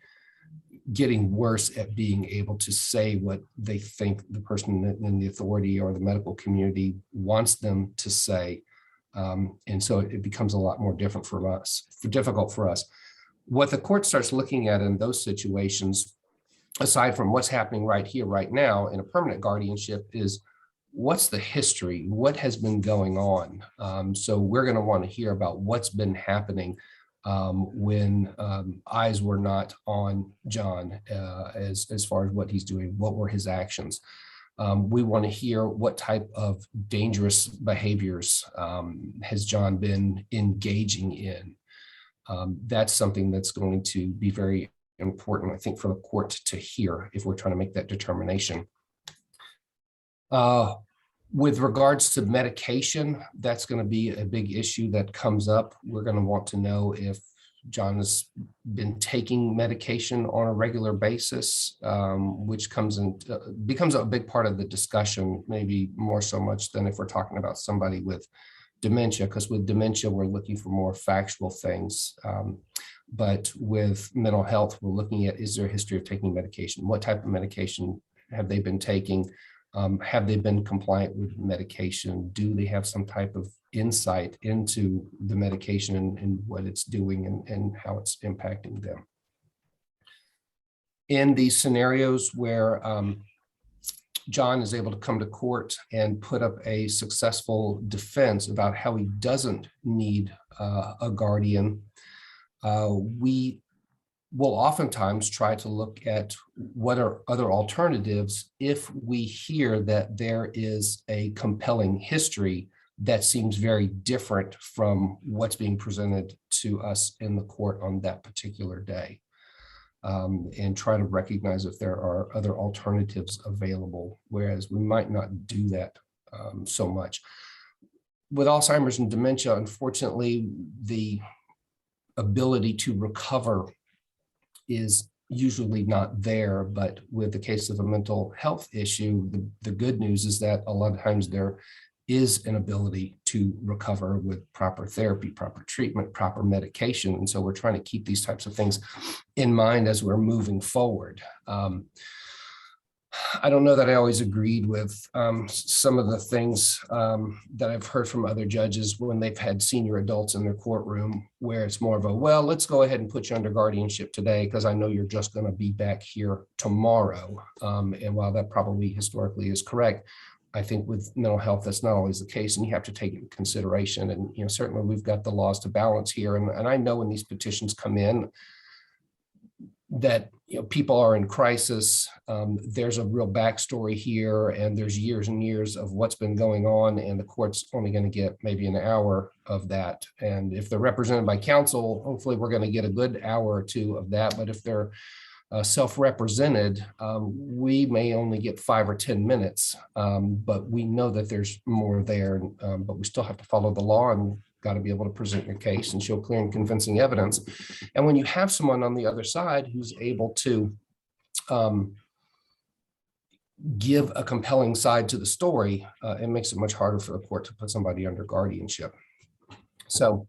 S11: getting worse at being able to say what they think the person in the authority or the medical community wants them to say. And so it becomes a lot more difficult for us. What the court starts looking at in those situations, aside from what's happening right here, right now in a permanent guardianship, is what's the history, what has been going on. So we're going to want to hear about what's been happening when eyes were not on John as far as what he's doing, what were his actions. We want to hear what type of dangerous behaviors has John been engaging in. That's something that's going to be very important, I think, for the court to hear if we're trying to make that determination. With regards to medication, that's going to be a big issue that comes up. We're going to want to know if John has been taking medication on a regular basis, which becomes a big part of the discussion, maybe more so much than if we're talking about somebody with dementia, because with dementia, we're looking for more factual things. But with mental health, we're looking at, is there a history of taking medication? What type of medication have they been taking? Have they been compliant with medication? Do they have some type of insight into the medication and what it's doing and how it's impacting them? In these scenarios where John is able to come to court and put up a successful defense about how he doesn't need a guardian, we will oftentimes try to look at what are other alternatives if we hear that there is a compelling history that seems very different from what's being presented to us in the court on that particular day, and try to recognize if there are other alternatives available, whereas we might not do that so much. With Alzheimer's and dementia, unfortunately, the ability to recover is usually not there, but with the case of a mental health issue, the good news is that a lot of times there is an ability to recover with proper therapy, proper treatment, proper medication. And so we're trying to keep these types of things in mind as we're moving forward. I don't know that I always agreed with some of the things that I've heard from other judges when they've had senior adults in their courtroom, where it's more of a, well, let's go ahead and put you under guardianship today because I know you're just going to be back here tomorrow. And while that probably historically is correct, I think with mental health, that's not always the case, and you have to take it into consideration. And certainly we've got the laws to balance here. And I know when these petitions come in, that people are in crisis. There's a real backstory here, and there's years and years of what's been going on, and the court's only going to get maybe an hour of that. And if they're represented by counsel, hopefully we're going to get a good hour or two of that. But if they're self-represented, we may only get 5 or 10 minutes, but we know that there's more there, but we still have to follow the law and got to be able to present your case and show clear and convincing evidence. And when you have someone on the other side who's able to give a compelling side to the story, it makes it much harder for the court to put somebody under guardianship. So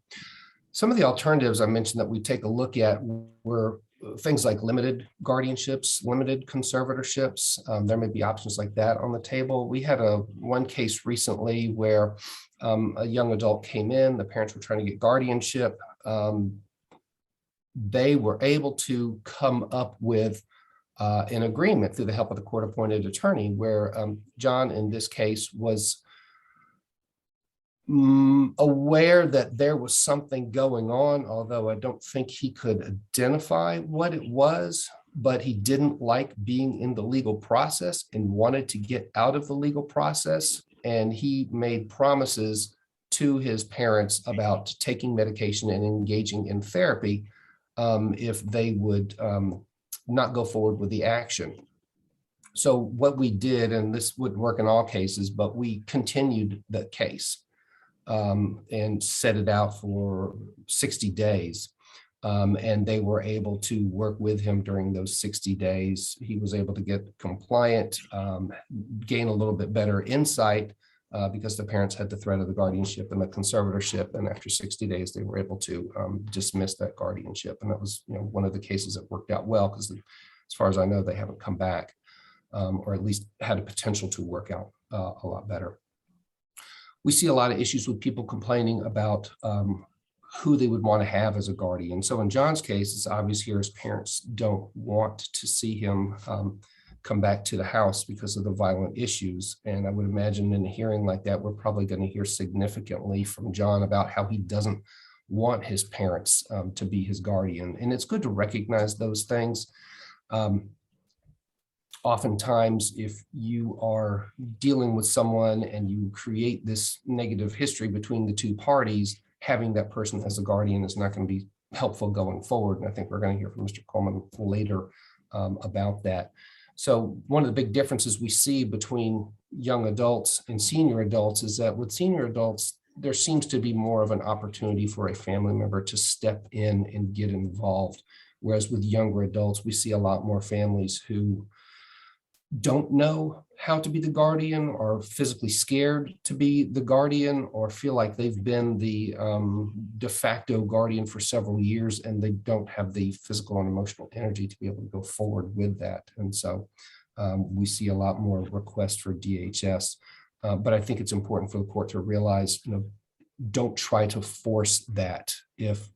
S11: Some of the alternatives I mentioned that we take a look at were things like limited guardianships, limited conservatorships. There may be options like that on the table. We had one case recently where a young adult came in, the parents were trying to get guardianship. They were able to come up with an agreement through the help of the court-appointed attorney where John, in this case, was aware that there was something going on, although I don't think he could identify what it was, but he didn't like being in the legal process and wanted to get out of the legal process. And he made promises to his parents about taking medication and engaging in therapy if they would not go forward with the action. So what we did, and this wouldn't work in all cases, but we continued the case and set it out for 60 days. And they were able to work with him during those 60 days. He was able to get compliant, gain a little bit better insight because the parents had the threat of the guardianship and the conservatorship. And after 60 days, they were able to dismiss that guardianship. And that was, one of the cases that worked out well because as far as I know, they haven't come back or at least had a potential to work out a lot better. We see a lot of issues with people complaining about who they would want to have as a guardian. So in John's case, it's obvious here his parents don't want to see him come back to the house because of the violent issues. And I would imagine in a hearing like that, we're probably going to hear significantly from John about how he doesn't want his parents to be his guardian. And it's good to recognize those things. Oftentimes, if you are dealing with someone and you create this negative history between the two parties, having that person as a guardian is not going to be helpful going forward. And I think we're going to hear from Mr. Coleman later about that. So one of the big differences we see between young adults and senior adults is that with senior adults, there seems to be more of an opportunity for a family member to step in and get involved. Whereas with younger adults, we see a lot more families who don't know how to be the guardian or physically scared to be the guardian or feel like they've been the de facto guardian for several years and they don't have the physical and emotional energy to be able to go forward with that. And so we see a lot more requests for DHS, but I think it's important for the court to realize, don't try to force that if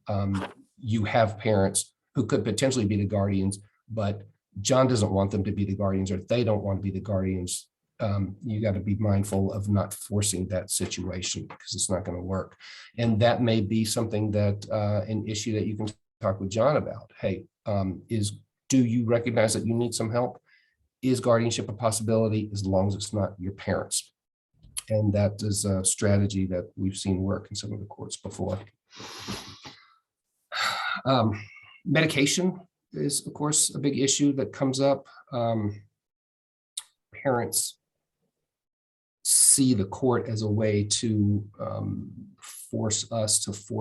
S11: you have parents who could potentially be the guardians, but John doesn't want them to be the guardians or they don't want to be the guardians. You got to be mindful of not forcing that situation because it's not going to work. And that may be something that an issue that you can talk with John about. Hey, do you recognize that you need some help? Is guardianship a possibility as long as it's not your parents? And that is a strategy that we've seen work in some of the courts before. Medication is, of course, a big issue that comes up. Parents see the court as a way to force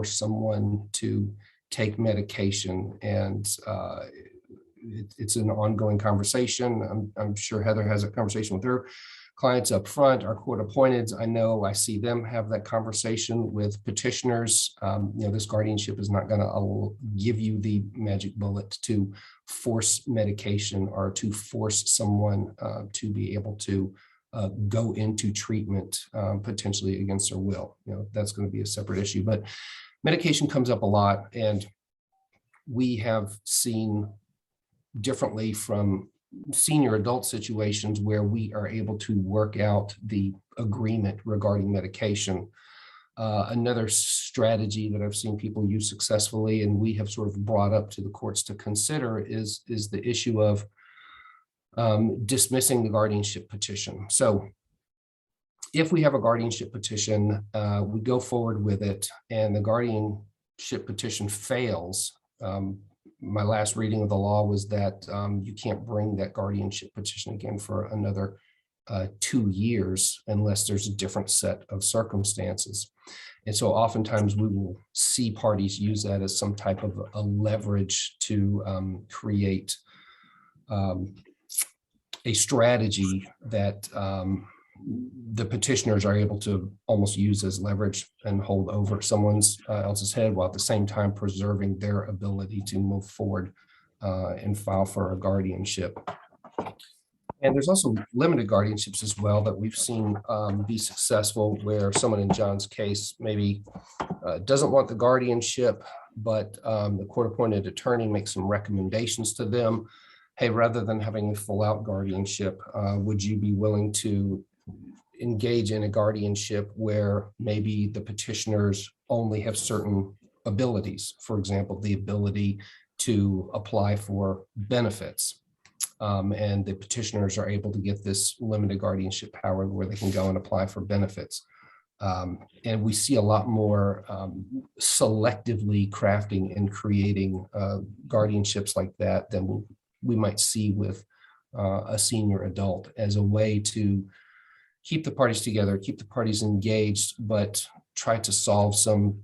S11: someone to take medication, and it's an ongoing conversation. I'm sure Heather has a conversation with her clients up front. Our court appointeds, I see them have that conversation with petitioners. This guardianship is not going to give you the magic bullet to force medication or to force someone to be able to go into treatment potentially against their will. That's going to be a separate issue, but medication comes up a lot, and we have seen differently from senior adult situations where we are able to work out the agreement regarding medication. Another strategy that I've seen people use successfully, and we have sort of brought up to the courts to consider, is the issue of dismissing the guardianship petition. So if we have a guardianship petition, we go forward with it, and the guardianship petition fails. My last reading of the law was that you can't bring that guardianship petition again for another 2 years unless there's a different set of circumstances. And so oftentimes we will see parties use that as some type of a leverage to create a strategy that the petitioners are able to almost use as leverage and hold over someone's else's head, while at the same time preserving their ability to move forward and file for a guardianship. And there's also limited guardianships as well that we've seen be successful, where someone in John's case maybe doesn't want the guardianship, but the court-appointed attorney makes some recommendations to them. Hey, rather than having a full-out guardianship, would you be willing to engage in a guardianship where maybe the petitioners only have certain abilities? For example, the ability to apply for benefits. And the petitioners are able to get this limited guardianship power where they can go and apply for benefits. And we see a lot more selectively crafting and creating guardianships like that than we might see with a senior adult, as a way to keep the parties together, keep the parties engaged, but try to solve some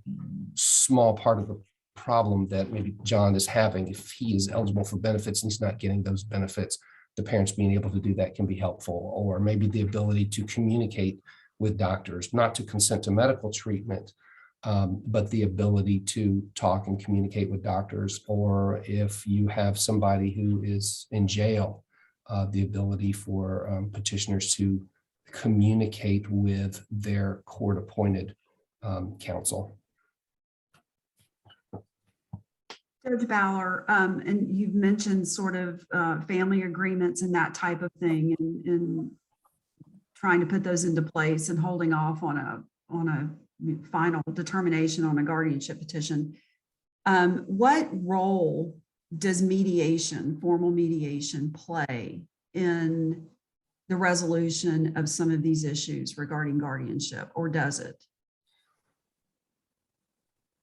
S11: small part of the problem that maybe John is having. If he is eligible for benefits and he's not getting those benefits, the parents being able to do that can be helpful. Or maybe the ability to communicate with doctors, not to consent to medical treatment, but the ability to talk and communicate with doctors. Or if you have somebody who is in jail, the ability for petitioners to communicate with their court-appointed counsel.
S10: Judge Bauer, and you've mentioned sort of family agreements and that type of thing, and trying to put those into place and holding off on a final determination on a guardianship petition. What role does mediation, formal mediation, play in the resolution of some of these issues regarding guardianship, or does it?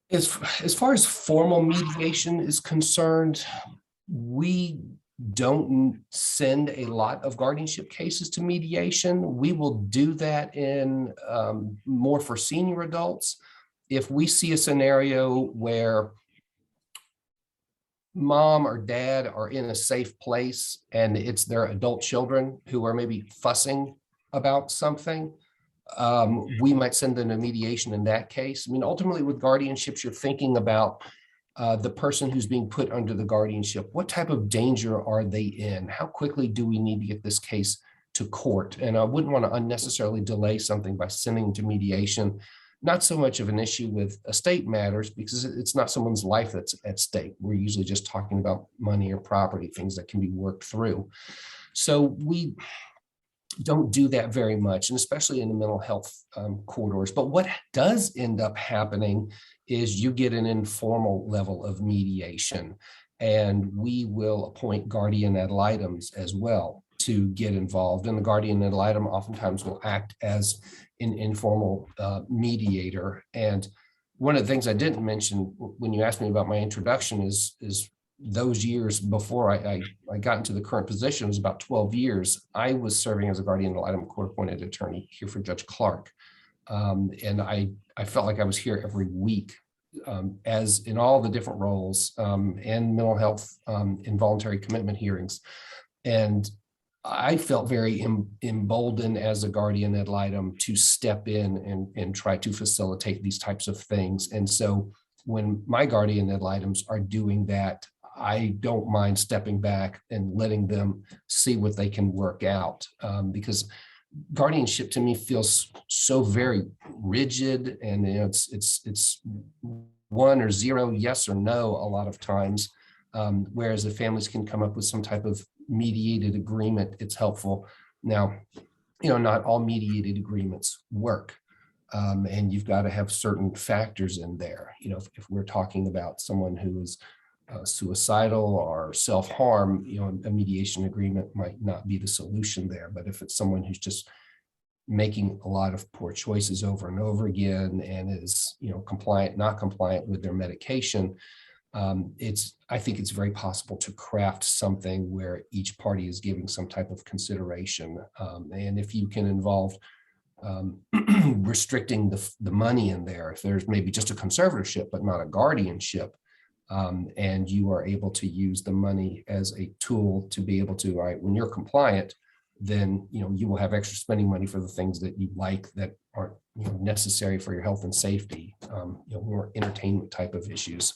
S11: As far as formal mediation is concerned, we don't send a lot of guardianship cases to mediation. We will do that in more for senior adults. If we see a scenario where mom or dad are in a safe place and it's their adult children who are maybe fussing about something, we might send them to mediation in that case. I mean, ultimately with guardianships, you're thinking about the person who's being put under the guardianship. What type of danger are they in? How quickly do we need to get this case to court? And I wouldn't want to unnecessarily delay something by sending to mediation. Not so much of an issue with estate matters, because it's not someone's life that's at stake. We're usually just talking about money or property, things that can be worked through. So we don't do that very much, and especially in the mental health corridors. But what does end up happening is you get an informal level of mediation, and we will appoint guardian ad litems as well to get involved. And the guardian ad litem oftentimes will act as an informal mediator. And one of the things I didn't mention when you asked me about my introduction is those years before I got into the current position, was about 12 years, I was serving as a guardian ad litem court-appointed attorney here for Judge Clark. And I felt like I was here every week, as in all the different roles and mental health involuntary commitment hearings. And I felt very emboldened as a guardian ad litem to step in and try to facilitate these types of things. And so when my guardian ad litems are doing that, I don't mind stepping back and letting them see what they can work out, because guardianship to me feels so very rigid, and it's 1 or 0, yes or no a lot of times, whereas if families can come up with some type of mediated agreement, it's helpful. Now, not all mediated agreements work, and you've got to have certain factors in there. If we're talking about someone who is suicidal or self-harm, a mediation agreement might not be the solution there. But if it's someone who's just making a lot of poor choices over and over again and is, compliant, not compliant with their medication, I think it's very possible to craft something where each party is giving some type of consideration. And if you can involve restricting the money in there, if there's maybe just a conservatorship but not a guardianship, and you are able to use the money as a tool to be able to, all right, when you're compliant, then, you will have extra spending money for the things that you like that aren't, necessary for your health and safety, more entertainment type of issues.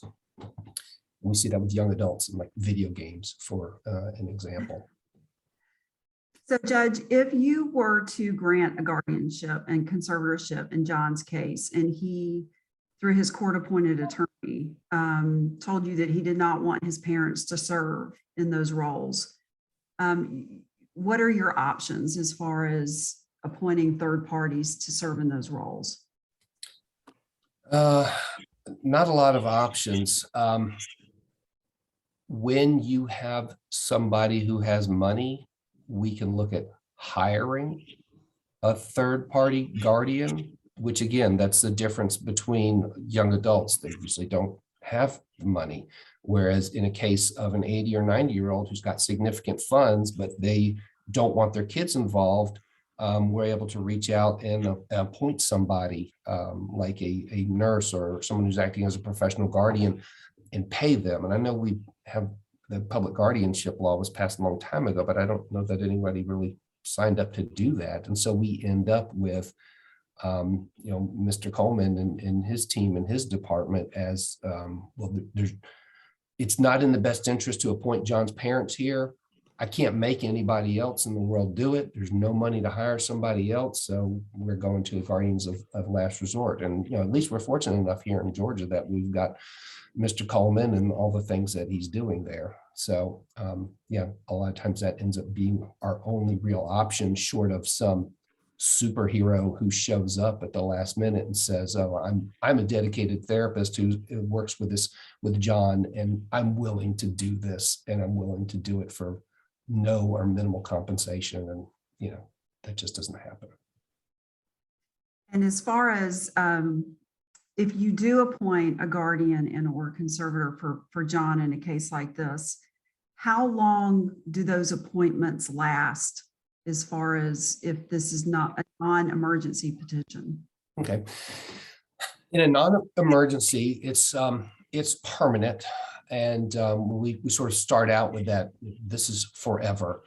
S11: We see that with young adults and like video games, for an example.
S10: So Judge, if you were to grant a guardianship and conservatorship in John's case, and he, through his court-appointed attorney, told you that he did not want his parents to serve in those roles, what are your options as far as appointing third parties to serve in those roles?
S11: Not a lot of options. When you have somebody who has money, we can look at hiring a third party guardian, which again, that's the difference between young adults. They usually don't have money. Whereas in a case of an 80 or 90-year-old who's got significant funds, but they don't want their kids involved, we're able to reach out and appoint somebody like a nurse or someone who's acting as a professional guardian and pay them. And I know we have the public guardianship law was passed a long time ago, but I don't know that anybody really signed up to do that. And so we end up with, Mr. Coleman and his team and his department as, it's not in the best interest to appoint John's parents here. I can't make anybody else in the world do it. There's no money to hire somebody else. So we're going to the guardians of last resort. And, at least we're fortunate enough here in Georgia that we've got Mr. Coleman and all the things that he's doing there. So, a lot of times that ends up being our only real option, short of some superhero who shows up at the last minute and says, "Oh, I'm a dedicated therapist who works with John, and I'm willing to do this, and I'm willing to do it for no or minimal compensation." And that just doesn't happen.
S10: And as far as if you do appoint a guardian and or conservator for John in a case like this, how long do those appointments last, as far as if this is not a non-emergency petition?
S11: Okay. In a non-emergency, it's permanent. And we sort of start out with that, this is forever.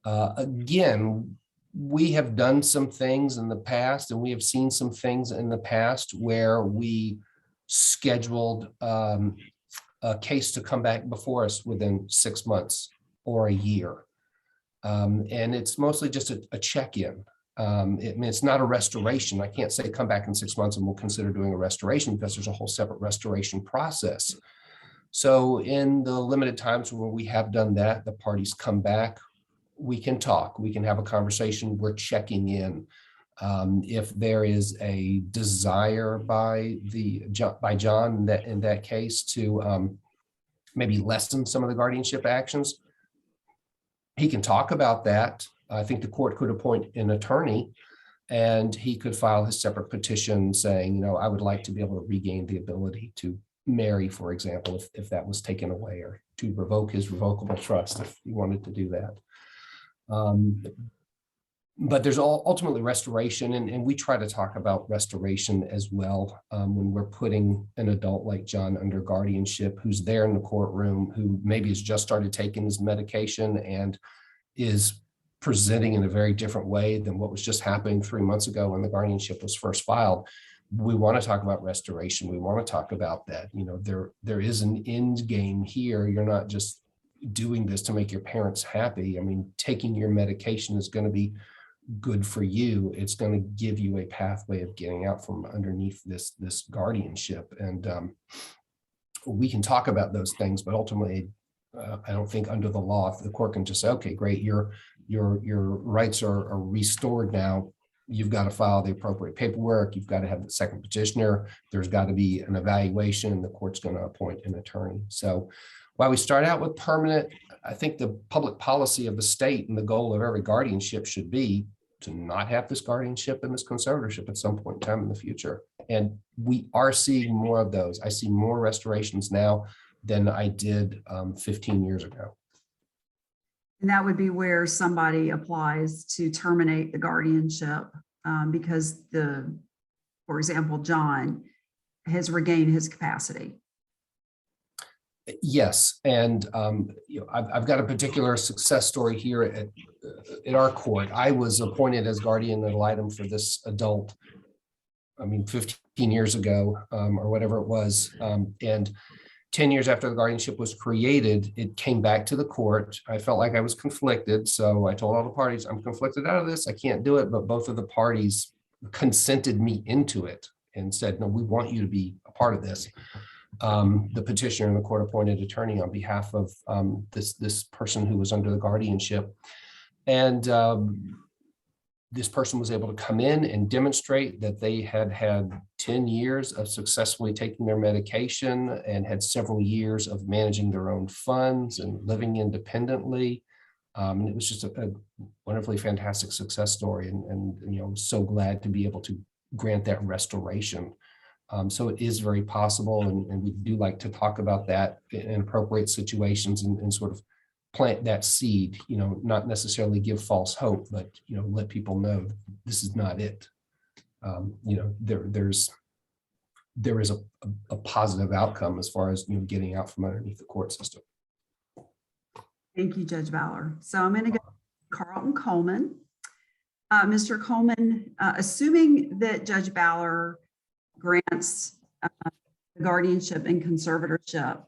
S11: Again, we have done some things in the past, and we have seen some things in the past where we scheduled a case to come back before us within 6 months or a year. And it's mostly just a check-in. It's not a restoration. I can't say come back in 6 months and we'll consider doing a restoration, because there's a whole separate restoration process. So in the limited times where we have done that, the parties come back, we can talk, we can have a conversation, we're checking in. If there is a desire by John in that case to maybe lessen some of the guardianship actions, he can talk about that. I think the court could appoint an attorney, and he could file his separate petition saying, I would like to be able to regain the ability to marry, for example, if that was taken away, or to revoke his revocable trust if he wanted to do that. But there's ultimately restoration, and we try to talk about restoration as well when we're putting an adult like John under guardianship, who's there in the courtroom, who maybe has just started taking his medication and is presenting in a very different way than what was just happening 3 months ago when the guardianship was first filed. We want to talk about restoration. We want to talk about that. There is an end game here. You're not just doing this to make your parents happy. I mean, taking your medication is going to be good for you. It's going to give you a pathway of getting out from underneath this guardianship. And we can talk about those things, but ultimately, I don't think under the law, if the court can just say, okay, great, your rights are restored now. You've got to file the appropriate paperwork. You've got to have the second petitioner. There's got to be an evaluation, and the court's going to appoint an attorney. So while we start out with permanent, I think the public policy of the state and the goal of every guardianship should be to not have this guardianship and this conservatorship at some point in time in the future. And we are seeing more of those. I see more restorations now than I did 15 years ago.
S10: And that would be where somebody applies to terminate the guardianship because for example, John has regained his capacity.
S11: Yes, and I've got a particular success story here at our court. I was appointed as guardian ad litem for this adult, 15 years ago, or whatever it was. And 10 years after the guardianship was created, it came back to the court. I felt like I was conflicted. So I told all the parties, I'm conflicted out of this. I can't do it. But both of the parties consented me into it and said, no, we want you to be a part of this. The petitioner and the court appointed attorney on behalf of this person who was under the guardianship. And this person was able to come in and demonstrate that they had had 10 years of successfully taking their medication and had several years of managing their own funds and living independently. And it was just a wonderfully fantastic success story, and so glad to be able to grant that restoration. So it is very possible, and we do like to talk about that in appropriate situations and sort of plant that seed, not necessarily give false hope, but, let people know this is not it. There is a positive outcome as far as, getting out from underneath the court system.
S10: Thank you, Judge Ballard. So I'm going to go to Carlton Coleman. Mr. Coleman, assuming that Judge Ballard grants the guardianship and conservatorship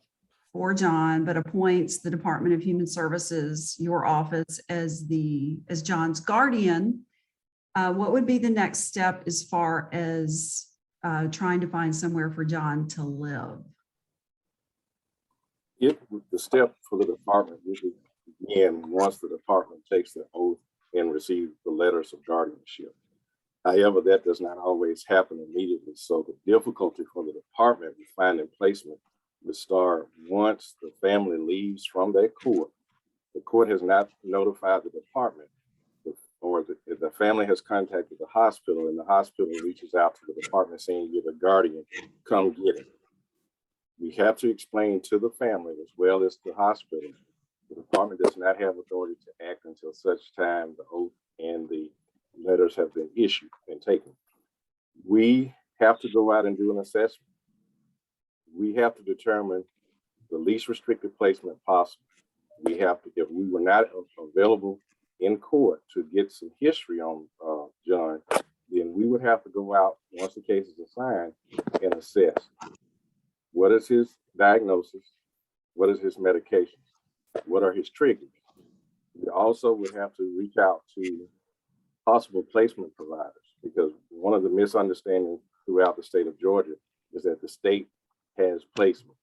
S10: for John, but appoints the Department of Human Services, your office, as John's guardian, what would be the next step as far as trying to find somewhere for John to live?
S12: The step for the department usually begin once the department takes the oath and receives the letters of guardianship. However, that does not always happen immediately. So the difficulty for the department with finding placement would start once the family leaves from their court. The court has not notified the department, or the family has contacted the hospital, and the hospital reaches out to the department saying, you're the guardian, come get it. We have to explain to the family as well as the hospital, the department does not have authority to act until such time the oath and the letters have been issued and taken. We have to go out and do an assessment. We have to determine the least restrictive placement possible. We have to, if we were not available in court to get some history on John, then we would have to go out once the case is assigned and assess. What is his diagnosis? What is his medications? What are his triggers? We also would have to reach out to possible placement providers, because one of the misunderstandings throughout the state of Georgia is that the state has placements.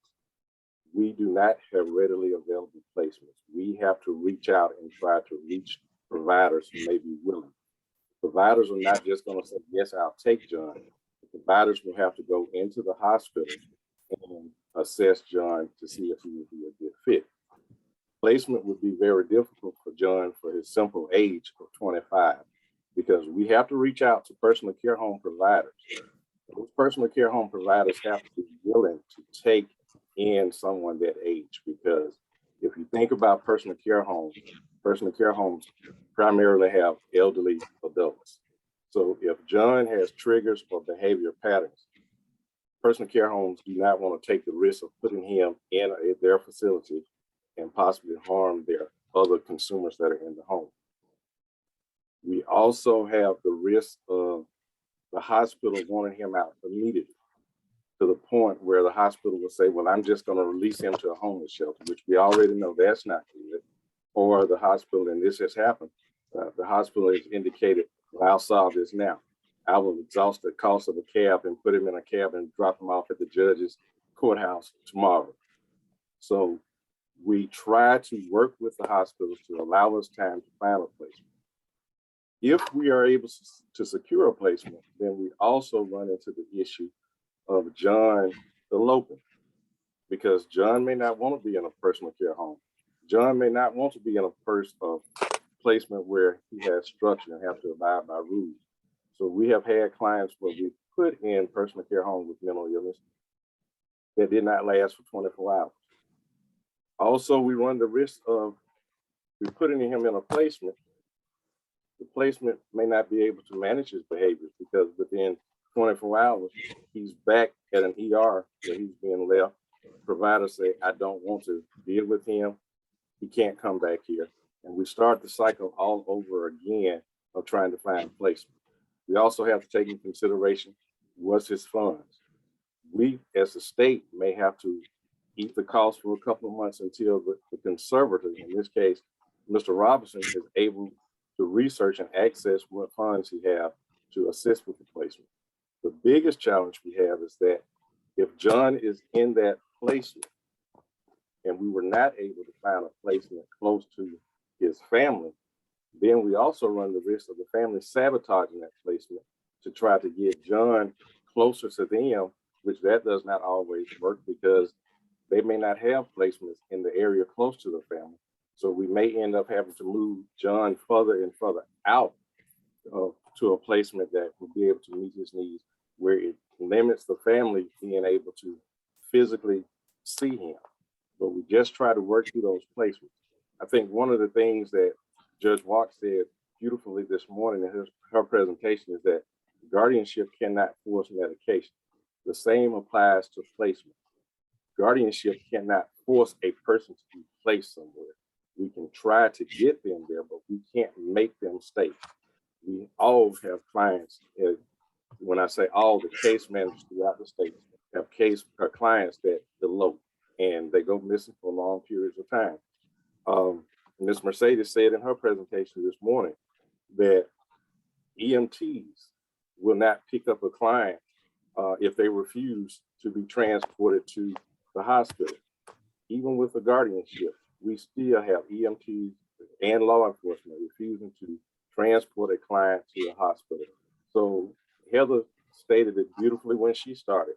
S12: We do not have readily available placements. We have to reach out and try to reach providers who may be willing. Providers are not just going to say, yes, I'll take John. The providers will have to go into the hospital and assess John to see if he would be a good fit. Placement would be very difficult for John for his simple age of 25, because we have to reach out to personal care home providers. Those personal care home providers have to be willing to take in someone that age, because if you think about personal care homes primarily have elderly adults. So if John has triggers or behavior patterns, personal care homes do not want to take the risk of putting him in their facility and possibly harm their other consumers that are in the home. We also have the risk of the hospital wanting him out immediately, to the point where the hospital will say, well, I'm just going to release him to a homeless shelter, which we already know that's not good. Or the hospital, and this has happened, the hospital has indicated, well, I'll solve this now. I will exhaust the cost of a cab and put him in a cab and drop him off at the judge's courthouse tomorrow. So we try to work with the hospitals to allow us time to find a placement. If we are able to secure a placement, then we also run into the issue of John eloping, because John may not want to be in a personal care home. John may not want to be in a placement where he has structure and have to abide by rules. So we have had clients where we put in personal care homes with mental illness that did not last for 24 hours. Also, we run the risk of putting him in a placement. The placement may not be able to manage his behaviors, because within 24 hours, he's back at an ER where he's being left provider say, I don't want to deal with him, he can't come back here. And we start the cycle all over again of trying to find placement. We also have to take into consideration what's his funds. We, as a state, may have to eat the cost for a couple of months until the conservator, in this case, Mr. Robinson, is able to research and access what funds he have to assist with the placement. The biggest challenge we have is that if John is in that placement and we were not able to find a placement close to his family, then we also run the risk of the family sabotaging that placement to try to get John closer to them, which that does not always work because they may not have placements in the area close to the family. So we may end up having to move John further and further out to a placement that will be able to meet his needs, where it limits the family being able to physically see him. But we just try to work through those placements. I think one of the things that Judge Walk said beautifully this morning in her presentation is that guardianship cannot force medication. The same applies to placement. Guardianship cannot force a person to be placed somewhere. We can try to get them there, but we can't make them stay. We all have clients, when I say all, the case managers throughout the state have clients that elope and they go missing for long periods of time. Ms. Mercedes said in her presentation this morning that EMTs will not pick up a client if they refuse to be transported to the hospital. Even with the guardianship, we still have EMTs and law enforcement refusing to transport a client to a hospital. So Heather stated it beautifully when she started.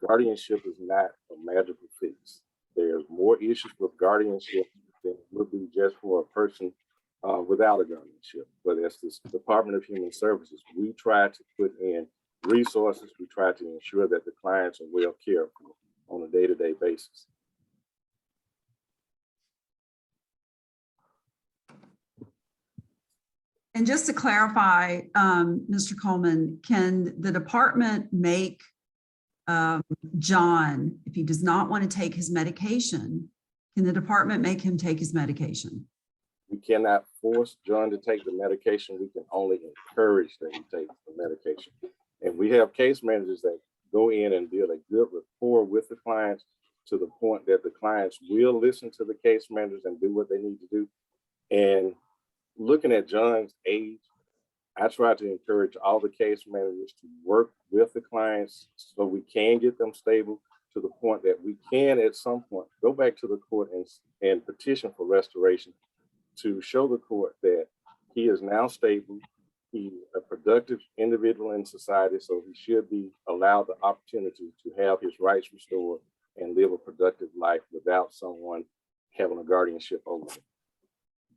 S12: Guardianship is not a magical fix. There's more issues with guardianship than would be just for a person without a guardianship. But as the Department of Human Services, we try to put in resources. We try to ensure that the clients are well cared for on a day-to-day basis.
S10: And just to clarify, Mr. Coleman, can the department make John, if he does not want to take his medication, can the department make him take his medication?
S12: We cannot force John to take the medication. We can only encourage that he takes the medication. And we have case managers that go in and build a good rapport with the clients to the point that the clients will listen to the case managers and do what they need to do. And looking at John's age, I try to encourage all the case managers to work with the clients so we can get them stable to the point that we can at some point go back to the court and petition for restoration to show the court that he is now stable, he's a productive individual in society, so he should be allowed the opportunity to have his rights restored and live a productive life without someone having a guardianship over him.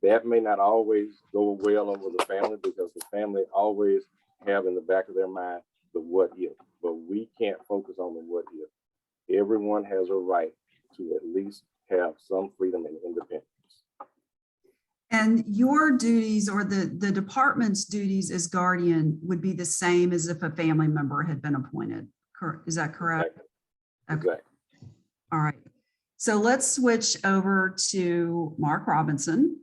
S12: That may not always go well over the family because the family always have in the back of their mind the what if, but we can't focus on the what if. Everyone has a right to at least have some freedom and independence.
S10: And your duties or the department's duties as guardian would be the same as if a family member had been appointed. Is that correct?
S12: Exactly.
S10: Okay. All right. So let's switch over to Mark Robinson,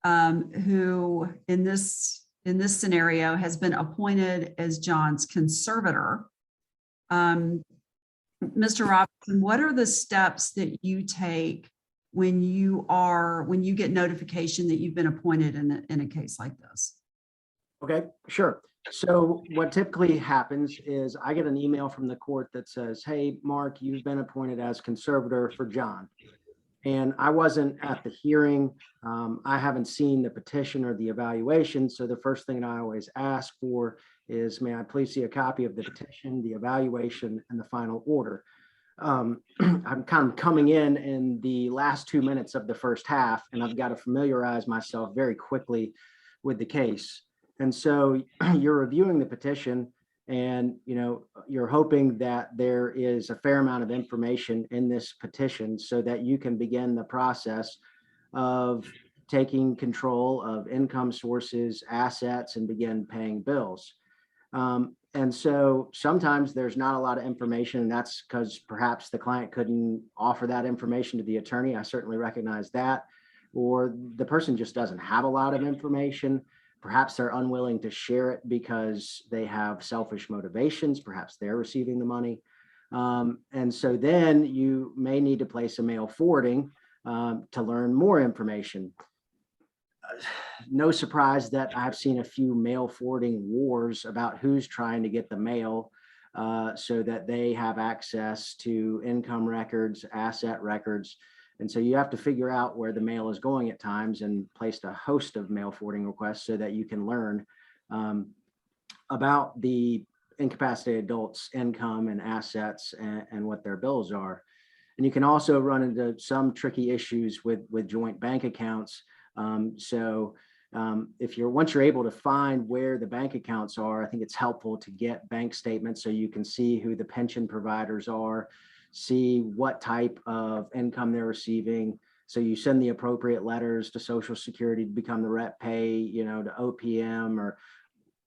S10: who in this scenario has been appointed as John's conservator. Mr. Robinson, what are the steps that you take when you get notification that you've been appointed in a case like this?
S13: Okay, sure. So what typically happens is I get an email from the court that says, hey, Mark, you've been appointed as conservator for John. And I wasn't at the hearing. I haven't seen the petition or the evaluation. So the first thing I always ask for is, may I please see a copy of the petition, the evaluation, and the final order. I'm kind of coming in the last 2 minutes of the first half, and I've got to familiarize myself very quickly with the case. And so you're reviewing the petition and, you're hoping that there is a fair amount of information in this petition so that you can begin the process of taking control of income sources, assets, and begin paying bills. And so sometimes there's not a lot of information, and that's because perhaps the client couldn't offer that information to the attorney. I certainly recognize that. Or the person just doesn't have a lot of information. Perhaps they're unwilling to share it because they have selfish motivations. Perhaps they're receiving the money. And so then you may need to place a mail forwarding to learn more information. No surprise that I've seen a few mail forwarding wars about who's trying to get the mail so that they have access to income records, asset records. And so you have to figure out where the mail is going at times and placed a host of mail forwarding requests so that you can learn about the incapacitated adults' income and assets and what their bills are. And you can also run into some tricky issues with joint bank accounts. Once you're able to find where the bank accounts are, I think it's helpful to get bank statements so you can see who the pension providers are, see what type of income they're receiving. So you send the appropriate letters to Social Security to become the rep pay, to OPM or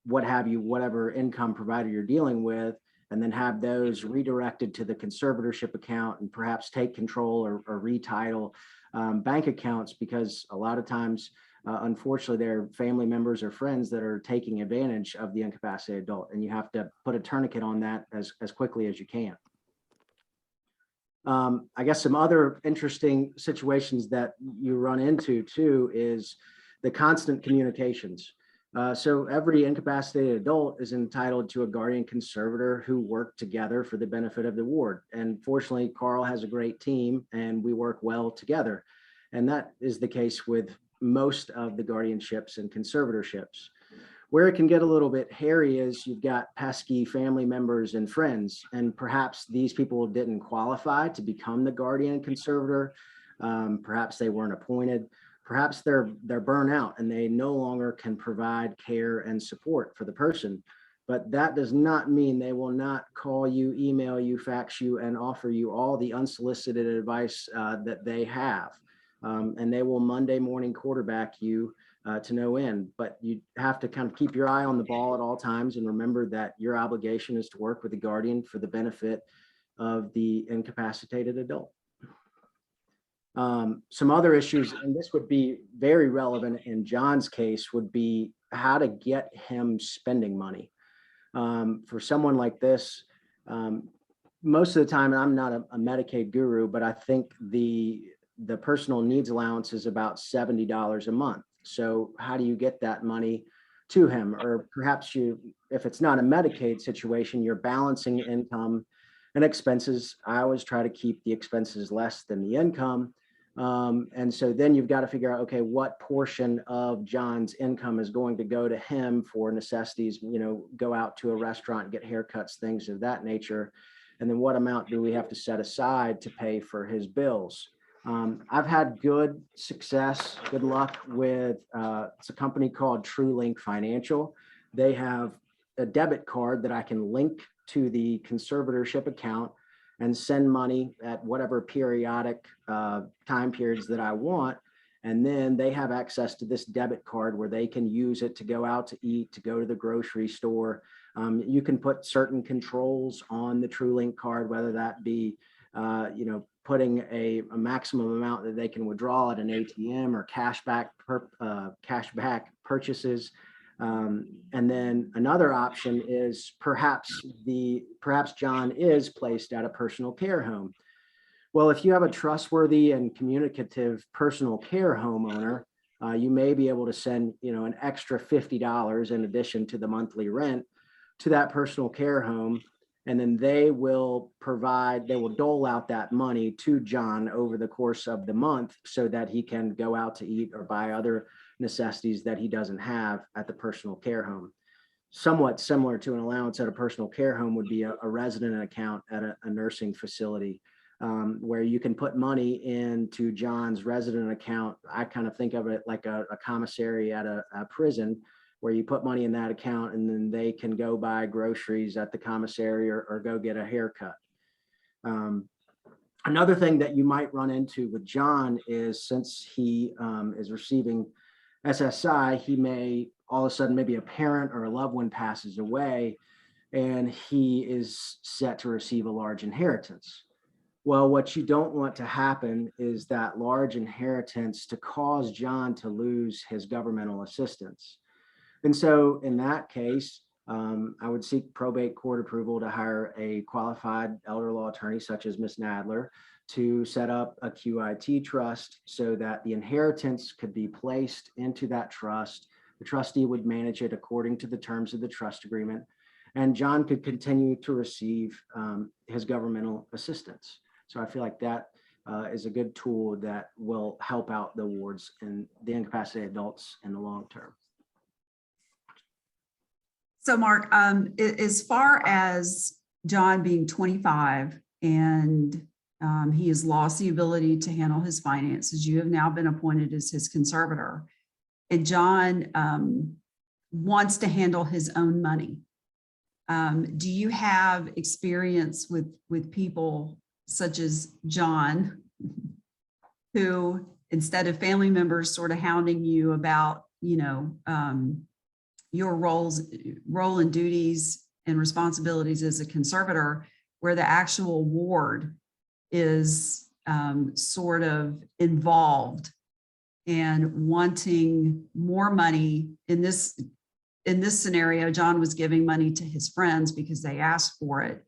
S13: what have you, whatever income provider you're dealing with, and then have those redirected to the conservatorship account and perhaps take control or retitle bank accounts, because a lot of times, unfortunately, they're family members or friends that are taking advantage of the incapacitated adult, and you have to put a tourniquet on that as quickly as you can. I guess some other interesting situations that you run into too is the constant communications. So every incapacitated adult is entitled to a guardian conservator who work together for the benefit of the ward. And fortunately, Carl has a great team and we work well together. And that is the case with most of the guardianships and conservatorships. Where it can get a little bit hairy is you've got pesky family members and friends, and perhaps these people didn't qualify to become the guardian conservator. Perhaps they weren't appointed. Perhaps they're burnt out and they no longer can provide care and support for the person. But that does not mean they will not call you, email you, fax you, and offer you all the unsolicited advice that they have. And they will Monday morning quarterback you to no end. But you have to kind of keep your eye on the ball at all times and remember that your obligation is to work with the guardian for the benefit of the incapacitated adult. Some other issues, and this would be very relevant in John's case, would be how to get him spending money. For someone like this, most of the time, and I'm not a Medicaid guru, but I think the personal needs allowance is about $70 a month. So how do you get that money to him? Or perhaps if it's not a Medicaid situation, you're balancing income and expenses. I always try to keep the expenses less than the income. And so then you've got to figure out, okay, what portion of John's income is going to go to him for necessities, go out to a restaurant, get haircuts, things of that nature. And then what amount do we have to set aside to pay for his bills? I've had good success, good luck with, it's a company called TrueLink Financial. They have a debit card that I can link to the conservatorship account and send money at whatever periodic time periods that I want. And then they have access to this debit card where they can use it to go out to eat, to go to the grocery store. You can put certain controls on the TrueLink card, whether that be, putting a maximum amount that they can withdraw at an ATM or cashback purchases. And then another option is perhaps John is placed at a personal care home. Well, if you have a trustworthy and communicative personal care homeowner, you may be able to send, an extra $50 in addition to the monthly rent to that personal care home. And then they will dole out that money to John over the course of the month so that he can go out to eat or buy other necessities that he doesn't have at the personal care home. Somewhat similar to an allowance at a personal care home would be a resident account at a nursing facility, where you can put money into John's resident account. I kind of think of it like a commissary at a prison, where you put money in that account and then they can go buy groceries at the commissary or go get a haircut. Another thing that you might run into with John is, since he is receiving SSI, he may all of a sudden, maybe a parent or a loved one passes away and he is set to receive a large inheritance. Well, what you don't want to happen is that large inheritance to cause John to lose his governmental assistance. And so in that case, I would seek probate court approval to hire a qualified elder law attorney such as Ms. Nadler to set up a QIT trust so that the inheritance could be placed into that trust. The trustee would manage it according to the terms of the trust agreement, and John could continue to receive his governmental assistance. So I feel like that is a good tool that will help out the wards and the incapacitated adults in the long term.
S10: So Mark, as far as John being 25 and he has lost the ability to handle his finances, you have now been appointed as his conservator, and John wants to handle his own money. Do you have experience with people such as John, who instead of family members sort of hounding you about, your role and duties and responsibilities as a conservator, where the actual ward is sort of involved and wanting more money? In this scenario, John was giving money to his friends because they asked for it.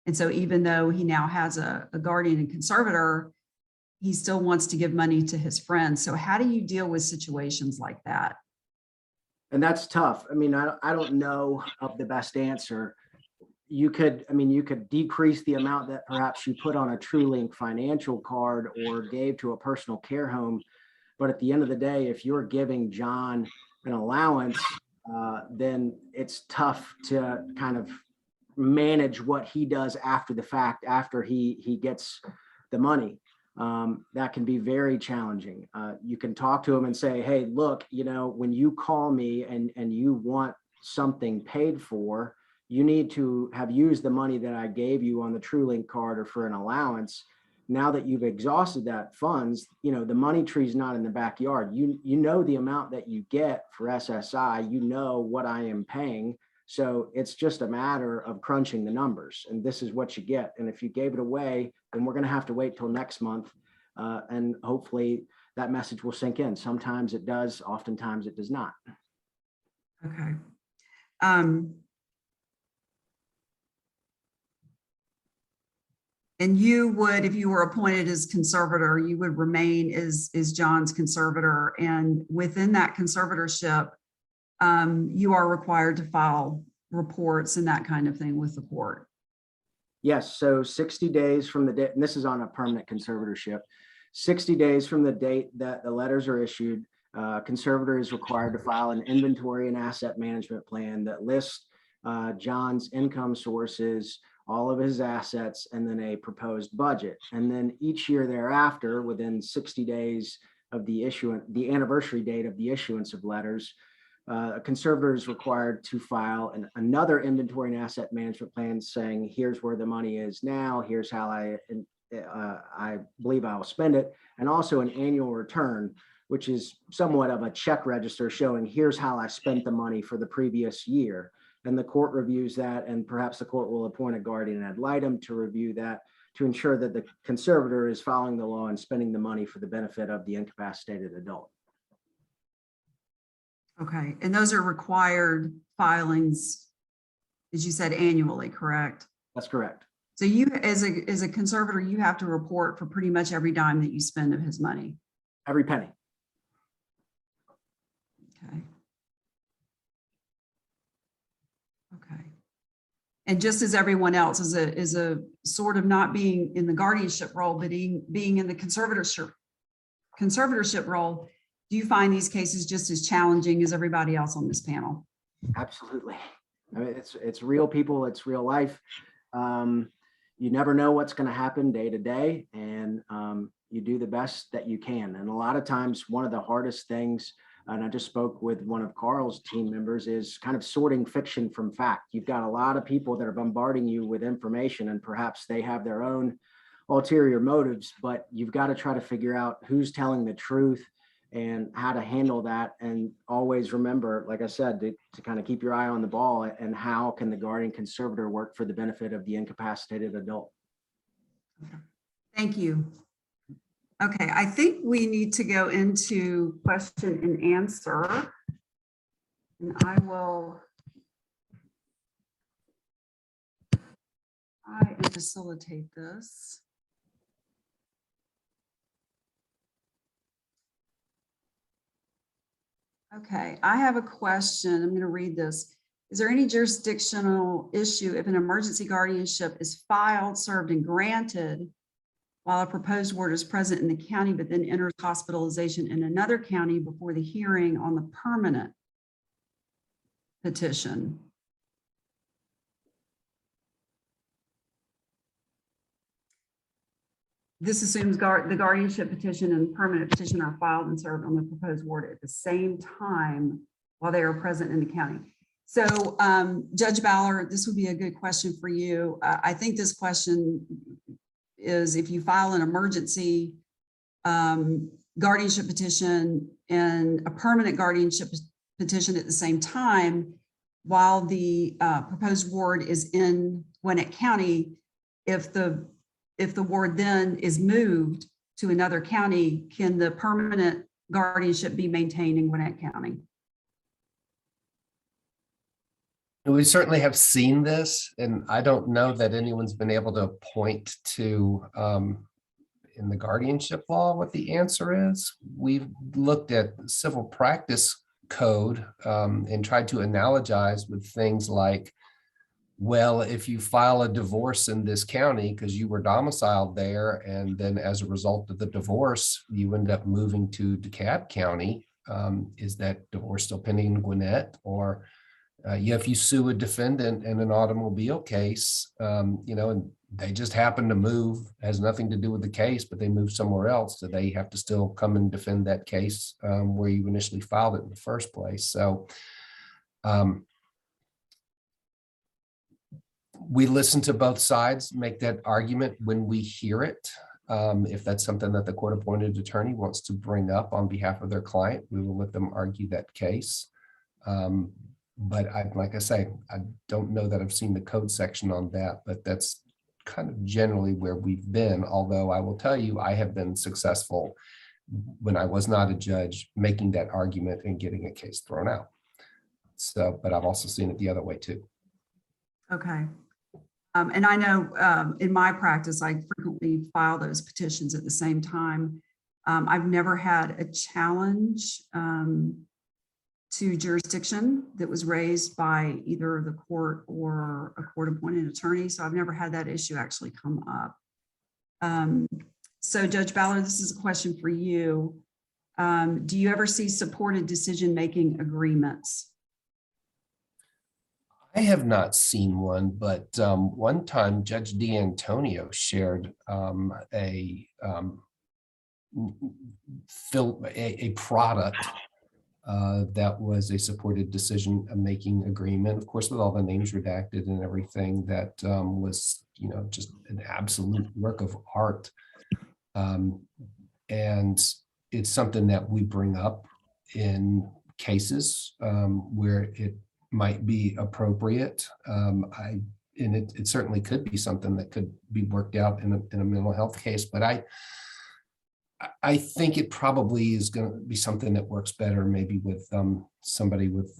S10: And so even though he now has a guardian and conservator, he still wants to give money to his friends. So how do you deal with situations like that?
S13: And that's tough. I mean, I don't know of the best answer. You could decrease the amount that perhaps you put on a TrueLink financial card or gave to a personal care home. But at the end of the day, if you're giving John an allowance, then it's tough to kind of manage what he does after the fact, after he gets the money. That can be very challenging. You can talk to him and say, hey, look, when you call me and you want something paid for, you need to have used the money that I gave you on the TrueLink card or for an allowance. Now that you've exhausted that funds, the money tree's not in the backyard. You know the amount that you get for SSI, you know what I am paying. So it's just a matter of crunching the numbers, and this is what you get. And if you gave it away, then we're going to have to wait till next month. And hopefully that message will sink in. Sometimes it does, oftentimes it does not.
S10: Okay. And you would, if you were appointed as conservator, you would remain as John's conservator. And within that conservatorship, you are required to file reports and that kind of thing with the court.
S13: Yes, so 60 days from the date, and this is on a permanent conservatorship, 60 days from the date that the letters are issued, conservator is required to file an inventory and asset management plan that lists John's income sources, all of his assets, and then a proposed budget. And then each year thereafter, within 60 days of the anniversary date of the issuance of letters, a conservator is required to file another inventory and asset management plan saying, here's where the money is now, here's how I believe I'll spend it, and also an annual return, which is somewhat of a check register showing here's how I spent the money for the previous year. And the court reviews that, and perhaps the court will appoint a guardian ad litem to review that to ensure that the conservator is following the law and spending the money for the benefit of the incapacitated adult.
S10: Okay, and those are required filings, as you said, annually, correct?
S13: That's correct.
S10: So you, as a conservator, you have to report for pretty much every dime that you spend of his money.
S13: Every penny.
S10: Okay. Okay. And just as everyone else is a sort of not being in the guardianship role, but being in the conservatorship role, do you find these cases just as challenging as everybody else on this panel?
S13: Absolutely. I mean, it's real people, it's real life. You never know what's going to happen day to day, and you do the best that you can. And a lot of times, one of the hardest things, and I just spoke with one of Carl's team members, is kind of sorting fiction from fact. You've got a lot of people that are bombarding you with information, and perhaps they have their own ulterior motives, but you've got to try to figure out who's telling the truth and how to handle that. And always remember, like I said, to kind of keep your eye on the ball, and how can the guardian conservator work for the benefit of the incapacitated adult.
S10: Thank you. Okay, I think we need to go into question and answer. And I will try and facilitate this. Okay, I have a question. I'm going to read this. Is there any jurisdictional issue if an emergency guardianship is filed, served, and granted while a proposed ward is present in the county, but then enters hospitalization in another county before the hearing on the permanent petition? This assumes the guardianship petition and permanent petition are filed and served on the proposed ward at the same time while they are present in the county. So Judge Ballard, this would be a good question for you. I think this question is, if you file an emergency guardianship petition and a permanent guardianship petition at the same time, while the proposed ward is in Gwinnett County, if the ward then is moved to another county, can the permanent guardianship be maintained in Gwinnett County?
S11: We certainly have seen this, and I don't know that anyone's been able to point to in the guardianship law what the answer is. We've looked at civil practice code and tried to analogize with things like, well, if you file a divorce in this county because you were domiciled there, and then as a result of the divorce, you end up moving to DeKalb County, is that divorce still pending in Gwinnett? Or if you sue a defendant in an automobile case, and they just happen to move, has nothing to do with the case, but they move somewhere else, so they have to still come and defend that case where you initially filed it in the first place. So we listen to both sides, make that argument when we hear it. If that's something that the court-appointed attorney wants to bring up on behalf of their client, we will let them argue that case. But like I say, I don't know that I've seen the code section on that, but that's kind of generally where we've been. Although I will tell you, I have been successful when I was not a judge making that argument and getting a case thrown out. So, but I've also seen it the other way too.
S10: Okay. And I know in my practice, I frequently file those petitions at the same time. I've never had a challenge to jurisdiction that was raised by either the court or a court-appointed attorney. So I've never had that issue actually come up. So Judge Ballard, this is a question for you. Do you ever see supported decision-making agreements?
S11: I have not seen one, but one time Judge D'Antonio shared a product that was a supported decision-making agreement, of course, with all the names redacted and everything, that was, just an absolute work of art. And it's something that we bring up in cases where it might be appropriate. And it certainly could be something that could be worked out in a mental health case, but I think it probably is going to be something that works better maybe with somebody with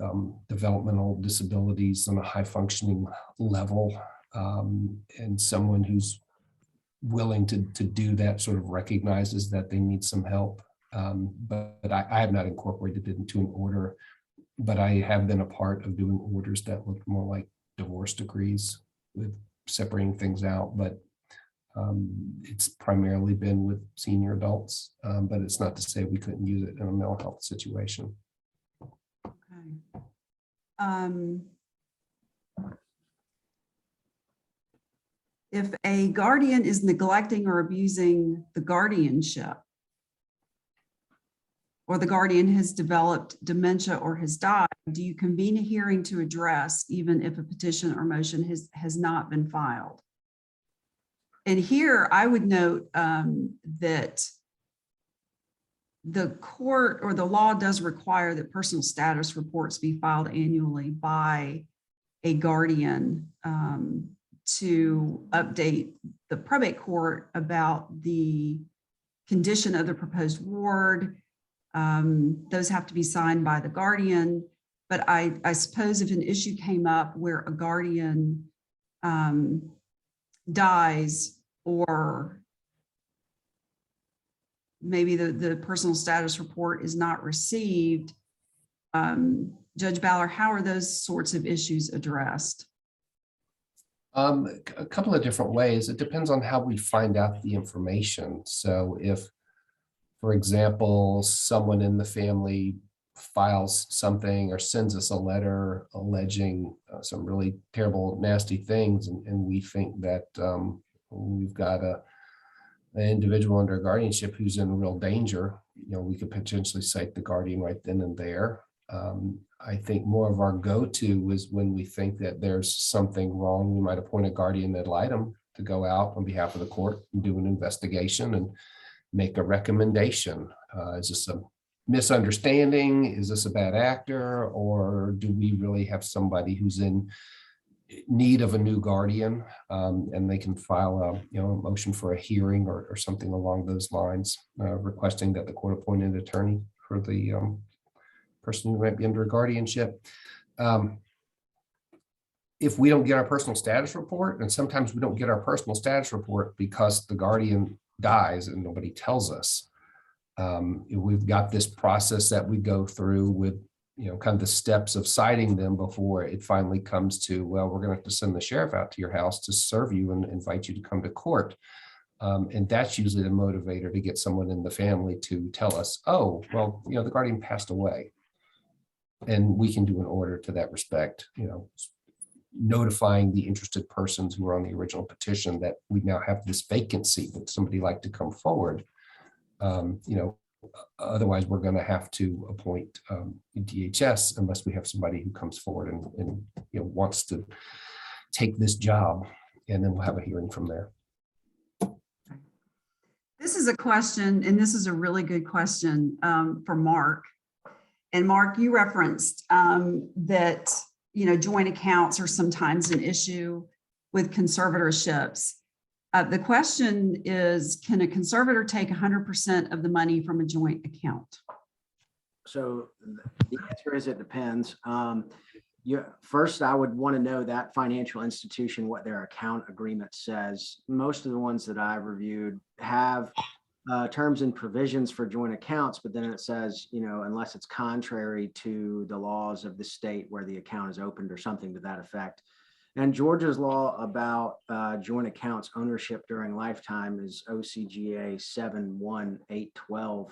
S11: developmental disabilities on a high functioning level, and someone who's willing to do that, sort of recognizes that they need some help. But I have not incorporated it into an order, but I have been a part of doing orders that look more like divorce decrees with separating things out. But it's primarily been with senior adults, but it's not to say we couldn't use it in a mental health situation.
S10: Okay. If a guardian is neglecting or abusing the guardianship, or the guardian has developed dementia or has died, do you convene a hearing to address, even if a petition or motion has not been filed? And here I would note that the court or the law does require that personal status reports be filed annually by a guardian to update the probate court about the condition of the proposed ward. Those have to be signed by the guardian. But I suppose if an issue came up where a guardian dies, or maybe the personal status report is not received, Judge Ballard, how are those sorts of issues addressed?
S11: A couple of different ways. It depends on how we find out the information. So if, for example, someone in the family files something or sends us a letter alleging some really terrible, nasty things, and we think that we've got an individual under guardianship who's in real danger, we could potentially cite the guardian right then and there. I think more of our go-to is when we think that there's something wrong, we might appoint a guardian ad litem to go out on behalf of the court and do an investigation and make a recommendation. Is this a misunderstanding? Is this a bad actor? Or do we really have somebody who's in need of a new guardian, and they can file a motion for a hearing or something along those lines, requesting that the court-appointed attorney for the person who might be under guardianship. If we don't get our personal status report, and sometimes we don't get our personal status report because the guardian dies and nobody tells us, we've got this process that we go through with kind of the steps of citing them before it finally comes to, well, we're going to have to send the sheriff out to your house to serve you and invite you to come to court. And that's usually the motivator to get someone in the family to tell us, oh, well, the guardian passed away. And we can do an order to that respect, notifying the interested persons who are on the original petition that we now have this vacancy. Would somebody like to come forward? Otherwise, we're going to have to appoint DHS unless we have somebody who comes forward and wants to take this job, and then we'll have a hearing from there.
S10: This is a question, and this is a really good question for Mark. And Mark, you referenced that joint accounts are sometimes an issue with conservatorships. The question is, can a conservator take 100% of the money from a joint account?
S13: So the answer is it depends. First, I would want to know that financial institution, what their account agreement says. Most of the ones that I've reviewed have terms and provisions for joint accounts, but then it says, unless it's contrary to the laws of the state where the account is opened or something to that effect. And Georgia's law about joint accounts ownership during lifetime is OCGA 71812,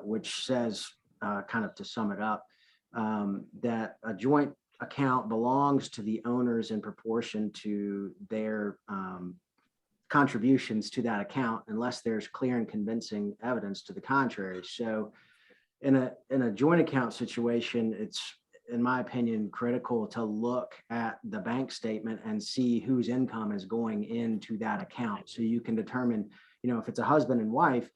S13: which says, kind of to sum it up, that a joint account belongs to the owners in proportion to their contributions to that account, unless there's clear and convincing evidence to the contrary. So in a joint account situation, it's, in my opinion, critical to look at the bank statement and see whose income is going into that account. So you can determine, if it's a husband and wife,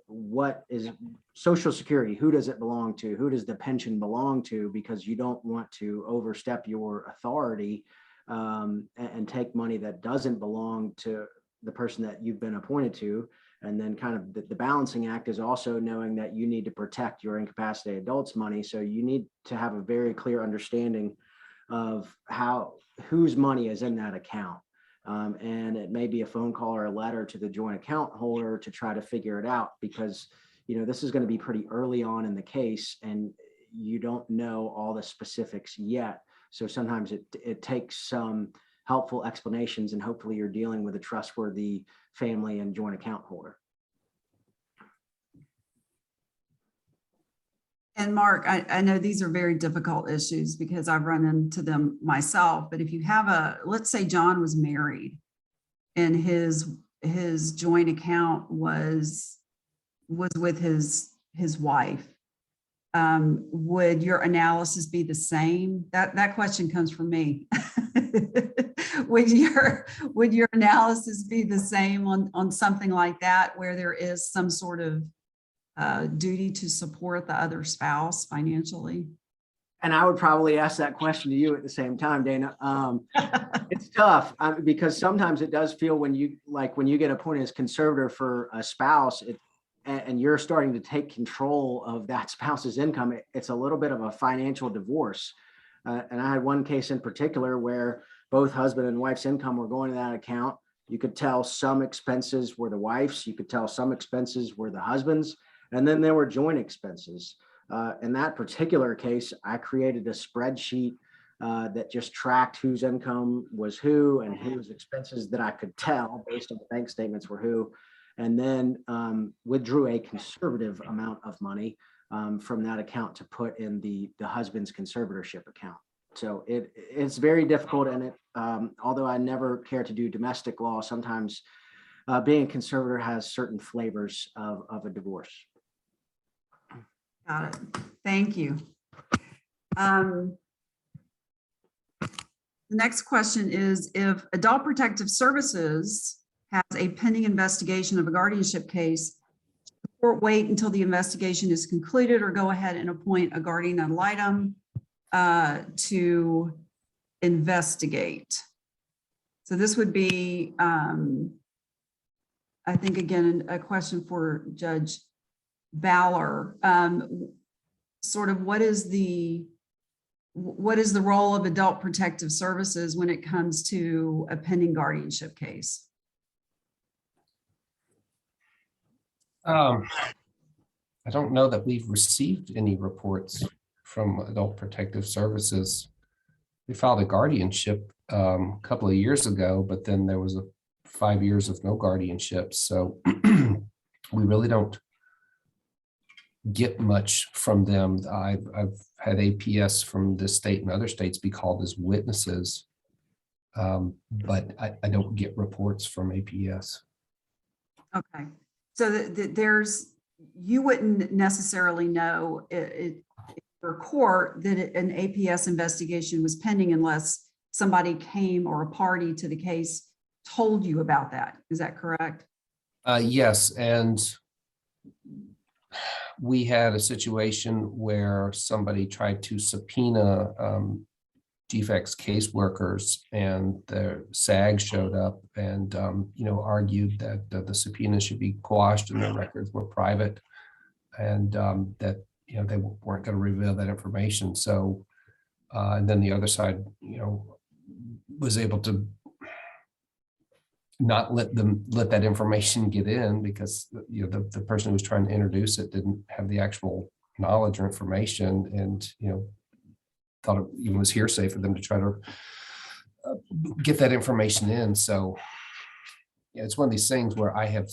S13: what is Social Security, who does it belong to? Who does the pension belong to? Because you don't want to overstep your authority and take money that doesn't belong to the person that you've been appointed to. And then kind of the balancing act is also knowing that you need to protect your incapacitated adults' money. So you need to have a very clear understanding of whose money is in that account. And it may be a phone call or a letter to the joint account holder to try to figure it out, because this is going to be pretty early on in the case and you don't know all the specifics yet. So sometimes it takes some helpful explanations, and hopefully you're dealing with a trustworthy family and joint account holder.
S10: And Mark, I know these are very difficult issues because I've run into them myself, but if you have let's say John was married and his joint account was with his wife, would your analysis be the same? That question comes from me. Would your analysis be the same on something like that, where there is some sort of duty to support the other spouse financially?
S13: And I would probably ask that question to you at the same time, Dana. It's tough because sometimes it does feel when you get appointed as conservator for a spouse, and you're starting to take control of that spouse's income, it's a little bit of a financial divorce. And I had one case in particular where both husband and wife's income were going to that account. You could tell some expenses were the wife's, you could tell some expenses were the husband's, and then there were joint expenses. In that particular case, I created a spreadsheet that just tracked whose income was who and whose expenses that I could tell based on the bank statements were who, and then withdrew a conservative amount of money from that account to put in the husband's conservatorship account. So it's very difficult, and although I never care to do domestic law, sometimes being a conservator has certain flavors of a divorce.
S10: Got it. Thank you. The next question is, if Adult Protective Services has a pending investigation of a guardianship case, the court wait until the investigation is concluded or go ahead and appoint a guardian ad litem to investigate? So this would be, I think, again, a question for Judge Ballard. Sort of what is the role of Adult Protective Services when it comes to a pending guardianship case?
S11: I don't know that we've received any reports from Adult Protective Services. We filed a guardianship a couple of years ago, but then there was 5 years of no guardianship. So we really don't get much from them. I've had APS from this state and other states be called as witnesses, but I don't get reports from APS.
S10: Okay, so you wouldn't necessarily know for court that an APS investigation was pending unless somebody came or a party to the case told you about that. Is that correct?
S11: Yes, and we had a situation where somebody tried to subpoena defects caseworkers, and the SAG showed up and argued that the subpoena should be quashed and their records were private, and that they weren't going to reveal that information. So and then the other side was able to not let that information get in because the person who was trying to introduce it didn't have the actual knowledge or information, and thought it even was hearsay for them to try to get that information in. So it's one of these things where I have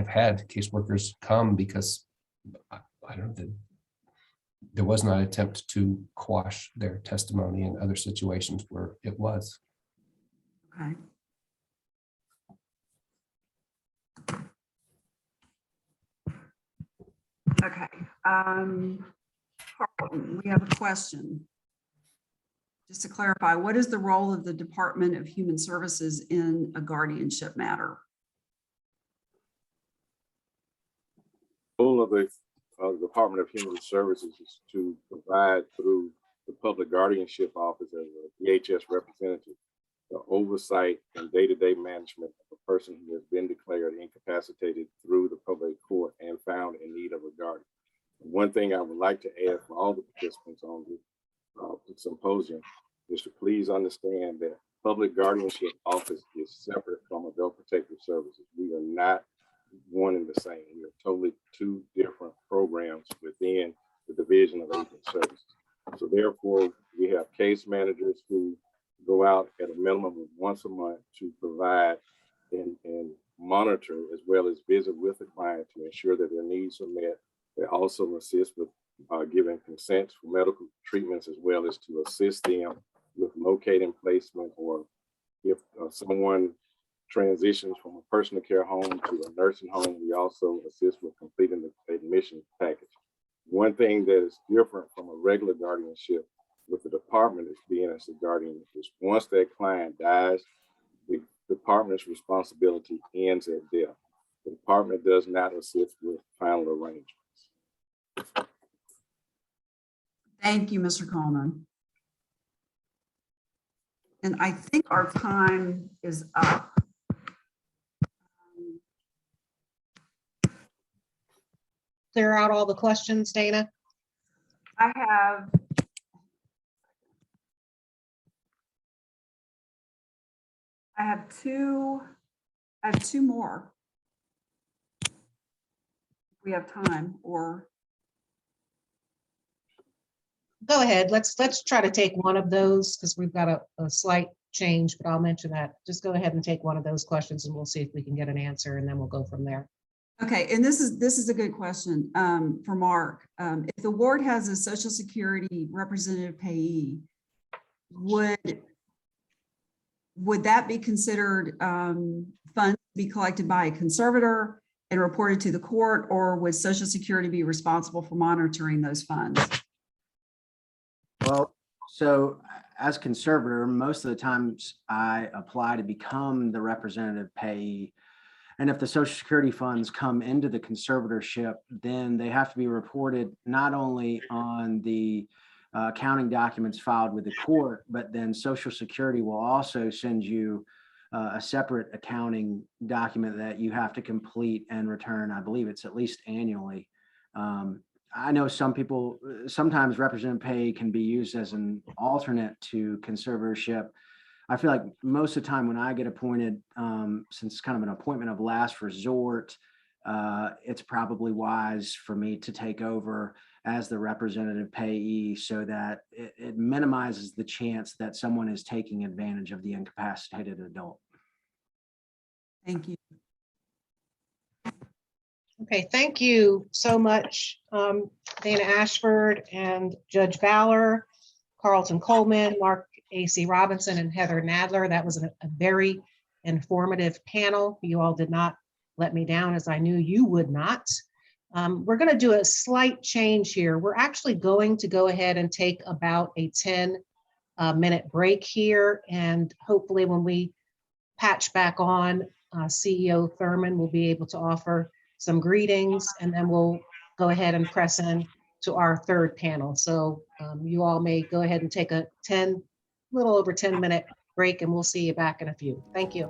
S11: had caseworkers come because I don't know, there was not an attempt to quash their testimony in other situations where it was.
S10: Okay. Okay. Carlton, we have a question. Just to clarify, what is the role of the Department of Human Services in a guardianship matter?
S12: The role of the Department of Human Services is to provide through the Public Guardianship Office as a DHS representative, the oversight and day-to-day management of a person who has been declared incapacitated through the probate court and found in need of a guardian. One thing I would like to add for all the participants on the symposium is to please understand that Public Guardianship Office is separate from Adult Protective Services. We are not one and the same. We are totally two different programs within the Division of Aging Services. So therefore, we have case managers who go out at a minimum of once a month to provide and monitor as well as visit with the client to ensure that their needs are met. They also assist with giving consent for medical treatments as well as to assist them with locating placement, or if someone transitions from a personal care home to a nursing home, we also assist with completing the admission package. One thing that is different from a regular guardianship with the department is being as a guardian is once that client dies, the department's responsibility ends at death. The department does not assist with final arrangements.
S10: Thank you, Mr. Coleman. And I think our time is up.
S1: Clear out all the questions, Dana?
S10: I have two more. If we have time, or
S1: Go ahead. Let's try to take one of those because we've got a slight change, but I'll mention that. Just go ahead and take one of those questions and we'll see if we can get an answer and then we'll go from there.
S10: okay, and this is a good question for Mark. If the ward has a Social Security representative payee, would that be considered funds to be collected by a conservator and reported to the court, or would Social Security be responsible for monitoring those funds?
S13: Well, so as conservator, most of the times I apply to become the representative payee. And if the Social Security funds come into the conservatorship, then they have to be reported not only on the accounting documents filed with the court, but then Social Security will also send you a separate accounting document that you have to complete and return. I believe it's at least annually. I know some people, sometimes representative pay can be used as an alternate to conservatorship. I feel like most of the time when I get appointed, since it's kind of an appointment of last resort, it's probably wise for me to take over as the representative payee so that it minimizes the chance that someone is taking advantage of the incapacitated adult.
S10: Thank you.
S1: Okay, thank you so much, Dana Ashford and Judge Valor, Carlton Coleman, Mark A.C. Robinson, and Heather Nadler. That was a very informative panel. You all did not let me down, as I knew you would not. We're going to do a slight change here. We're actually going to go ahead and take about a 10-minute break here. And hopefully when we patch back on, CEO Thurmond will be able to offer some greetings, and then we'll go ahead and press in to our third panel. So you all may go ahead and take a little over 10-minute break, and we'll see you back in a few. Thank you.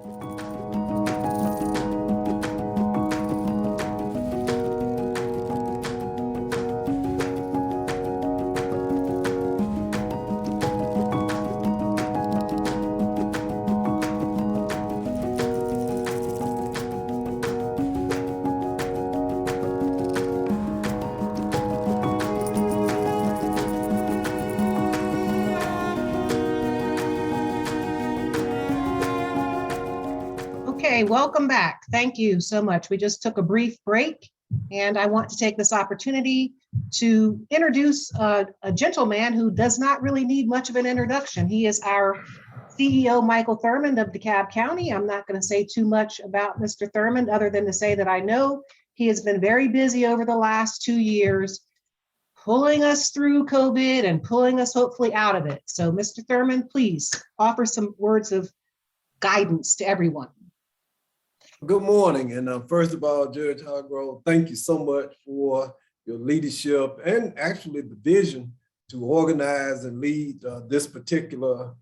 S1: Okay, welcome back. Thank you so much. We just took a brief break, and I want to take this opportunity to introduce a gentleman who does not really need much of an introduction. He is our CEO Michael Thurmond of DeKalb County. I'm not going to say too much about Mr. Thurmond other than to say that I know he has been very busy over the last 2 years, pulling us through COVID and pulling us hopefully out of it. So Mr. Thurmond, please offer some words of guidance to everyone.
S14: Good morning. And first of all, Judge Hargrove, thank you so much for your leadership and actually the vision to organize and lead this particular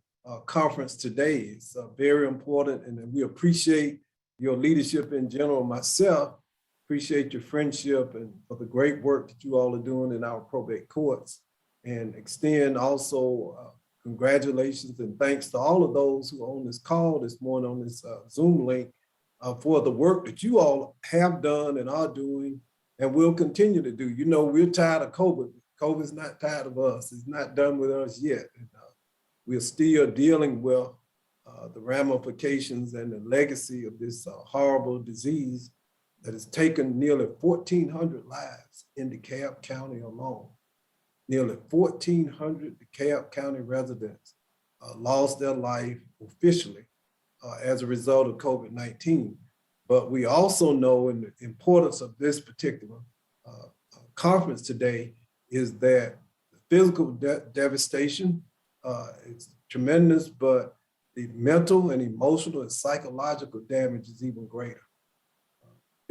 S14: conference today. It's very important, and we appreciate your leadership in general. Myself, appreciate your friendship and for the great work that you all are doing in our probate courts, and extend also congratulations and thanks to all of those who are on this call this morning on this Zoom link for the work that you all have done and are doing and will continue to do. You know, we're tired of COVID. COVID's not tired of us. It's not done with us yet. And, we're still dealing with the ramifications and the legacy of this horrible disease that has taken nearly 1,400 lives in DeKalb County alone. Nearly 1,400 DeKalb County residents lost their life officially as a result of COVID-19. But we also know in the importance of this particular conference today is that the physical devastation is tremendous, but the mental and emotional and psychological damage is even greater.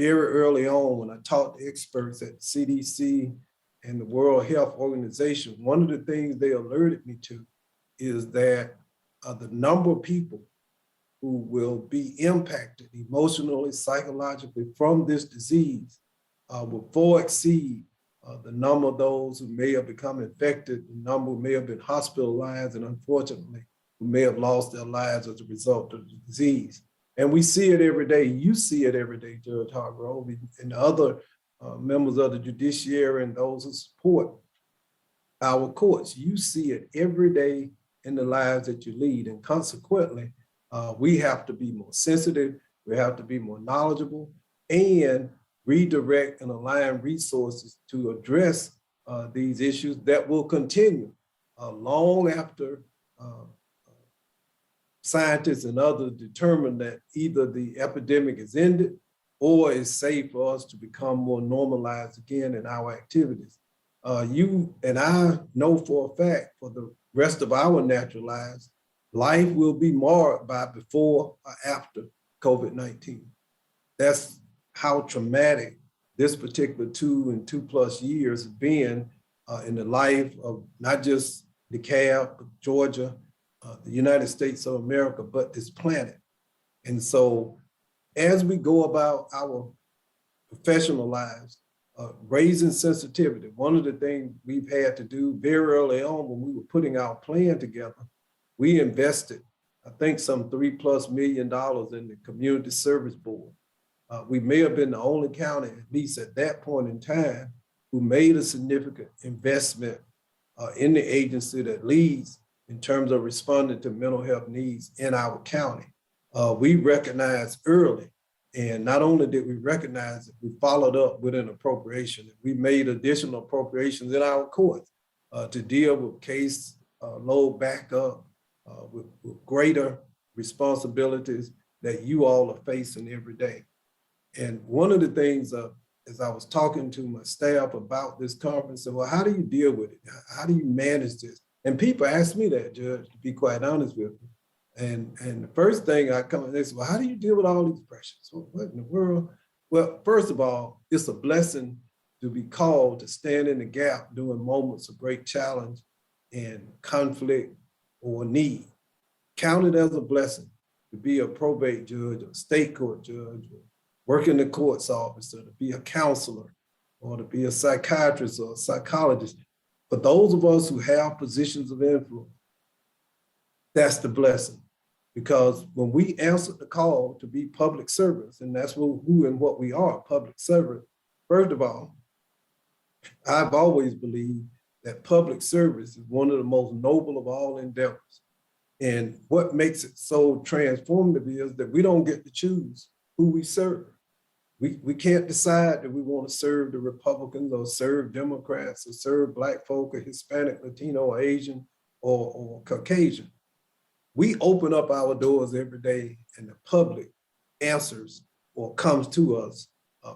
S14: very early on when I talked to experts at CDC and the World Health Organization, one of the things they alerted me to is that the number of people who will be impacted emotionally, psychologically from this disease will far exceed the number of those who may have become infected, the number who may have been hospitalized, and unfortunately, who may have lost their lives as a result of the disease. And we see it every day. You see it every day, Judge Hargrove, and other members of the judiciary and those who support our courts. You see it every day in the lives that you lead. And consequently, we have to be more sensitive, we have to be more knowledgeable, and redirect and align resources to address these issues that will continue long after scientists and others determine that either the epidemic is ended or it's safe for us to become more normalized again in our activities. You and I know for a fact for the rest of our natural lives, life will be marred by before or after COVID-19. That's how traumatic this particular 2 and 2+ years have been in the life of not just DeKalb, but Georgia, the United States of America, but this planet. And so as we go about our professional lives, raising sensitivity, one of the things we've had to do very early on when we were putting our plan together, we invested, I think, some $3+ million in the Community Service Board. We may have been the only county, at least at that point in time, who made a significant investment in the agency that leads in terms of responding to mental health needs in our county. We recognized early, and not only did we recognize it, we followed up with an appropriation. We made additional appropriations in our courts to deal with case load backup, with greater responsibilities that you all are facing every day. And one of the things, as I was talking to my staff about this conference, said, well, how do you deal with it? How do you manage this? And people ask me that, Judge, to be quite honest with you. And the first thing I come and they say, well, how do you deal with all these pressures? What in the world? Well, first of all, it's a blessing to be called to stand in the gap during moments of great challenge and conflict or need. Count it as a blessing to be a probate judge, or a state court judge, or work in the court's office, or to be a counselor, or to be a psychiatrist or a psychologist. For those of us who have positions of influence, that's the blessing. Because when we answer the call to be public servants, and that's who and what we are, public servants, first of all, I've always believed that public service is one of the most noble of all endeavors. And what makes it so transformative is that we don't get to choose who we serve. We can't decide that we want to serve the Republicans or serve Democrats or serve Black folk or Hispanic, Latino, or Asian or Caucasian. We open up our doors every day and the public answers or comes to us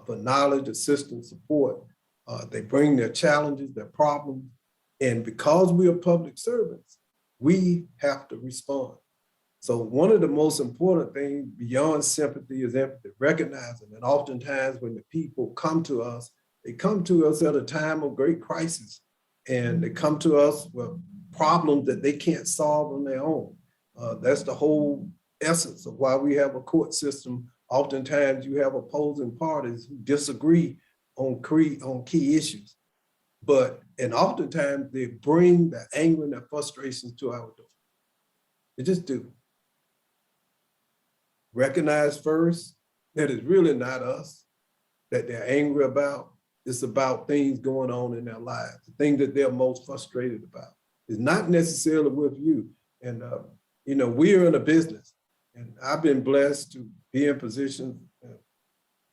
S14: for knowledge, assistance, support. They bring their challenges, their problems. And because we are public servants, we have to respond. So one of the most important things beyond sympathy is empathy, recognizing that oftentimes when the people come to us, they come to us at a time of great crisis, and they come to us with problems that they can't solve on their own. That's the whole essence of why we have a court system. Oftentimes you have opposing parties who disagree on key issues, and oftentimes they bring their anger and their frustrations to our door. They just do. Recognize first that it's really not us that they're angry about. It's about things going on in their lives, the thing that they're most frustrated about. It's not necessarily with you. And we're in a business, and I've been blessed to be in positions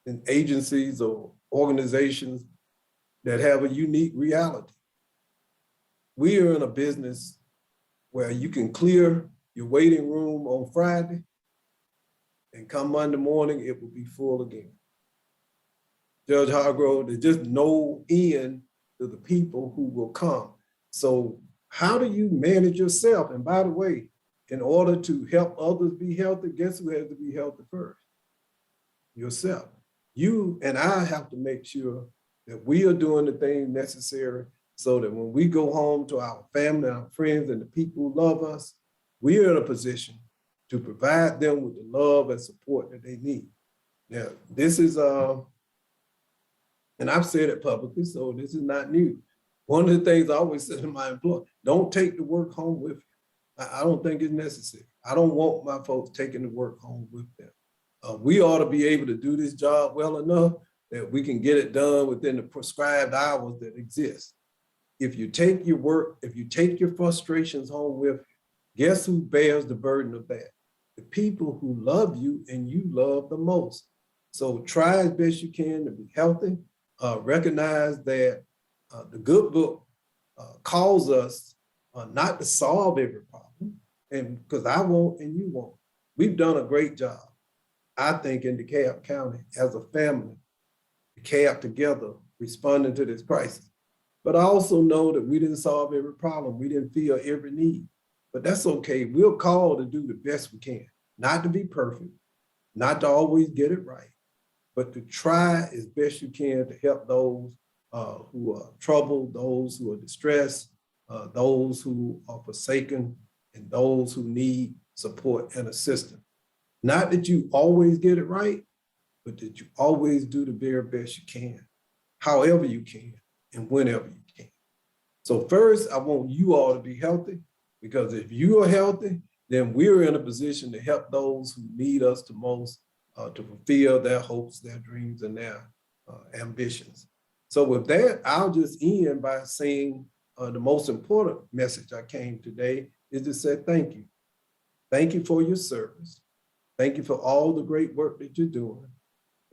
S14: in agencies or organizations that have a unique reality. We are in a business where you can clear your waiting room on Friday, and come Monday morning, it will be full again. Judge Hargrove, there's just no end to the people who will come. So how do you manage yourself? And by the way, in order to help others be healthy, guess who has to be healthy first? Yourself. You and I have to make sure that we are doing the things necessary so that when we go home to our family, our friends, and the people who love us, we are in a position to provide them with the love and support that they need. Now, this is, and I've said it publicly, so this is not new. One of the things I always say to my employees, don't take the work home with you. I don't think it's necessary. I don't want my folks taking the work home with them. We ought to be able to do this job well enough that we can get it done within the prescribed hours that exist. If you take your work, if you take your frustrations home with you, guess who bears the burden of that? The people who love you and you love the most. So try as best you can to be healthy. Recognize that the good book calls us not to solve every problem, and because I won't and you won't. We've done a great job, I think, in DeKalb County as a family, DeKalb together, responding to this crisis. But I also know that we didn't solve every problem. We didn't fill every need, but that's okay. We're called to do the best we can, not to be perfect, not to always get it right, but to try as best you can to help those who are troubled, those who are distressed, those who are forsaken, and those who need support and assistance. Not that you always get it right, but that you always do the very best you can, however you can, and whenever you can. So first, I want you all to be healthy, because if you are healthy, then we're in a position to help those who need us the most to fulfill their hopes, their dreams, and their ambitions. So with that, I'll just end by saying the most important message I came today is to say thank you. Thank you for your service. Thank you for all the great work that you're doing.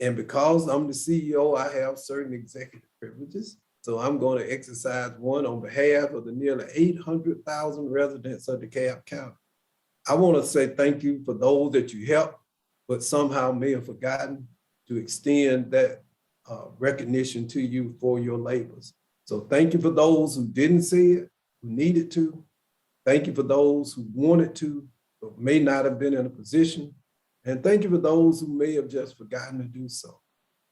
S14: And because I'm the CEO, I have certain executive privileges. So I'm going to exercise one on behalf of the nearly 800,000 residents of DeKalb County. I want to say thank you for those that you helped, but somehow may have forgotten to extend that recognition to you for your labors. So thank you for those who didn't say it, who needed to. Thank you for those who wanted to, but may not have been in a position. And thank you for those who may have just forgotten to do so.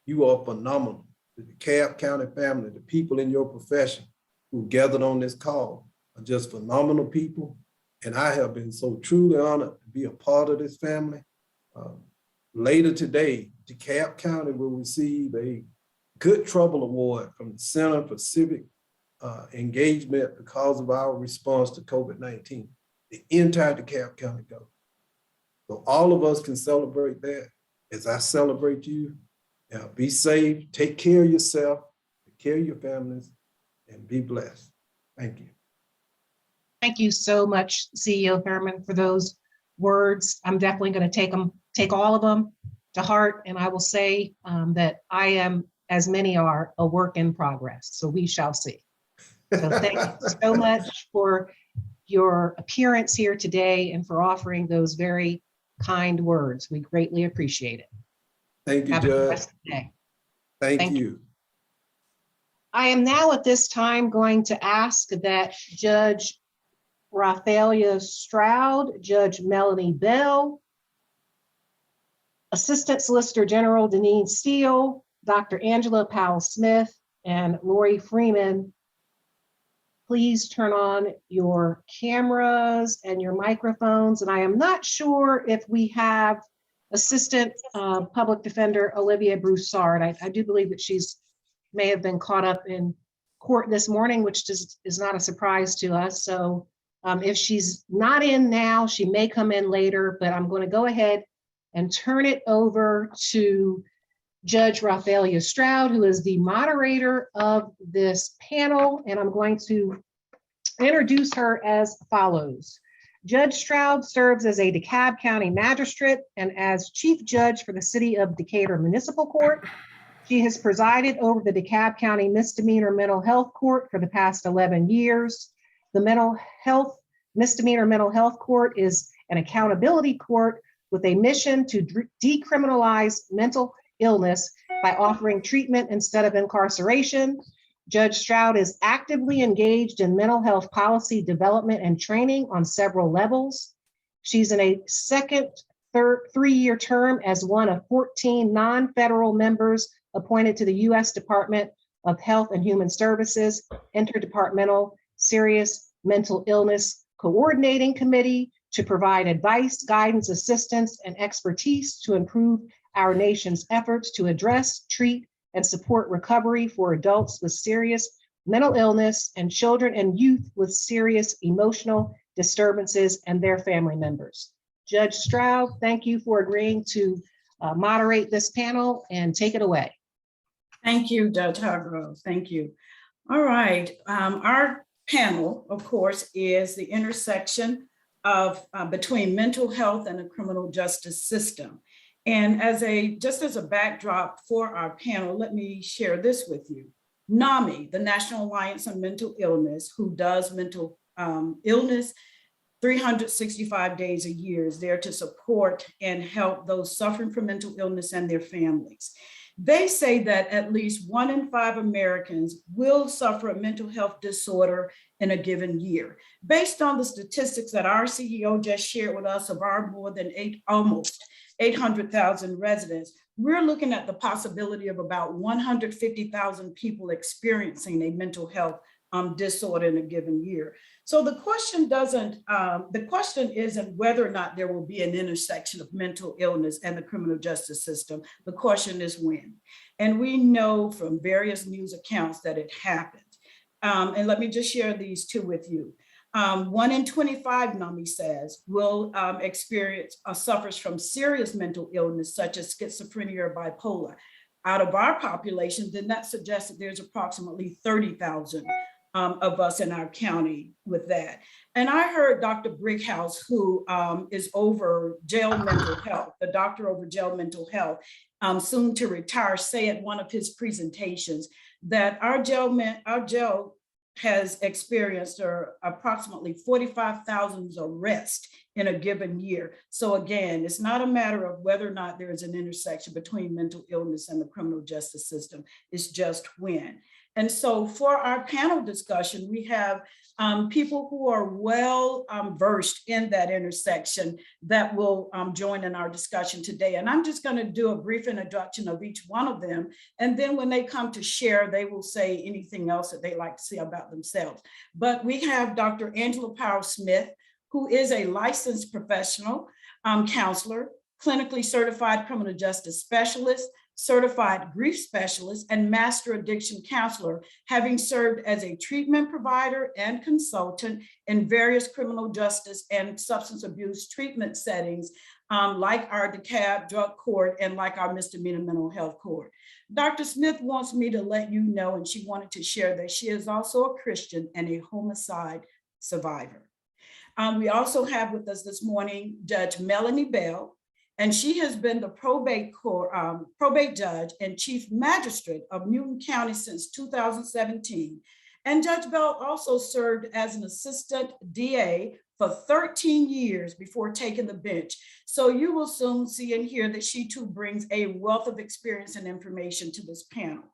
S14: You are phenomenal. The DeKalb County family, the people in your profession who gathered on this call are just phenomenal people. And I have been so truly honored to be a part of this family. Later today, DeKalb County will receive a Good Trouble Award from the Center for Civic Engagement because of our response to COVID-19. The entire DeKalb County government. So all of us can celebrate that as I celebrate you. Now, be safe, take care of yourself, take care of your families, and be blessed. Thank you.
S1: Thank you so much, CEO Thurmond, for those words. I'm definitely going to take all of them to heart, and I will say that I am, as many are, a work in progress. So we shall see. So thank you so much for your appearance here today and for offering those very kind words. We greatly appreciate it.
S14: Thank you,
S1: Have
S14: Judge.
S1: a blessed day.
S14: Thank you.
S1: I am now at this time going to ask that Judge Raphaelia Stroud, Judge Melanie Bell, Assistant Solicitor General Deneen Steele, Dr. Angela Powell-Smith, and Lori Freeman, please turn on your cameras and your microphones. And I am not sure if we have Assistant Public Defender Olivia Broussard. I do believe that she's may have been caught up in court this morning, which just is not a surprise to us. So if she's not in now, she may come in later, but I'm going to go ahead and turn it over to Judge Raphaelia Stroud, who is the moderator of this panel, and I'm going to introduce her as follows. Judge Stroud serves as a DeKalb County magistrate and as chief judge for the City of Decatur Municipal Court. She has presided over the DeKalb County Misdemeanor Mental Health Court for the past 11 years. The Misdemeanor Mental Health Court is an accountability court with a mission to decriminalize mental illness by offering treatment instead of incarceration. Judge Stroud is actively engaged in mental health policy development and training on several levels. She's in a second three-year term as one of 14 non-federal members appointed to the U.S. Department of Health and Human Services Interdepartmental Serious Mental Illness Coordinating Committee to provide advice, guidance, assistance, and expertise to improve our nation's efforts to address, treat, and support recovery for adults with serious mental illness and children and youth with serious emotional disturbances and their family members. Judge Stroud, thank you for agreeing to moderate this panel and take it away.
S15: Thank you, Judge Hargrove. Thank you. All right. Our panel, of course, is the intersection of between mental health and the criminal justice system. And just as a backdrop for our panel, let me share this with you. NAMI, the National Alliance on Mental Illness, who does mental illness 365 days a year, is there to support and help those suffering from mental illness and their families. They say that at least 1 in 5 Americans will suffer a mental health disorder in a given year. Based on the statistics that our CEO just shared with us of our more than almost 800,000 residents, we're looking at the possibility of about 150,000 people experiencing a mental health disorder in a given year. So the question isn't whether or not there will be an intersection of mental illness and the criminal justice system. The question is when. And we know from various news accounts that it happened. And let me just share these two with you. 1 in 25, NAMI says, will experience or suffers from serious mental illness, such as schizophrenia or bipolar. Out of our population, then that suggests that there's approximately 30,000 of us in our county with that. And I heard Dr. Brickhouse, who is over jail mental health, the doctor over jail mental health, soon to retire, say at one of his presentations that our jail has experienced approximately 45,000 arrests in a given year. So again, it's not a matter of whether or not there is an intersection between mental illness and the criminal justice system, it's just when. And so for our panel discussion, we have people who are well versed in that intersection that will join in our discussion today. And I'm just going to do a brief introduction of each one of them. And then when they come to share, they will say anything else that they like to say about themselves. But we have Dr. Angela Powell-Smith, who is a licensed professional counselor, clinically certified criminal justice specialist, certified grief specialist, and master addiction counselor, having served as a treatment provider and consultant in various criminal justice and substance abuse treatment settings, like our DeKalb Drug Court and like our misdemeanor mental health court. Dr. Smith wants me to let you know, and she wanted to share that she is also a Christian and a homicide survivor. We also have with us this morning Judge Melanie Bell, and she has been the probate judge and chief magistrate of Newton County since 2017. And Judge Bell also served as an assistant DA for 13 years before taking the bench. So you will soon see and hear that she too brings a wealth of experience and information to this panel.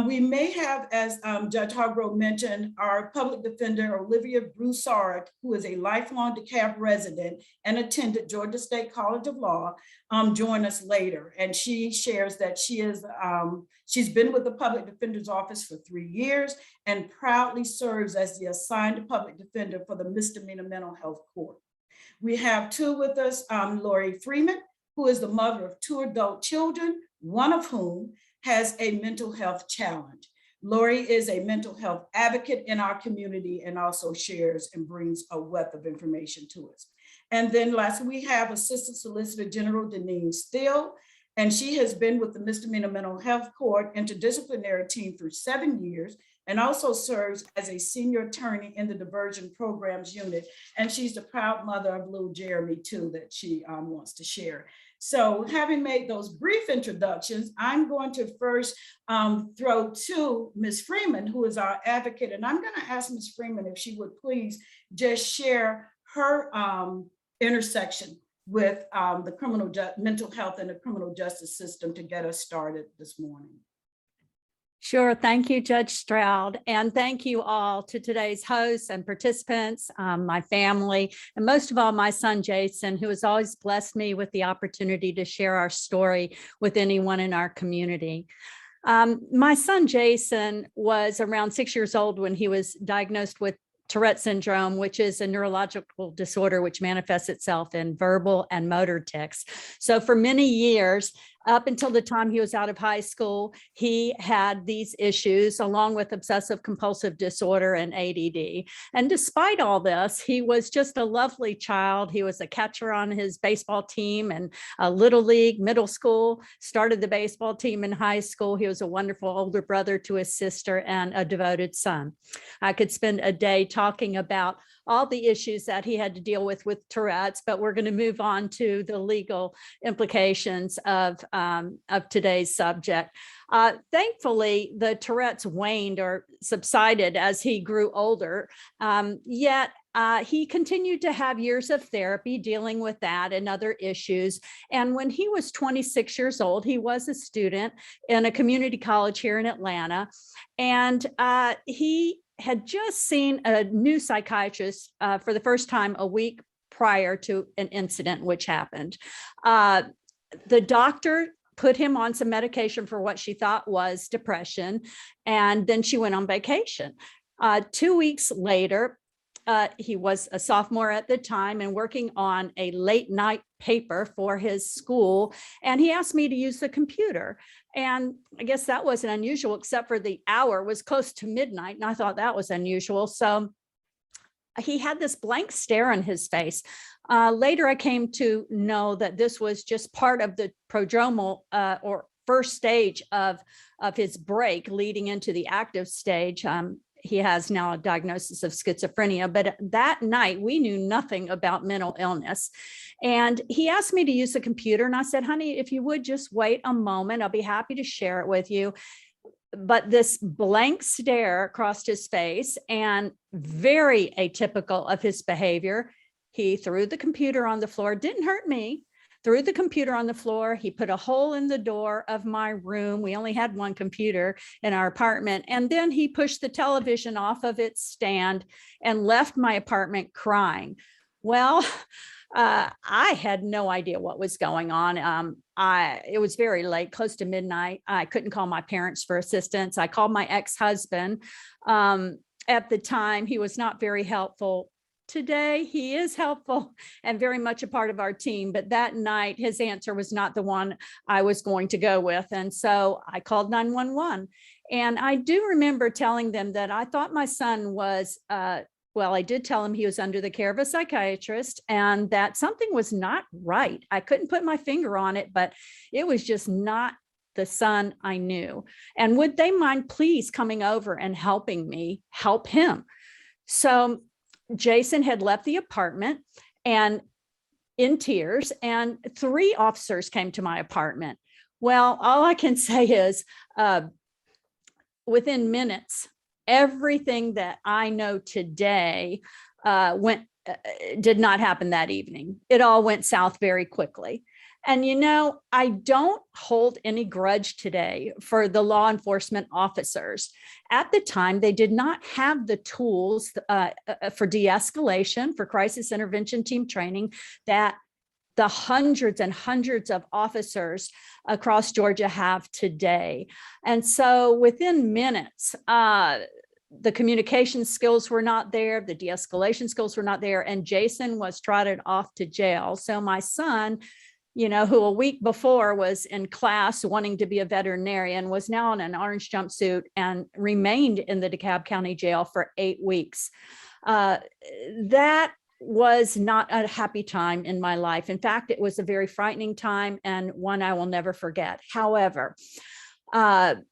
S15: We may have, as Judge Hargrove mentioned, our public defender, Olivia Broussard, who is a lifelong DeKalb resident and attended Georgia State College of Law, join us later. And she shares that she's been with the public defender's office for 3 years and proudly serves as the assigned public defender for the misdemeanor mental health court. We have two with us, Lori Freeman, who is the mother of 2 adult children, one of whom has a mental health challenge. Lori is a mental health advocate in our community and also shares and brings a wealth of information to us. And then lastly, we have Assistant Solicitor General Deneen Steele, and she has been with the Misdemeanor Mental Health Court interdisciplinary team for 7 years and also serves as a senior attorney in the diversion programs unit. And she's the proud mother of little Jeremy too, that she wants to share. So having made those brief introductions, I'm going to first throw to Ms. Freeman, who is our advocate. And I'm going to ask Ms. Freeman if she would please just share her intersection with the mental health and the criminal justice system to get us started this morning.
S16: Sure. Thank you, Judge Stroud. And thank you all to today's hosts and participants, my family, and most of all, my son, Jason, who has always blessed me with the opportunity to share our story with anyone in our community. My son, Jason, was around 6 years old when he was diagnosed with Tourette syndrome, which is a neurological disorder which manifests itself in verbal and motor tics. So for many years, up until the time he was out of high school, he had these issues along with obsessive compulsive disorder and ADD. And despite all this, he was just a lovely child. He was a catcher on his baseball team and a little league, middle school, started the baseball team in high school. He was a wonderful older brother to his sister and a devoted son. I could spend a day talking about all the issues that he had to deal with Tourette's, but we're going to move on to the legal implications of today's subject. Thankfully, the Tourette's waned or subsided as he grew older, yet he continued to have years of therapy dealing with that and other issues. And when he was 26 years old, he was a student in a community college here in Atlanta, and he had just seen a new psychiatrist for the first time a week prior to an incident which happened. The doctor put him on some medication for what she thought was depression, and then she went on vacation. 2 weeks later, he was a sophomore at the time and working on a late night paper for his school, and he asked me to use the computer. And I guess that wasn't unusual, except for the hour was close to midnight, and I thought that was unusual. So he had this blank stare on his face. Later, I came to know that this was just part of the prodromal or first stage of his break leading into the active stage. He has now a diagnosis of schizophrenia, but that night we knew nothing about mental illness. And he asked me to use the computer, and I said, honey, if you would just wait a moment, I'll be happy to share it with you. But this blank stare crossed his face, and very atypical of his behavior, he threw the computer on the floor. Didn't hurt me. Threw the computer on the floor. He put a hole in the door of my room. We only had one computer in our apartment. And then he pushed the television off of its stand and left my apartment crying. Well, I had no idea what was going on. It was very late, close to midnight. I couldn't call my parents for assistance. I called my ex-husband. At the time, he was not very helpful. Today, he is helpful and very much a part of our team, but that night, his answer was not the one I was going to go with. And so I called 911. And I do remember telling them that I thought my son was, I did tell him he was under the care of a psychiatrist and that something was not right. I couldn't put my finger on it, but it was just not the son I knew. And would they mind please coming over and helping me help him? So Jason had left the apartment and in tears, and 3 officers came to my apartment. Well, all I can say is within minutes, everything that I know today did not happen that evening. It all went south very quickly. And, you know, I don't hold any grudge today for the law enforcement officers. At the time, they did not have the tools for de-escalation, for crisis intervention team training that the hundreds and hundreds of officers across Georgia have today. And so within minutes, the communication skills were not there, the de-escalation skills were not there, and Jason was trotted off to jail. So my son, you know, who a week before was in class wanting to be a veterinarian, was now in an orange jumpsuit and remained in the DeKalb County Jail for 8 weeks. That was not a happy time in my life. In fact, it was a very frightening time and one I will never forget. However, I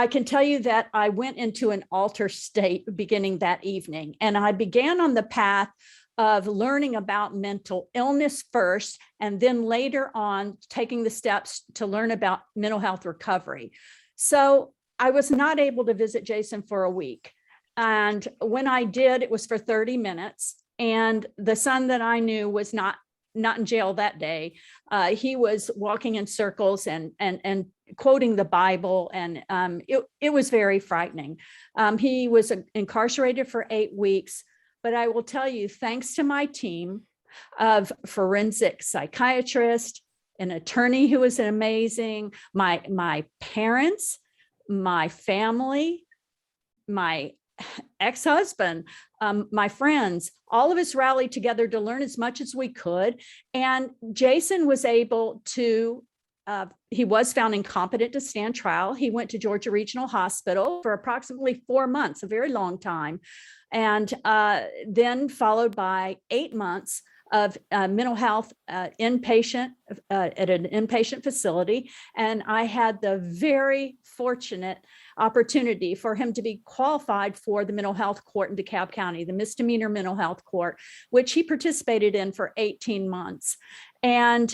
S16: can tell you that I went into an altered state beginning that evening, and I began on the path of learning about mental illness first, and then later on taking the steps to learn about mental health recovery. So I was not able to visit Jason for a week. And when I did, it was for 30 minutes. And the son that I knew was not not in jail that day. He was walking in circles and quoting the Bible, and it was very frightening. He was incarcerated for 8 weeks, but I will tell you, thanks to my team of forensic psychiatrists, an attorney who was amazing, my parents, my family, my ex-husband, my friends, all of us rallied together to learn as much as we could. And Jason was able to, he was found incompetent to stand trial. He went to Georgia Regional Hospital for approximately 4 months, a very long time. And then followed by 8 months of mental health inpatient at an inpatient facility. And I had the very fortunate opportunity for him to be qualified for the mental health court in DeKalb County, the misdemeanor mental health court, which he participated in for 18 months. And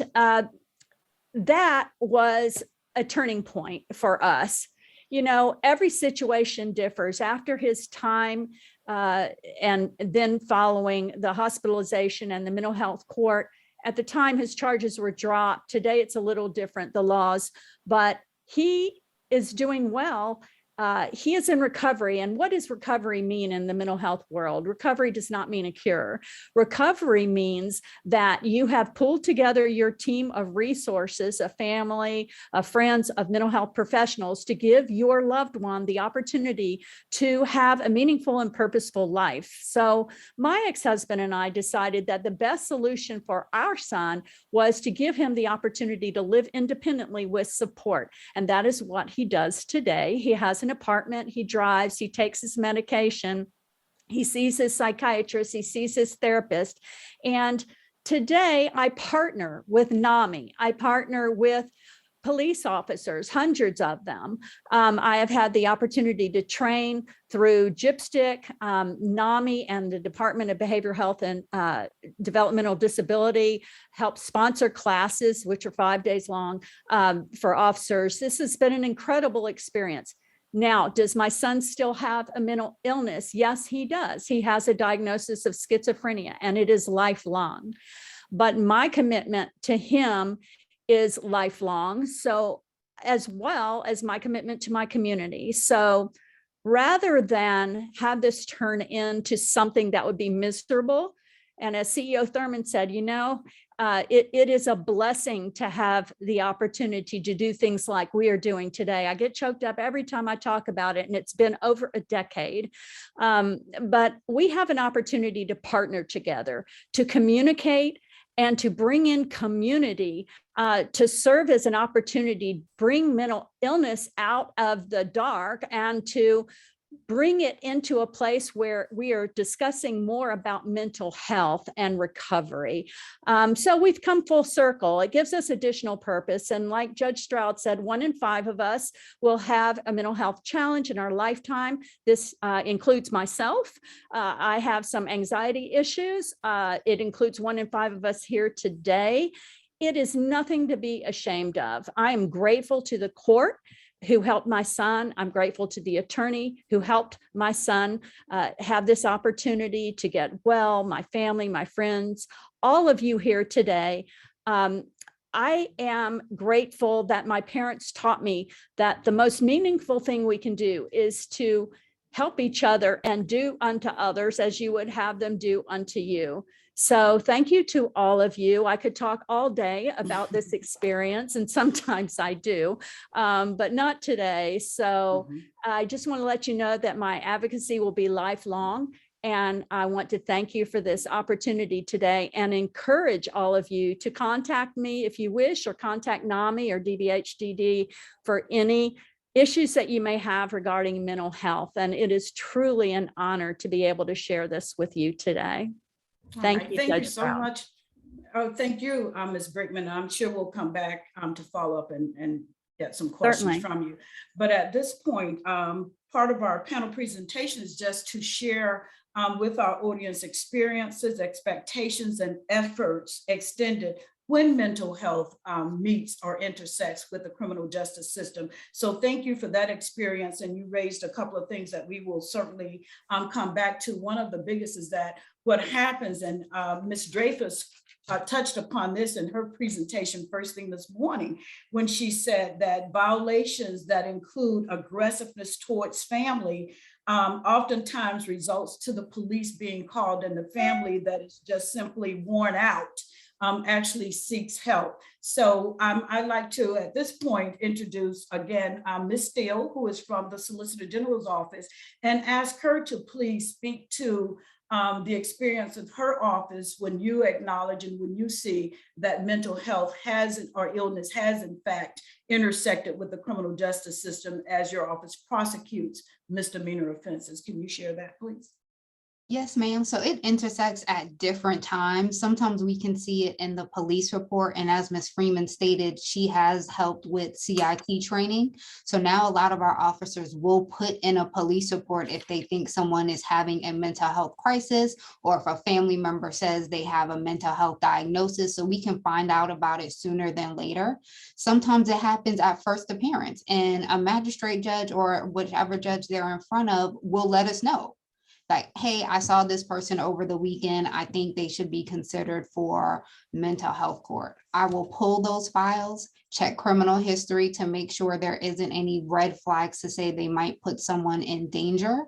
S16: that was a turning point for us. You know, every situation differs. After his time and then following the hospitalization and the mental health court, at the time his charges were dropped. Today it's a little different, the laws, but he is doing well. He is in recovery. And what does recovery mean in the mental health world? Recovery does not mean a cure. Recovery means that you have pulled together your team of resources, a family, of friends, of mental health professionals to give your loved one the opportunity to have a meaningful and purposeful life. So my ex-husband and I decided that the best solution for our son was to give him the opportunity to live independently with support. And that is what he does today. He has an apartment, he drives, he takes his medication, he sees his psychiatrist, he sees his therapist. And today I partner with NAMI. I partner with police officers, hundreds of them. I have had the opportunity to train through GIPSTIC, NAMI, and the Department of Behavioral Health and Developmental Disability, help sponsor classes, which are 5 days long for officers. This has been an incredible experience. Now, does my son still have a mental illness? Yes, he does. He has a diagnosis of schizophrenia, and it is lifelong. But my commitment to him is lifelong, so as well as my commitment to my community. So rather than have this turn into something that would be miserable, and as CEO Thurmond said, you know, it is a blessing to have the opportunity to do things like we are doing today. I get choked up every time I talk about it, and it's been over a decade. But we have an opportunity to partner together, to communicate, and to bring in community to serve as an opportunity, bring mental illness out of the dark and to bring it into a place where we are discussing more about mental health and recovery. So we've come full circle. It gives us additional purpose. And like Judge Stroud said, 1 in 5 of us will have a mental health challenge in our lifetime. This includes myself. I have some anxiety issues. It includes 1 in 5 of us here today. It is nothing to be ashamed of. I am grateful to the court who helped my son. I'm grateful to the attorney who helped my son have this opportunity to get well, my family, my friends, all of you here today. I am grateful that my parents taught me that the most meaningful thing we can do is to help each other and do unto others as you would have them do unto you. So thank you to all of you. I could talk all day about this experience, and sometimes I do, but not today. So I just want to let you know that my advocacy will be lifelong. And I want to thank you for this opportunity today and encourage all of you to contact me if you wish, or contact NAMI or DBHDD for any issues that you may have regarding mental health. And it is truly an honor to be able to share this with you today. Thank you,
S15: Thank
S16: Judge
S15: you so
S16: Brown.
S15: much. Oh, thank you, Ms. Brickman. I'm sure we'll come back to follow up and get some questions
S16: Certainly.
S15: from you. But at this point, part of our panel presentation is just to share with our audience experiences, expectations, and efforts extended when mental health meets or intersects with the criminal justice system. So thank you for that experience. And you raised a couple of things that we will certainly come back to. One of the biggest is that what happens, and Ms. Dreyfus touched upon this in her presentation first thing this morning when she said that violations that include aggressiveness towards family oftentimes results to the police being called, and the family that is just simply worn out actually seeks help. So I'd like to, at this point, introduce again Ms. Steele, who is from the Solicitor General's office, and ask her to please speak to the experience of her office when you acknowledge and when you see that mental health has or illness has in fact intersected with the criminal justice system as your office prosecutes misdemeanor offenses. Can you share that, please?
S17: Yes, ma'am. So it intersects at different times. Sometimes we can see it in the police report. And as Ms. Freeman stated, she has helped with CIT training. So now a lot of our officers will put in a police report if they think someone is having a mental health crisis, or if a family member says they have a mental health diagnosis, so we can find out about it sooner than later. Sometimes it happens at first appearance, and a magistrate judge or whichever judge they're in front of will let us know. Like, hey, I saw this person over the weekend. I think they should be considered for mental health court. I will pull those files, check criminal history to make sure there isn't any red flags to say they might put someone in danger.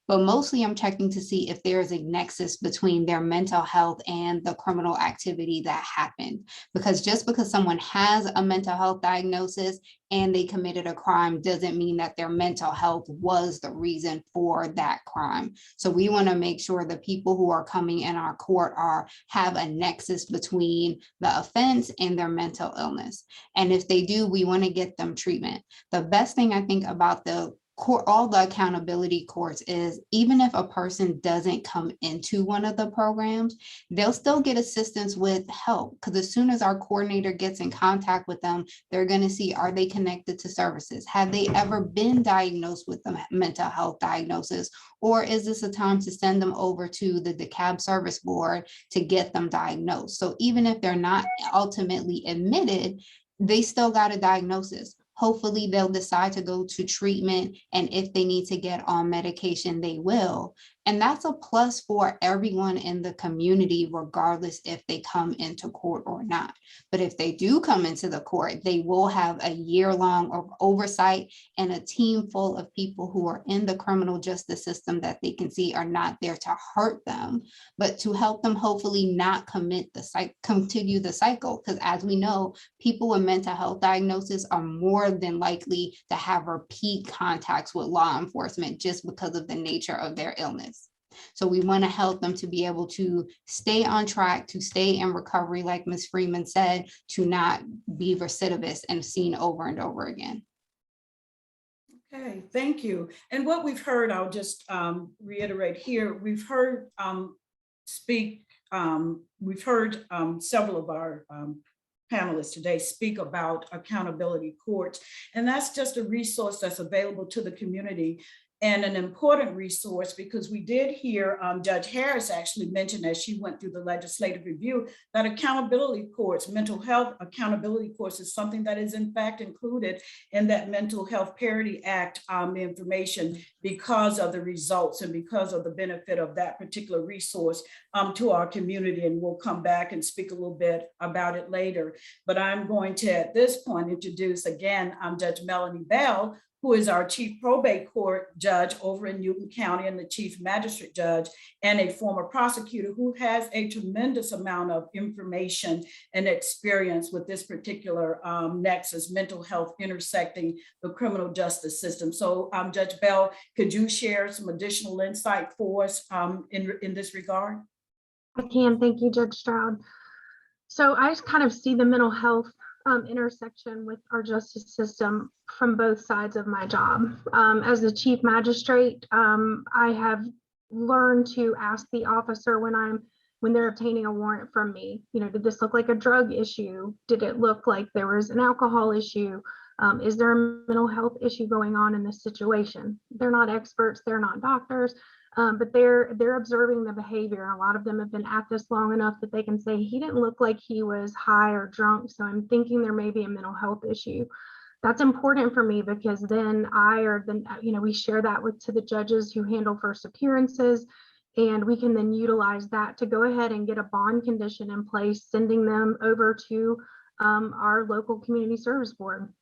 S17: But mostly I'm checking to see if there is a nexus between their mental health and the criminal activity that happened. Because just because someone has a mental health diagnosis and they committed a crime doesn't mean that their mental health was the reason for that crime. So we want to make sure the people who are coming in our court have a nexus between the offense and their mental illness. And if they do, we want to get them treatment. The best thing I think about the court, all the accountability courts, is even if a person doesn't come into one of the programs, they'll still get assistance with help, because as soon as our coordinator gets in contact with them, they're going to see, are they connected to services? Have they ever been diagnosed with a mental health diagnosis? Or is this a time to send them over to the DeKalb Service Board to get them diagnosed? So even if they're not ultimately admitted, they still got a diagnosis. Hopefully they'll decide to go to treatment, and if they need to get on medication, they will. And that's a plus for everyone in the community, regardless if they come into court or not. But if they do come into the court, they will have a year-long of oversight and a team full of people who are in the criminal justice system that they can see are not there to hurt them, but to help them hopefully not continue the cycle. Because as we know, people with mental health diagnosis are more than likely to have repeat contacts with law enforcement just because of the nature of their illness. So we want to help them to be able to stay on track, to stay in recovery, like Ms. Freeman said, to not be recidivist and seen over and over again.
S15: Okay, thank you. And what we've heard, I'll just reiterate here, we've heard several of our panelists today speak about accountability courts, and that's just a resource that's available to the community, and an important resource, because we did hear Judge Harris actually mention, as she went through the legislative review, that accountability courts, mental health accountability courts, is something that is in fact included in that Mental Health Parity Act information, because of the results and because of the benefit of that particular resource to our community. And we'll come back and speak a little bit about it later. But I'm going to, at this point, introduce again Judge Melanie Bell, who is our chief probate court judge over in Newton County and the chief magistrate judge, and a former prosecutor who has a tremendous amount of information and experience with this particular nexus, mental health intersecting the criminal justice system. So Judge Bell, could you share some additional insight for us in this regard?
S18: I can. Thank you, Judge Stroud. So I just kind of see the mental health intersection with our justice system from both sides of my job. As the chief magistrate, I have learned to ask the officer when they're obtaining a warrant from me, did this look like a drug issue? Did it look like there was an alcohol issue? Is there a mental health issue going on in this situation? They're not experts, they're not doctors, but they're observing the behavior. A lot of them have been at this long enough that they can say, he didn't look like he was high or drunk, so I'm thinking there may be a mental health issue. That's important for me, because then we share that to the judges who handle first appearances, And we can then utilize that to go ahead and get a bond condition in place, sending them over to our local community service board,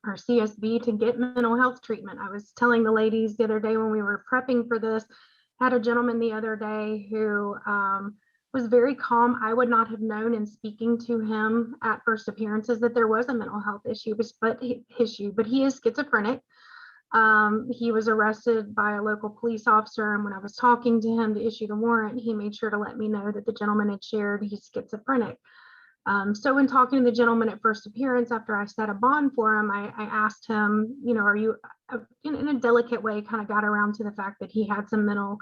S18: our CSB, to get mental health treatment. I was telling the ladies the other day when we were prepping for this, had a gentleman the other day who was very calm. I would not have known in speaking to him at first appearances that there was a mental health issue, but he is schizophrenic. He was arrested by a local police officer, and when I was talking to him to issue the warrant, he made sure to let me know that the gentleman had shared he's schizophrenic. So in talking to the gentleman at first appearance, after I set a bond for him, I asked him, are you, in a delicate way, kind of got around to the fact that he had some mental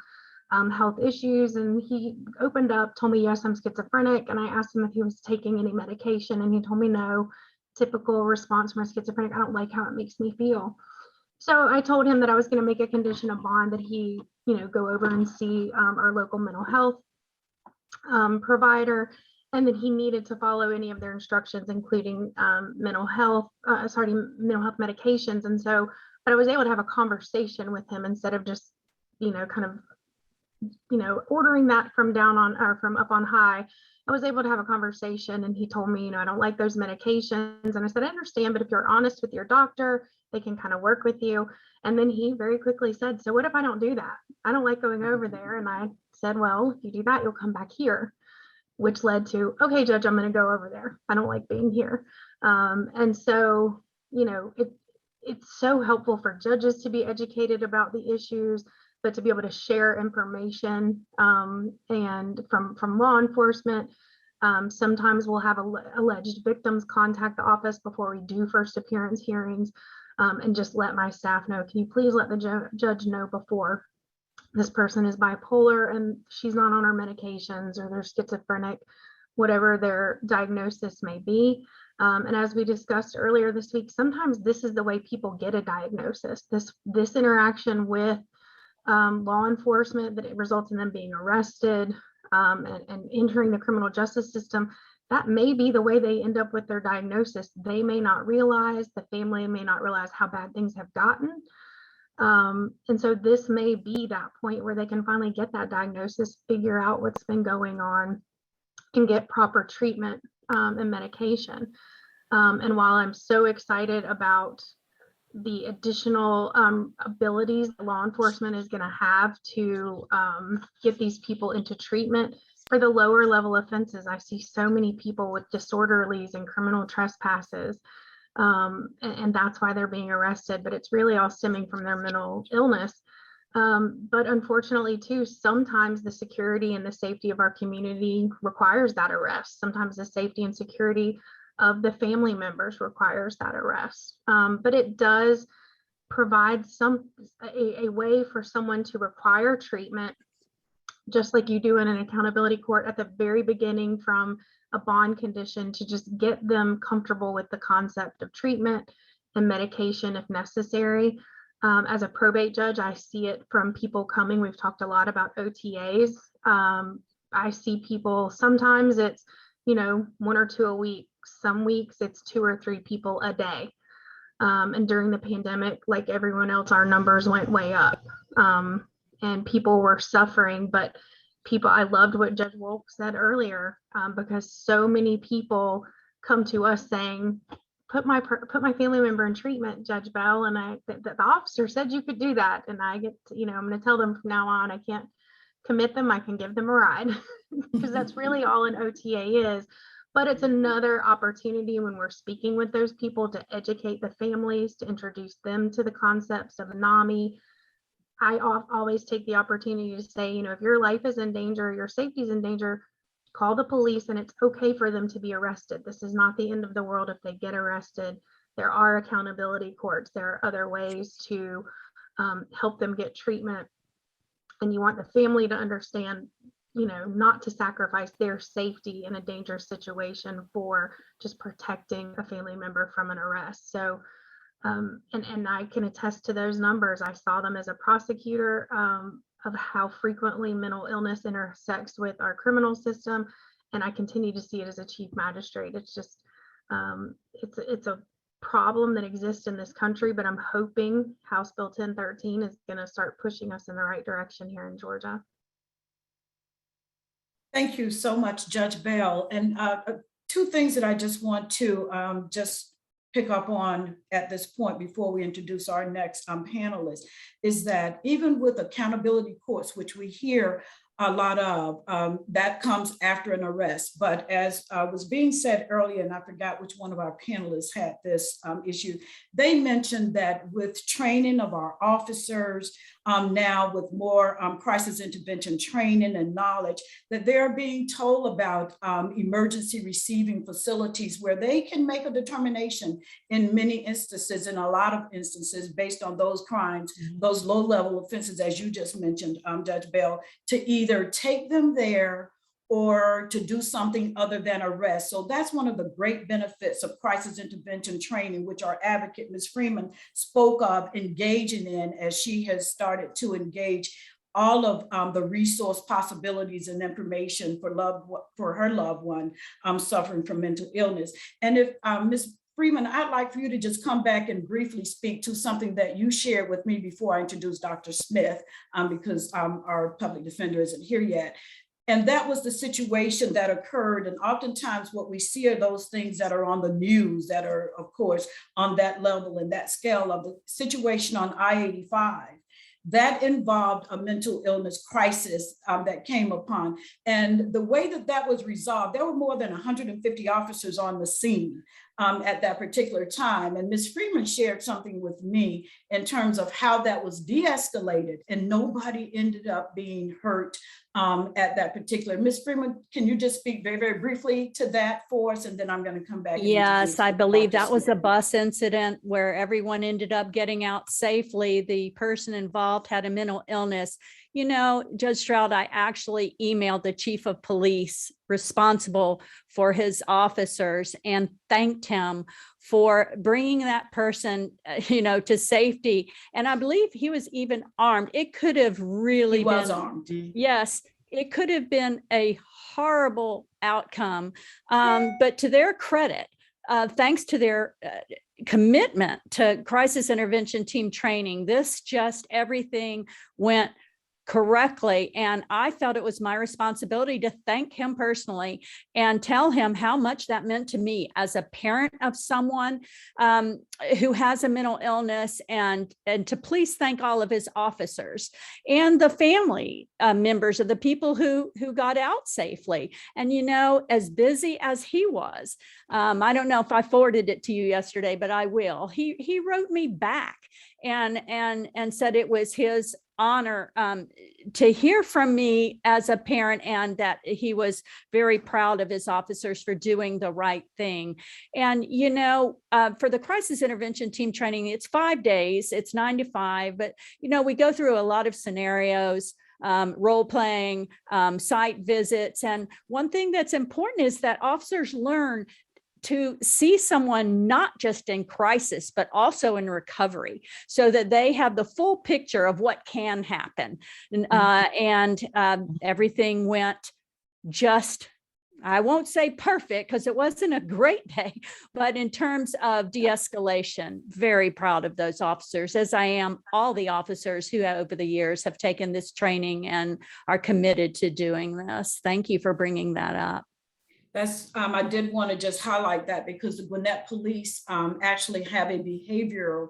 S18: health issues, and he opened up, told me, yes, I'm schizophrenic. And I asked him if he was taking any medication, and he told me no. Typical response from a schizophrenic: I don't like how it makes me feel. So I told him that I was going to make a condition of bond that he, go over and see our local mental health provider, and that he needed to follow any of their instructions, including mental health medications. And so, but I was able to have a conversation with him instead of just, kind of, ordering that from down on, or from up on high. I was able to have a conversation, and he told me, I don't like those medications. And I said, I understand, but if you're honest with your doctor, they can kind of work with you. And then he very quickly said, so what if I don't do that? I don't like going over there. And I said, well, if you do that, you'll come back here, which led to, okay, Judge, I'm going to go over there. I don't like being here. And so, it's so helpful for judges to be educated about the issues, but to be able to share information and from law enforcement. Sometimes we'll have alleged victims contact the office before we do first appearance hearings, and just let my staff know, can you please let the judge know before this person is bipolar and she's not on her medications, or they're schizophrenic, whatever their diagnosis may be. And as we discussed earlier this week, sometimes this is the way people get a diagnosis. This interaction with law enforcement, that it results in them being arrested and entering the criminal justice system, that may be the way they end up with their diagnosis. They may not realize, the family may not realize how bad things have gotten. And so this may be that point where they can finally get that diagnosis, figure out what's been going on, and get proper treatment and medication. And while I'm so excited about the additional abilities law enforcement is going to have to get these people into treatment, for the lower level offenses, I see so many people with disorderlies and criminal trespasses. And that's why they're being arrested, but it's really all stemming from their mental illness. But unfortunately too, sometimes the security and the safety of our community requires that arrest. Sometimes the safety and security of the family members requires that arrest. But it does provide a way for someone to require treatment, just like you do in an accountability court at the very beginning, from a bond condition, to just get them comfortable with the concept of treatment and medication if necessary. As a probate judge, I see it from people coming. We've talked a lot about OTAs. I see people, sometimes it's, 1 or 2 a week. Some weeks it's 2 or 3 people a day. And during the pandemic, like everyone else, our numbers went way up. And people were suffering, but I loved what Judge Wolk said earlier, because so many people come to us saying, put my family member in treatment, Judge Bell, and the officer said you could do that. And I get to, I'm going to tell them from now on, I can't commit them, I can give them a ride, because that's really all an OTA is. But it's another opportunity when we're speaking with those people to educate the families, to introduce them to the concepts of NAMI. I always take the opportunity to say, if your life is in danger, your safety is in danger, call the police, and it's okay for them to be arrested. This is not the end of the world if they get arrested. There are accountability courts. There are other ways to help them get treatment. And you want the family to understand, not to sacrifice their safety in a dangerous situation for just protecting a family member from an arrest. So, and I can attest to those numbers. I saw them as a prosecutor of how frequently mental illness intersects with our criminal system. And I continue to see it as a chief magistrate. It's just, it's a problem that exists in this country, but I'm hoping House Bill 1013 is going to start pushing us in the right direction here in Georgia.
S15: Thank you so much, Judge Bell. And two things that I just want to just pick up on at this point before we introduce our next panelist is that even with accountability courts, which we hear a lot of, that comes after an arrest. But as was being said earlier, and I forgot which one of our panelists had this issue, they mentioned that with training of our officers, now with more crisis intervention training and knowledge, that they're being told about emergency receiving facilities where they can make a determination in many instances, in a lot of instances, based on those crimes, those low-level offenses, as you just mentioned, Judge Bell, to either take them there or to do something other than arrest. So that's one of the great benefits of crisis intervention training, which our advocate, Ms. Freeman, spoke of engaging in as she has started to engage all of the resource possibilities and information for her loved one suffering from mental illness. And if Ms. Freeman, I'd like for you to just come back and briefly speak to something that you shared with me before I introduce Dr. Smith, because our public defender isn't here yet. And that was the situation that occurred. And oftentimes what we see are those things that are on the news that are, of course, on that level and that scale of the situation on I-85. That involved a mental illness crisis that came upon. And the way that that was resolved, there were more than 150 officers on the scene at that particular time. And Ms. Freeman shared something with me in terms of how that was de-escalated and nobody ended up being hurt at that particular. Ms. Freeman, can you just speak very, very briefly to that for us? And then I'm going to come back.
S16: Yes, I believe that was a bus incident where everyone ended up getting out safely. The person involved had a mental illness. You know, Judge Stroud, I actually emailed the chief of police responsible for his officers and thanked him for bringing that person, to safety. And I believe he was even armed. It could have really
S15: He was armed.
S16: Yes, it could have been a horrible outcome. But to their credit, thanks to their commitment to crisis intervention team training, everything went correctly. And I felt it was my responsibility to thank him personally and tell him how much that meant to me as a parent of someone who has a mental illness, and to please thank all of his officers and the family members of the people who got out safely. And, as busy as he was, I don't know if I forwarded it to you yesterday, but I will. He wrote me back and said it was his honor to hear from me as a parent, and that he was very proud of his officers for doing the right thing. And, for the crisis intervention team training, it's 5 days, it's 9 to 5, but, we go through a lot of scenarios, role playing, site visits. And one thing that's important is that officers learn to see someone not just in crisis, but also in recovery, so that they have the full picture of what can happen. And everything went just, I won't say perfect because it wasn't a great day, but in terms of de-escalation, very proud of those officers, as I am all the officers who over the years have taken this training and are committed to doing this. Thank you for bringing that up.
S15: I did want to just highlight that because the Gwinnett Police actually have a behavioral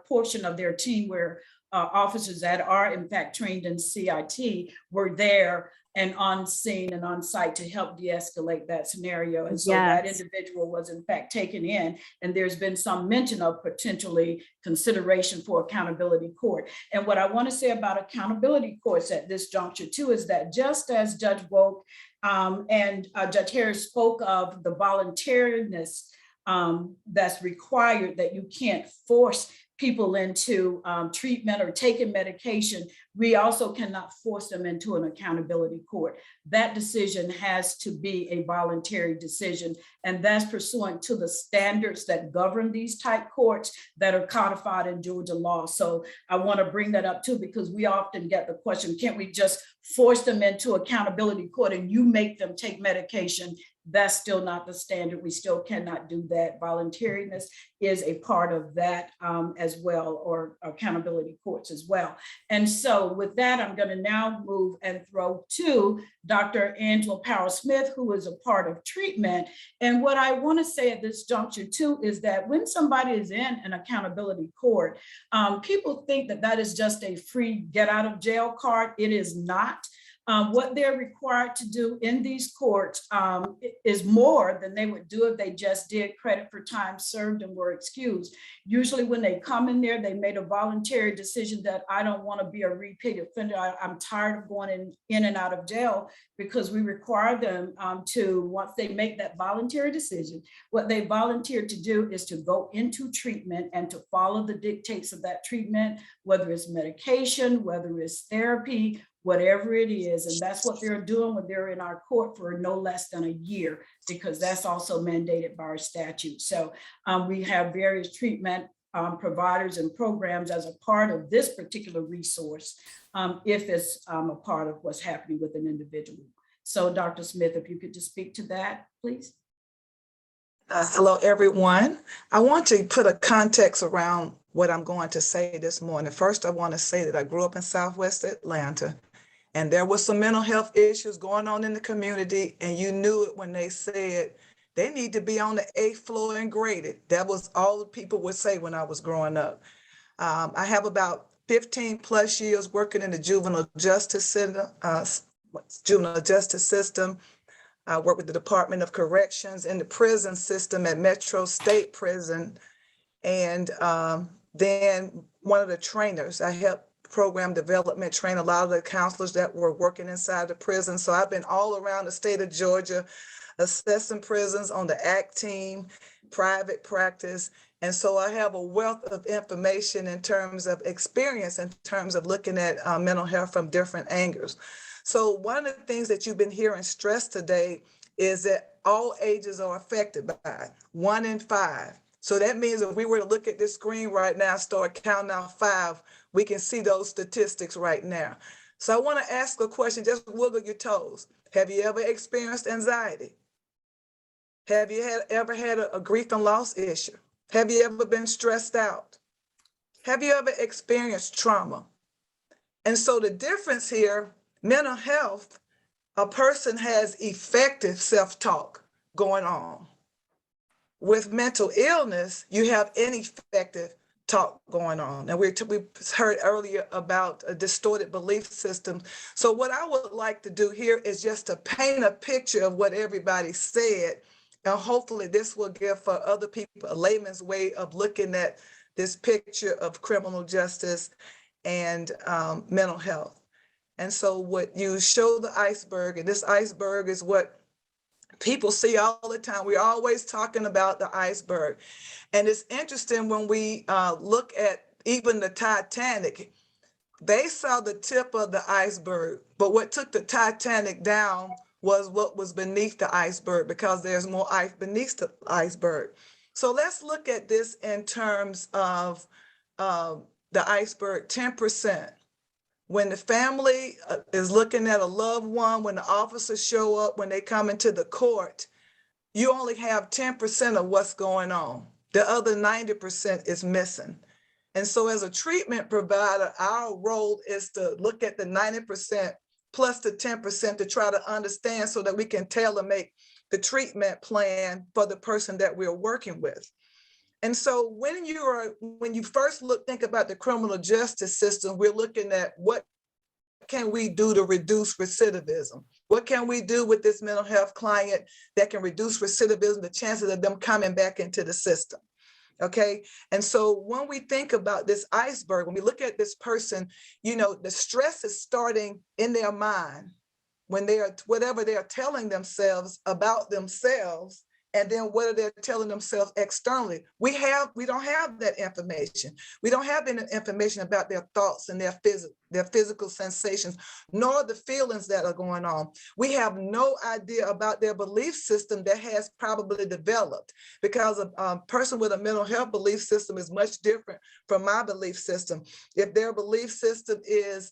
S15: portion of their team where officers that are in fact trained in CIT were there and on scene and on site to help de-escalate that scenario. And so that individual was in fact taken in, and there's been some mention of potentially consideration for accountability court. And what I want to say about accountability courts at this juncture too is that just as Judge Woke and Judge Harris spoke of the voluntariness that's required, that you can't force people into treatment or taking medication, we also cannot force them into an accountability court. That decision has to be a voluntary decision, and that's pursuant to the standards that govern these type courts that are codified in Georgia law. So I want to bring that up too, because we often get the question, can't we just force them into accountability court and you make them take medication? that's still not the standard. We still cannot do that. Voluntariness is a part of that as well, or accountability courts as well. And so with that, I'm going to now move and throw to Dr. Angela Powell-Smith, who is a part of treatment. And what I want to say at this juncture too is that when somebody is in an accountability court, people think that that is just a free get out of jail card. It is not. What they're required to do in these courts is more than they would do if they just did credit for time served and were excused. Usually when they come in there, they made a voluntary decision that I don't want to be a repeat offender. I'm tired of going in and out of jail, because we require them to, once they make that voluntary decision, what they volunteered to do is to go into treatment and to follow the dictates of that treatment, whether it's medication, whether it's therapy, whatever it is. And that's what they're doing when they're in our court for no less than a year, because that's also mandated by our statute. So we have various treatment providers and programs as a part of this particular resource, if it's a part of what's happening with an individual. So Dr. Smith, if you could just speak to that, please.
S19: Hello, everyone. I want to put a context around what I'm going to say this morning. First, I want to say that I grew up in Southwest Atlanta, and there was some mental health issues going on in the community, and you knew it when they said they need to be on the 8th floor and graded. That was all the people would say when I was growing up. I have about 15 plus years working in the juvenile justice system. I work with the Department of Corrections in the prison system at Metro State Prison. And then one of the trainers, I helped program development, train a lot of the counselors that were working inside the prison. So I've been all around the state of Georgia, assessing prisons on the ACT team, private practice. And so I have a wealth of information in terms of experience, in terms of looking at mental health from different angles. So one of the things that you've been hearing stressed today is that all ages are affected by it, 1 in 5. So that means if we were to look at this screen right now, start counting out 5, we can see those statistics right now. So I want to ask a question, just wiggle your toes. Have you ever experienced anxiety? Have you ever had a grief and loss issue? Have you ever been stressed out? Have you ever experienced trauma? And so the difference here, mental health, a person has effective self-talk going on. With mental illness, you have ineffective talk going on. And we heard earlier about a distorted belief system. So what I would like to do here is just to paint a picture of what everybody said. And hopefully this will give for other people a layman's way of looking at this picture of criminal justice and mental health. And so what you show the iceberg, and this iceberg is what people see all the time. We're always talking about the iceberg. And it's interesting when we look at even the Titanic, they saw the tip of the iceberg, but what took the Titanic down was what was beneath the iceberg, because there's more ice beneath the iceberg. So let's look at this in terms of the iceberg, 10%. When the family is looking at a loved one, when the officers show up, when they come into the court, you only have 10% of what's going on. The other 90% is missing. And so as a treatment provider, our role is to look at the 90% plus the 10% to try to understand so that we can tailor make the treatment plan for the person that we're working with. And so when you first think about the criminal justice system, we're looking at what can we do to reduce recidivism? What can we do with this mental health client that can reduce recidivism, the chances of them coming back into the system? Okay. And so when we think about this iceberg, when we look at this person, the stress is starting in their mind when whatever they're telling themselves about themselves, and then what are they telling themselves externally? We don't have that information. We don't have any information about their thoughts and their physical sensations, nor the feelings that are going on. We have no idea about their belief system that has probably developed, because a person with a mental health belief system is much different from my belief system. If their belief system is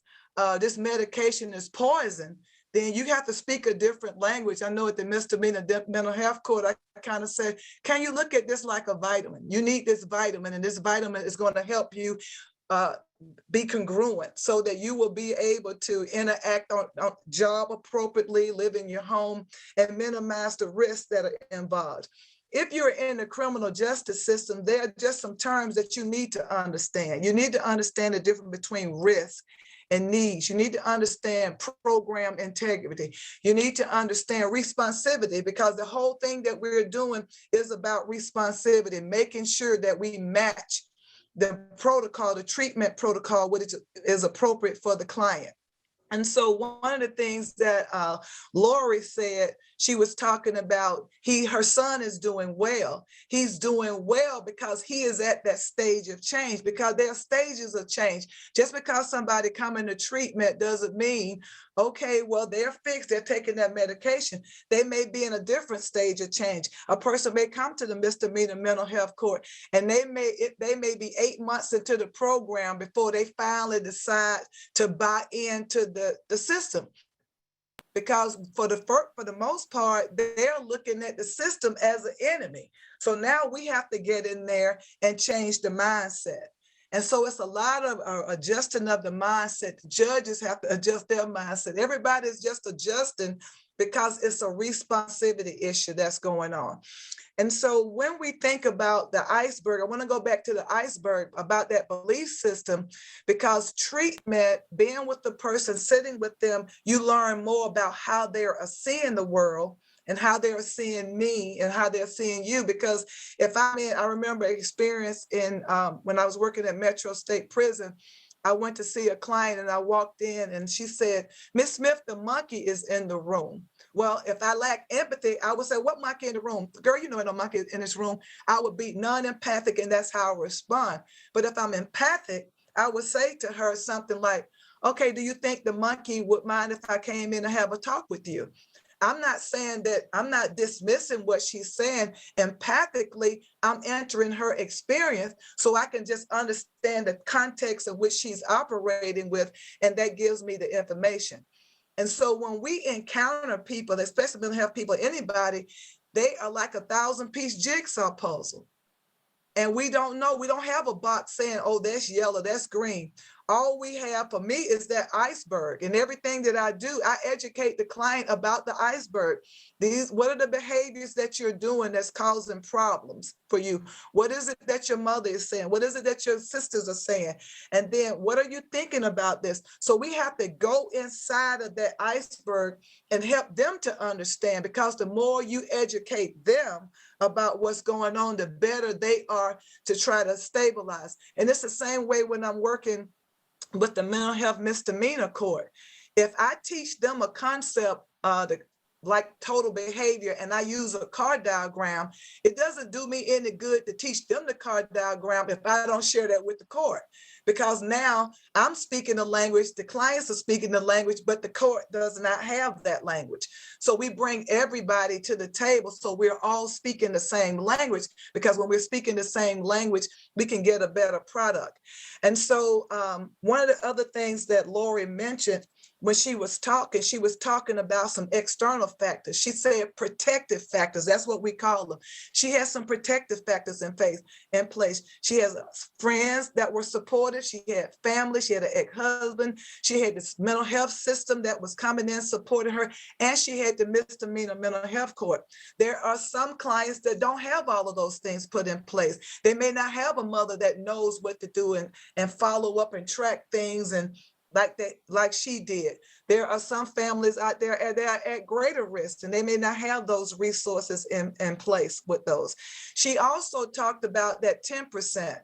S19: this medication is poison, then you have to speak a different language. I know at the misdemeanor mental health court, I kind of said, can you look at this like a vitamin? You need this vitamin, and this vitamin is going to help you be congruent so that you will be able to interact on job appropriately, live in your home, and minimize the risks that are involved. If you're in the criminal justice system, there are just some terms that you need to understand. You need to understand the difference between risk and needs. You need to understand program integrity. You need to understand responsivity, because the whole thing that we're doing is about responsivity, making sure that we match the protocol, the treatment protocol, which is appropriate for the client. And so one of the things that Lori said, she was talking about, her son is doing well. He's doing well because he is at that stage of change, because there are stages of change. Just because somebody come into treatment doesn't mean, okay, well, they're fixed, they're taking that medication. They may be in a different stage of change. A person may come to the misdemeanor mental health court, and they may be 8 months into the program before they finally decide to buy into the system. Because for the most part, they're looking at the system as an enemy. So now we have to get in there and change the mindset. And so it's a lot of adjusting of the mindset. The judges have to adjust their mindset. Everybody's just adjusting because it's a responsivity issue that's going on. And so when we think about the iceberg, I want to go back to the iceberg about that belief system, because treatment, being with the person, sitting with them, you learn more about how they're seeing the world and how they're seeing me and how they're seeing you. Because I remember experience in when I was working at Metro State Prison, I went to see a client and I walked in and she said, "Miss Smith, the monkey is in the room." Well, if I lack empathy, I would say, "What monkey in the room?" "Girl, you know no monkey in this room." I would be non-empathic, and that's how I respond. But if I'm empathic, I would say to her something like, "Okay, do you think the monkey would mind if I came in and have a talk with you?" I'm not saying that, I'm not dismissing what she's saying. Empathically, I'm entering her experience so I can just understand the context of which she's operating with, and that gives me the information. And so when we encounter people, especially mental health people, anybody, they are like a 1,000-piece jigsaw puzzle. And we don't know, we don't have a box saying, "Oh, that's yellow, that's green." All we have for me is that iceberg. And everything that I do, I educate the client about the iceberg. What are the behaviors that you're doing that's causing problems for you? What is it that your mother is saying? What is it that your sisters are saying? And then what are you thinking about this? So we have to go inside of that iceberg and help them to understand, because the more you educate them about what's going on, the better they are to try to stabilize. And it's the same way when I'm working with the mental health misdemeanor court. If I teach them a concept like total behavior and I use a card diagram, it doesn't do me any good to teach them the card diagram if I don't share that with the court. Because now I'm speaking the language, the clients are speaking the language, but the court does not have that language. So we bring everybody to the table so we're all speaking the same language, because when we're speaking the same language, we can get a better product. And so one of the other things that Lori mentioned when she was talking about some external factors. She said protective factors. That's what we call them. She has some protective factors in place. She has friends that were supportive. She had family. She had an ex-husband. She had this mental health system that was coming in supporting her, and she had the misdemeanor mental health court. There are some clients that don't have all of those things put in place. They may not have a mother that knows what to do and follow up and track things and like she did. There are some families out there that are at greater risk, and they may not have those resources in place with those. She also talked about that 10%,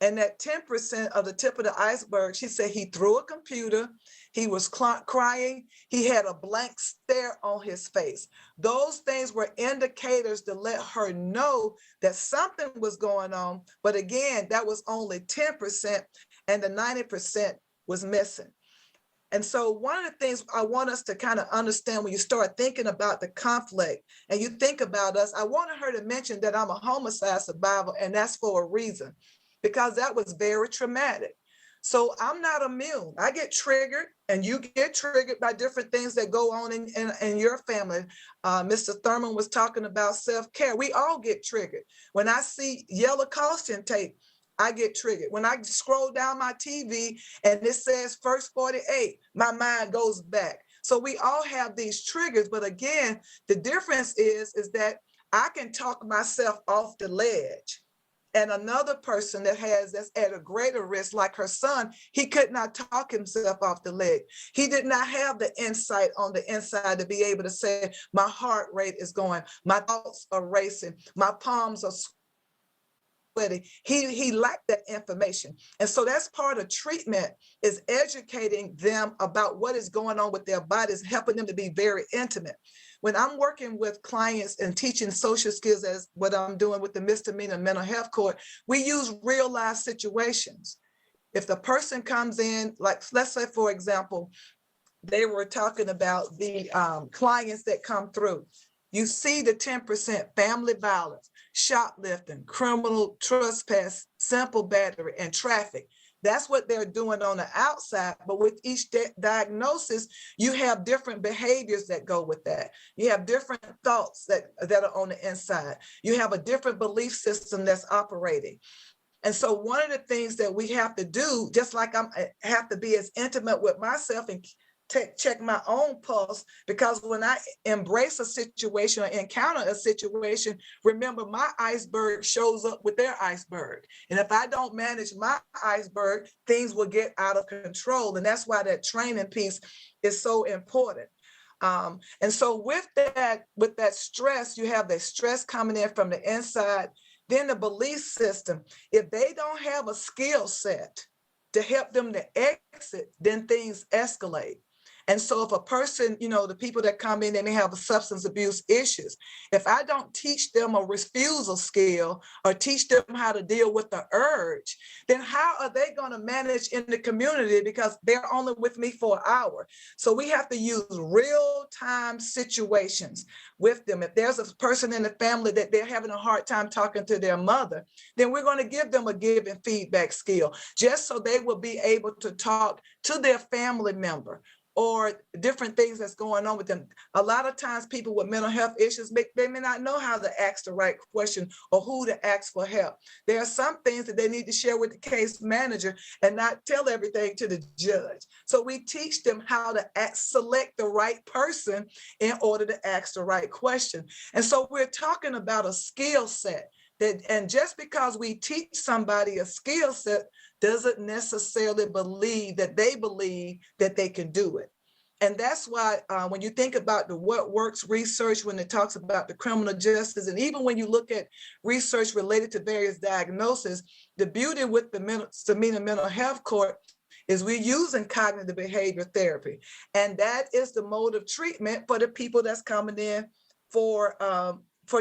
S19: and that 10% of the tip of the iceberg. She said he threw a computer, he was crying, he had a blank stare on his face. Those things were indicators to let her know that something was going on. But again, that was only 10%, and the 90% was missing. And so one of the things I want us to kind of understand when you start thinking about the conflict and you think about us, I wanted her to mention that I'm a homicide survivor, and that's for a reason, because that was very traumatic. So I'm not immune. I get triggered, and you get triggered by different things that go on in your family. Mr. Thurmond was talking about self-care. We all get triggered. When I see yellow caution tape, I get triggered. When I scroll down my TV and it says first 48, my mind goes back. So we all have these triggers. But again, the difference is that I can talk myself off the ledge. And another person that's at a greater risk, like her son, he could not talk himself off the leg. He did not have the insight on the inside to be able to say, my heart rate is going, my thoughts are racing, my palms are sweaty. He lacked that information. And so that's part of treatment, is educating them about what is going on with their bodies, helping them to be very intimate. When I'm working with clients and teaching social skills, as what I'm doing with the misdemeanor mental health court, we use real life situations. If the person comes in, like, let's say, for example, they were talking about the clients that come through. You see the 10% family violence, shoplifting, criminal trespass, simple battery, and traffic. That's what they're doing on the outside. But with each diagnosis, you have different behaviors that go with that. You have different thoughts that are on the inside. You have a different belief system that's operating. And so one of the things that we have to do, just like I have to be as intimate with myself and check my own pulse, because when I embrace a situation or encounter a situation, remember, my iceberg shows up with their iceberg. And if I don't manage my iceberg, things will get out of control. And that's why that training piece is so important. And so with that stress, you have that stress coming in from the inside. Then the belief system, if they don't have a skill set to help them to exit, then things escalate. And so if a person, the people that come in, they may have substance abuse issues. If I don't teach them a refusal skill or teach them how to deal with the urge, then how are they going to manage in the community, because they're only with me for an hour? So we have to use real-time situations with them. If there's a person in the family that they're having a hard time talking to their mother, then we're going to give them a give and feedback skill, just so they will be able to talk to their family member or different things that's going on with them. A lot of times people with mental health issues, they may not know how to ask the right question or who to ask for help. There are some things that they need to share with the case manager and not tell everything to the judge. So we teach them how to select the right person in order to ask the right question. And so we're talking about a skill set. And just because we teach somebody a skill set doesn't necessarily believe that they can do it. And that's why when you think about the what works research, when it talks about the criminal justice, and even when you look at research related to various diagnoses, the beauty with the misdemeanor mental health court is we're using cognitive behavior therapy. And that is the mode of treatment for the people that's coming in for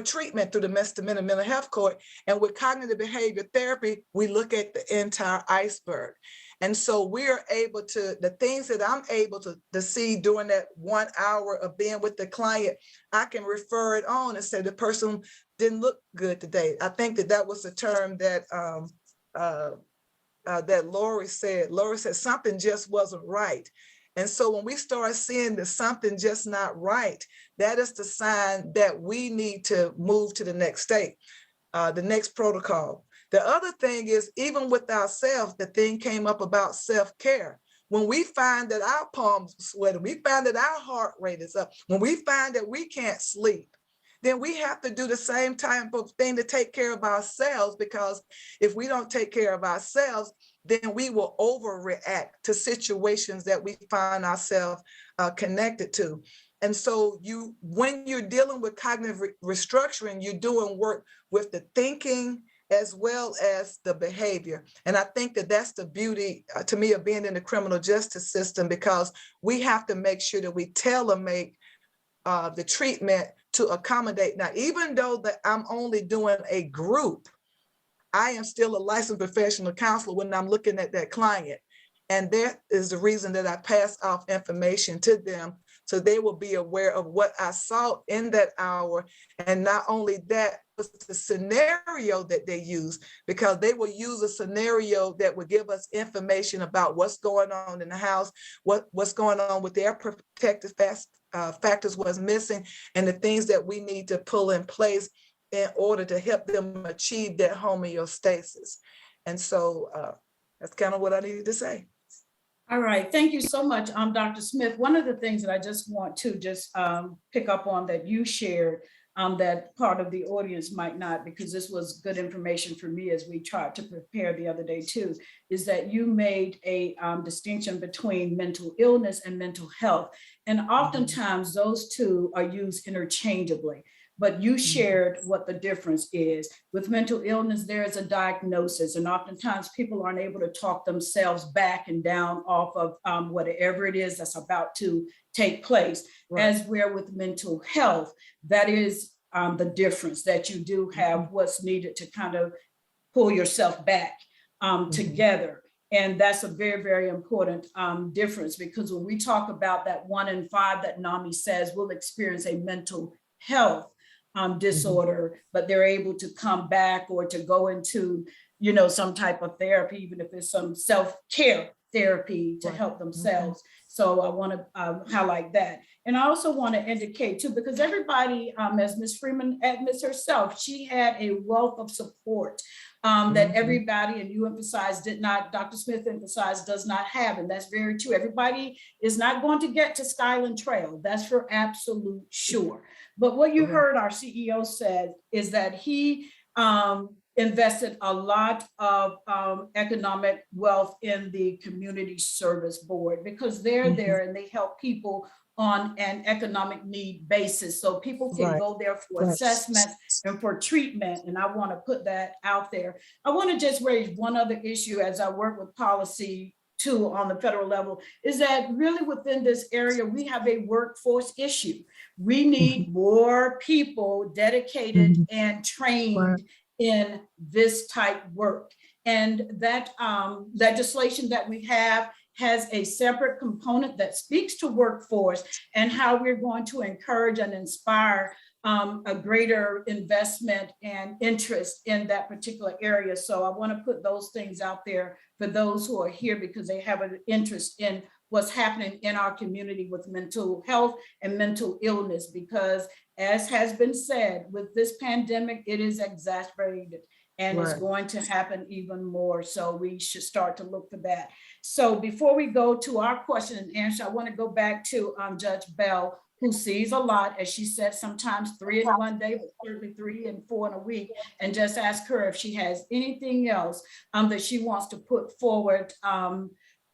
S19: treatment through the misdemeanor mental health court. And with cognitive behavior therapy, we look at the entire iceberg. And so we're able to, the things that I'm able to see during that 1 hour of being with the client, I can refer it on and say the person didn't look good today. I think that was the term that Lori said. Lori said something just wasn't right. And so when we start seeing that something just not right, that is the sign that we need to move to the next state, the next protocol. The other thing is, even with ourselves, the thing came up about self-care. When we find that our palms are sweating, we find that our heart rate is up, when we find that we can't sleep, then we have to do the same type of thing to take care of ourselves, because if we don't take care of ourselves, then we will overreact to situations that we find ourselves connected to. And so when you're dealing with cognitive restructuring, you're doing work with the thinking as well as the behavior. And I think that that's the beauty to me of being in the criminal justice system, because we have to make sure that we tailor-make the treatment to accommodate. Now, even though that I'm only doing a group, I am still a licensed professional counselor when I'm looking at that client. And that is the reason that I pass off information to them, so they will be aware of what I saw in that hour. And not only that, was the scenario that they use, because they will use a scenario that would give us information about what's going on in the house, what's going on with their protective factors, what's missing, and the things that we need to pull in place in order to help them achieve that homeostasis. And so that's kind of what I needed to say.
S15: All right, thank you so much, Dr. Smith. One of the things that I just want to pick up on that you shared, that part of the audience might not, because this was good information for me as we tried to prepare the other day too, is that you made a distinction between mental illness and mental health. And oftentimes those two are used interchangeably. But you shared what the difference is. With mental illness, there is a diagnosis, and oftentimes people aren't able to talk themselves back and down off of whatever it is that's about to take place. Right. As where with mental health, that is the difference, that you do have what's needed to kind of pull yourself back together. And that's a very, very important difference, because when we talk about that 1 in 5 that NAMI says will experience a mental health disorder, but they're able to come back or to go into, some type of therapy, even if it's some self-care therapy to help themselves. So I want to highlight that. And I also want to indicate too, because everybody, as Ms. Freeman admits herself, she had a wealth of support that everybody, and you emphasized, Dr. Smith emphasized, does not have. And that's very true. Everybody is not going to get to Skyland Trail. That's for absolute sure. But what you heard our CEO said is that he invested a lot of economic wealth in the Community Service Board, because they're there and they help people on an economic need basis. So people can go there for assessment and for treatment. And I want to put that out there. I want to just raise one other issue as I work with policy too on the federal level, is that really within this area, we have a workforce issue. We need more people dedicated and trained in this type work. And that legislation that we have has a separate component that speaks to workforce and how we're going to encourage and inspire a greater investment and interest in that particular area. So I want to put those things out there for those who are here, because they have an interest in what's happening in our community with mental health and mental illness, because as has been said, with this pandemic, it is exacerbated and it's going to happen even more. So we should start to look for that. So before we go to our question and answer, I want to go back to Judge Bell, who sees a lot, as she said, sometimes 3 in one day, but certainly 3 and 4 in a week, and just ask her if she has anything else that she wants to put forward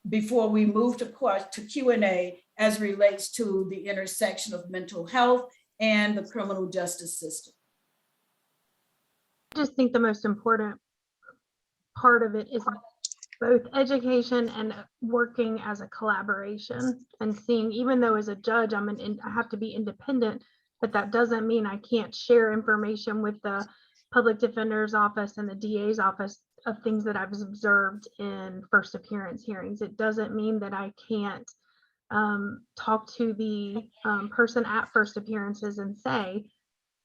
S15: before we move to Q&A as relates to the intersection of mental health and the criminal justice system.
S18: I just think the most important part of it is both education and working as a collaboration, and seeing, even though as a judge, I have to be independent, but that doesn't mean I can't share information with the public defender's office and the DA's office of things that I've observed in first appearance hearings. It doesn't mean that I can't talk to the person at first appearances and say,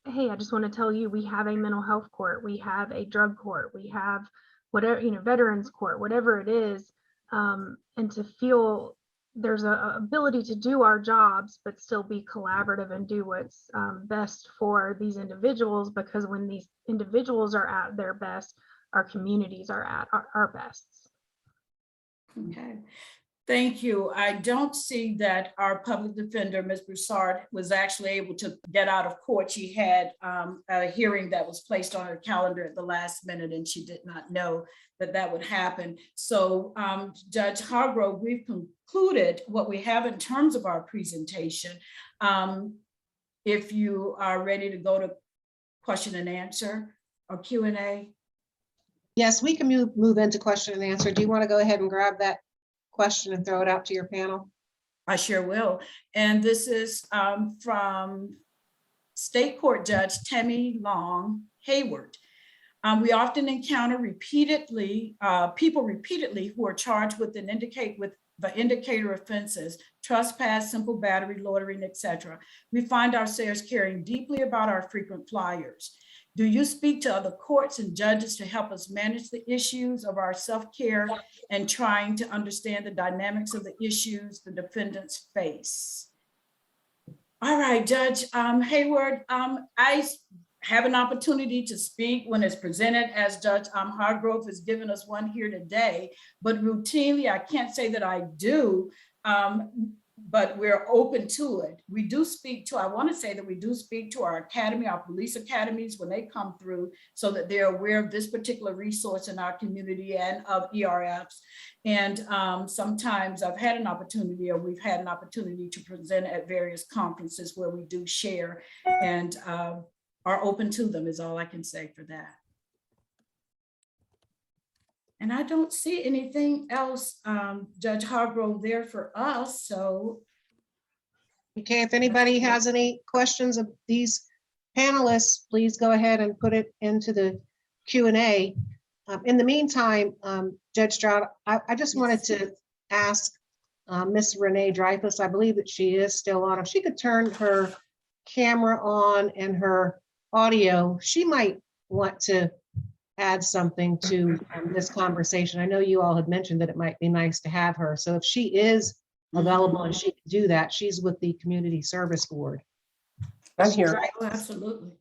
S18: hey, I just want to tell you, we have a mental health court, we have a drug court, we have whatever, veterans court, whatever it is, and to feel there's a ability to do our jobs, but still be collaborative and do what's best for these individuals, because when these individuals are at their best, our communities are at our best.
S15: Okay. Thank you. I don't see that our public defender, Ms. Broussard, was actually able to get out of court. She had a hearing that was placed on her calendar at the last minute, and she did not know that that would happen. So Judge Hargrove, we've concluded what we have in terms of our presentation. If you are ready to go to question and answer or Q&A.
S1: Yes, we can move into question and answer. Do you want to go ahead and grab that question and throw it out to your panel?
S15: I sure will. And this is from State Court Judge Tammy Long Hayward. We often encounter people repeatedly who are charged with the indicator offenses, trespass, simple battery, loitering, etc. We find ourselves caring deeply about our frequent flyers. Do you speak to other courts and judges to help us manage the issues of our self-care and trying to understand the dynamics of the issues the defendants face? All right, Judge Hayward, I have an opportunity to speak when it's presented, as Judge Hargrove has given us one here today, but routinely, I can't say that I do, but we're open to it. We do speak to, I want to say that we do speak to our academy, our police academies when they come through, so that they're aware of this particular resource in our community and of ERFs. And sometimes I've had an opportunity, or we've had an opportunity to present at various conferences where we do share and are open to them, is all I can say for that. And I don't see anything else, Judge Hargrove, there for us, so.
S1: Okay, if anybody has any questions of these panelists, please go ahead and put it into the Q&A. In the meantime, Judge Stroud, I just wanted to ask Miss Renee Dreyfus, I believe that she is still on. If she could turn her camera on and her audio, she might want to add something to this conversation. I know you all had mentioned that it might be nice to have her. So if she is available and she can do that, she's with the Community Service Board.
S4: I'm here.
S15: Oh, absolutely.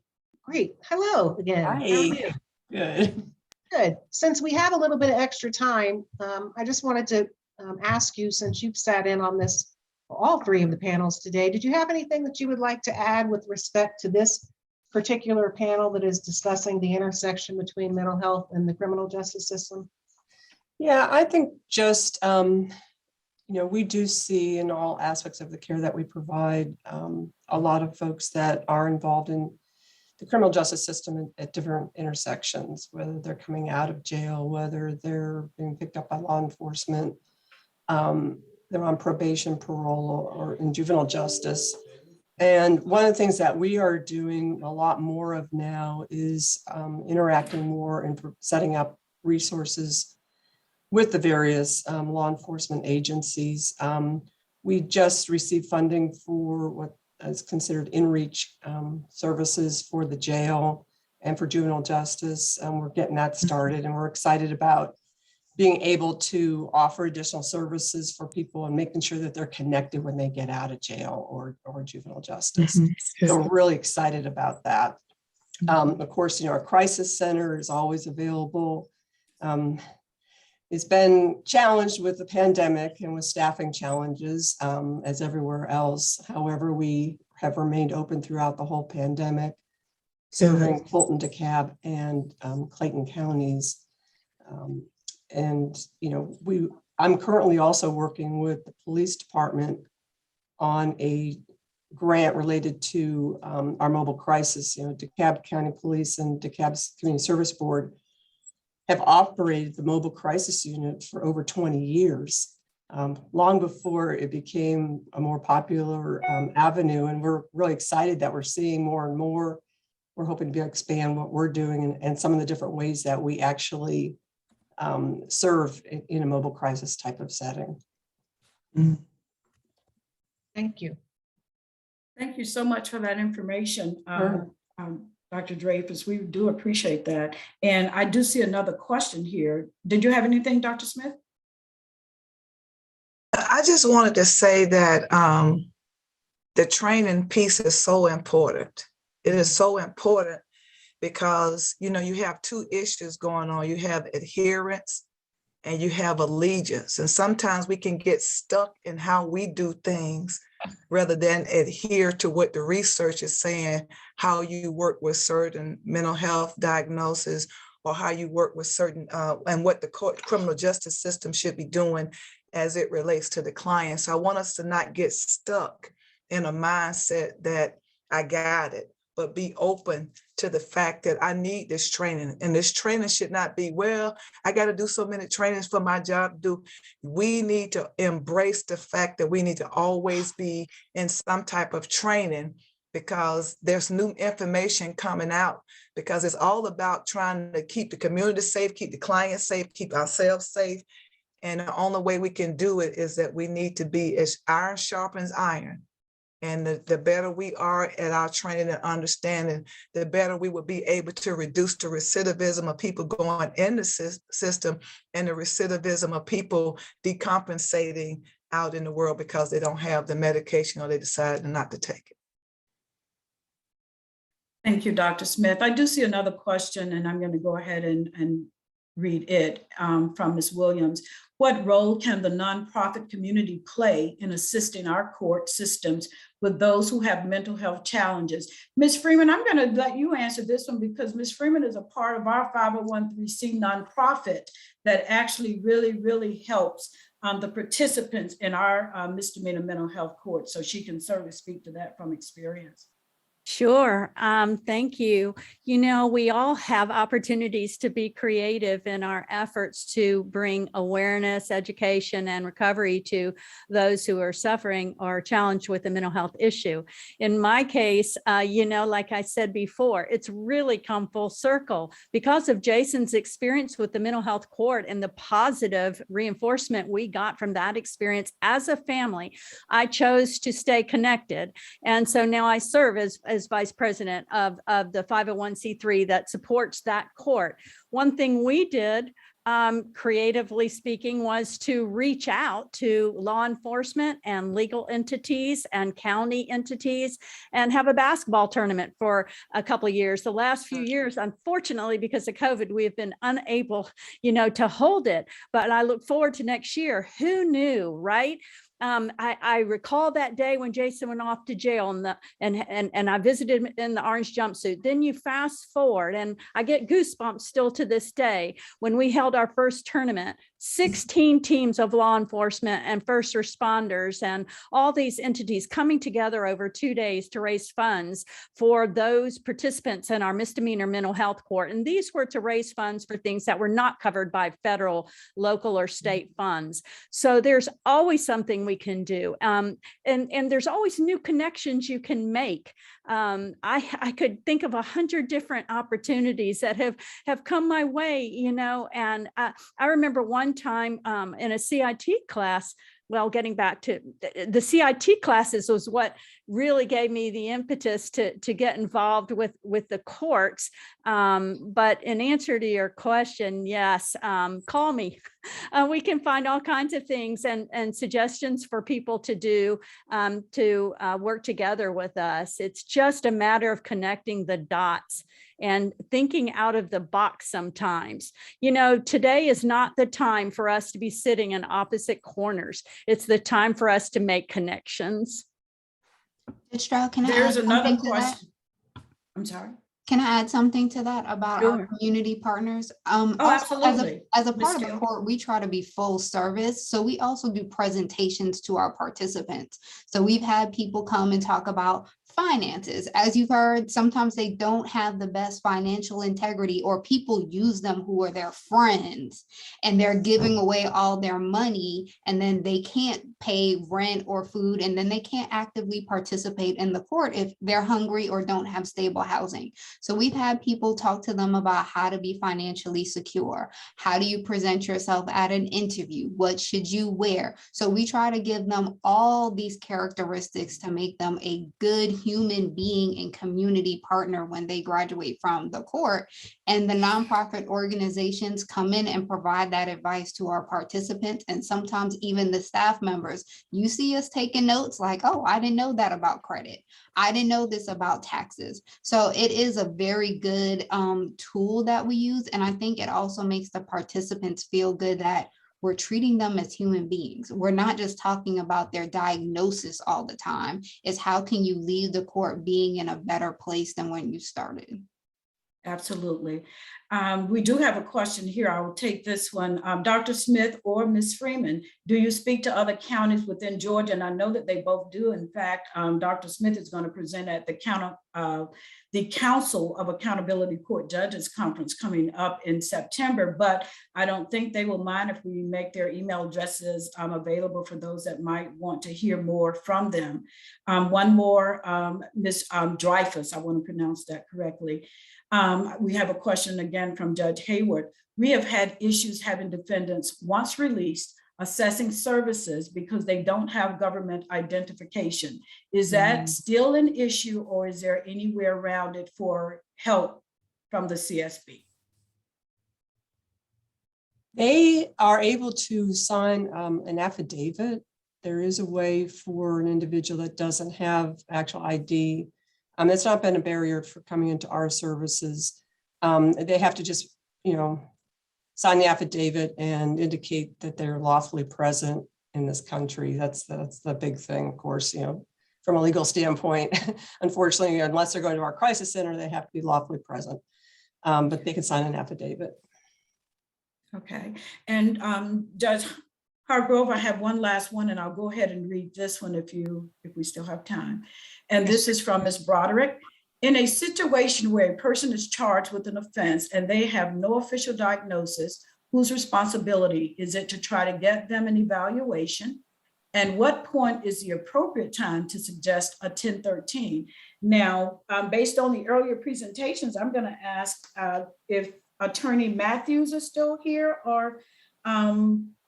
S1: Great. Hello again. How are
S4: Hi.
S1: you?
S4: Good.
S1: Good. Since we have a little bit of extra time, I just wanted to ask you, since you've sat in on this, all three of the panels today, did you have anything that you would like to add with respect to this particular panel that is discussing the intersection between mental health and the criminal justice system?
S4: Yeah, I think just, we do see in all aspects of the care that we provide, a lot of folks that are involved in the criminal justice system at different intersections, whether they're coming out of jail, whether they're being picked up by law enforcement, they're on probation, parole, or in juvenile justice. And one of the things that we are doing a lot more of now is interacting more and setting up resources with the various law enforcement agencies. We just received funding for what is considered in-reach services for the jail and for juvenile justice. We're getting that started, and we're excited about being able to offer additional services for people and making sure that they're connected when they get out of jail or juvenile justice. So we're really excited about that. Of course, our crisis center is always available. It's been challenged with the pandemic and with staffing challenges as everywhere else. However, we have remained open throughout the whole pandemic, serving Fulton, DeKalb, and Clayton counties. I'm currently also working with the police department on a grant related to our mobile crisis. DeKalb County Police and DeKalb Community Service Board have operated the mobile crisis unit for over 20 years, long before it became a more popular avenue. And we're really excited that we're seeing more and more. We're hoping to be able to expand what we're doing and some of the different ways that we actually serve in a mobile crisis type of setting.
S1: Thank you.
S15: Thank you so much for that information,
S4: Sure.
S15: Dr. Dreyfus. We do appreciate that. And I do see another question here. Did you have anything, Dr. Smith?
S19: I just wanted to say that the training piece is so important. It is so important because, you have two issues going on. You have adherence and you have allegiance. And sometimes we can get stuck in how we do things rather than adhere to what the research is saying, how you work with certain mental health diagnoses or how you work with certain, and what the criminal justice system should be doing as it relates to the client. So I want us to not get stuck in a mindset that I got it, but be open to the fact that I need this training. And this training should not be, well, I got to do so many trainings for my job to do. We need to embrace the fact that we need to always be in some type of training because there's new information coming out, because it's all about trying to keep the community safe, keep the clients safe, keep ourselves safe. And the only way we can do it is that we need to be as iron sharpens iron. And the better we are at our training and understanding, the better we will be able to reduce the recidivism of people going in the system and the recidivism of people decompensating out in the world because they don't have the medication or they decided not to take it.
S15: Thank you, Dr. Smith. I do see another question, and I'm going to go ahead and read it from Ms. Williams. What role can the nonprofit community play in assisting our court systems with those who have mental health challenges? Ms. Freeman, I'm going to let you answer this one because Ms. Freeman is a part of our 501(c)(3) nonprofit that actually really helps the participants in our misdemeanor mental health court. So she can certainly speak to that from experience.
S16: Sure. Thank you. You know, we all have opportunities to be creative in our efforts to bring awareness, education, and recovery to those who are suffering or challenged with a mental health issue. In my case, you know, like I said before, it's really come full circle because of Jason's experience with the mental health court and the positive reinforcement we got from that experience as a family. I chose to stay connected. And so now I serve as vice president of the 501(c)(3) that supports that court. One thing we did, creatively speaking, was to reach out to law enforcement and legal entities and county entities and have a basketball tournament for a couple of years. The last few years, unfortunately, because of COVID, we have been unable, you know, to hold it. But I look forward to next year. Who knew, right? I recall that day when Jason went off to jail and I visited him in the orange jumpsuit. Then you fast forward, and I get goosebumps still to this day when we held our first tournament. 16 teams of law enforcement and first responders and all these entities coming together over 2 days to raise funds for those participants in our misdemeanor mental health court. And these were to raise funds for things that were not covered by federal, local, or state funds. So there's always something we can do. And there's always new connections you can make. I could think of 100 different opportunities that have come my way, you know, and I remember one time in a CIT class, well, getting back to the CIT classes was what really gave me the impetus to get involved with the courts. But in answer to your question, yes, call me. We can find all kinds of things and suggestions for people to do to work together with us. It's just a matter of connecting the dots and thinking out of the box sometimes. You know, today is not the time for us to be sitting in opposite corners. It's the time for us to make connections.
S17: Judge Stroud, can I
S15: There's
S17: add
S15: another
S17: something to that?
S15: question. I'm sorry.
S17: Can I add something to that about our
S16: Sure.
S17: community partners?
S15: Oh,
S17: Also,
S15: absolutely.
S17: as a
S15: Ms.
S17: part of the
S15: Taylor.
S17: court, we try to be full service. So we also do presentations to our participants. So we've had people come and talk about finances. As you've heard, sometimes they don't have the best financial integrity, or people use them who are their friends and they're giving away all their money, and then they can't pay rent or food, and then they can't actively participate in the court if they're hungry or don't have stable housing. So we've had people talk to them about how to be financially secure. How do you present yourself at an interview? What should you wear? So we try to give them all these characteristics to make them a good human being and community partner when they graduate from the court. And the nonprofit organizations come in and provide that advice to our participants, and sometimes even the staff members. You see us taking notes like, oh, I didn't know that about credit. I didn't know this about taxes. So it is a very good tool that we use. And I think it also makes the participants feel good that we're treating them as human beings. We're not just talking about their diagnosis all the time. It's how can you leave the court being in a better place than when you started?
S15: Absolutely. We do have a question here. I will take this one. Dr. Smith or Ms. Freeman, do you speak to other counties within Georgia? And I know that they both do. In fact, Dr. Smith is going to present at the Council of Accountability Court Judges Conference coming up in September, but I don't think they will mind if we make their email addresses available for those that might want to hear more from them. One more, Ms. Dreyfus, I want to pronounce that correctly. We have a question again from Judge Hayward. We have had issues having defendants once released assessing services because they don't have government identification. Is that still an issue, or is there any way around it for help from the CSB?
S4: They are able to sign an affidavit. There is a way for an individual that doesn't have actual ID. It's not been a barrier for coming into our services. They have to just, sign the affidavit and indicate that they're lawfully present in this country. That's the big thing, of course, from a legal standpoint. Unfortunately, unless they're going to our crisis center, they have to be lawfully present. But they can sign an affidavit.
S15: Okay, and Judge Hargrove, I have one last one, and I'll go ahead and read this one if we still have time. And this is from Ms. Broderick. In a situation where a person is charged with an offense and they have no official diagnosis, whose responsibility is it to try to get them an evaluation? And what point is the appropriate time to suggest a 1013? Now, based on the earlier presentations, I'm going to ask if Attorney Matthews is still here, or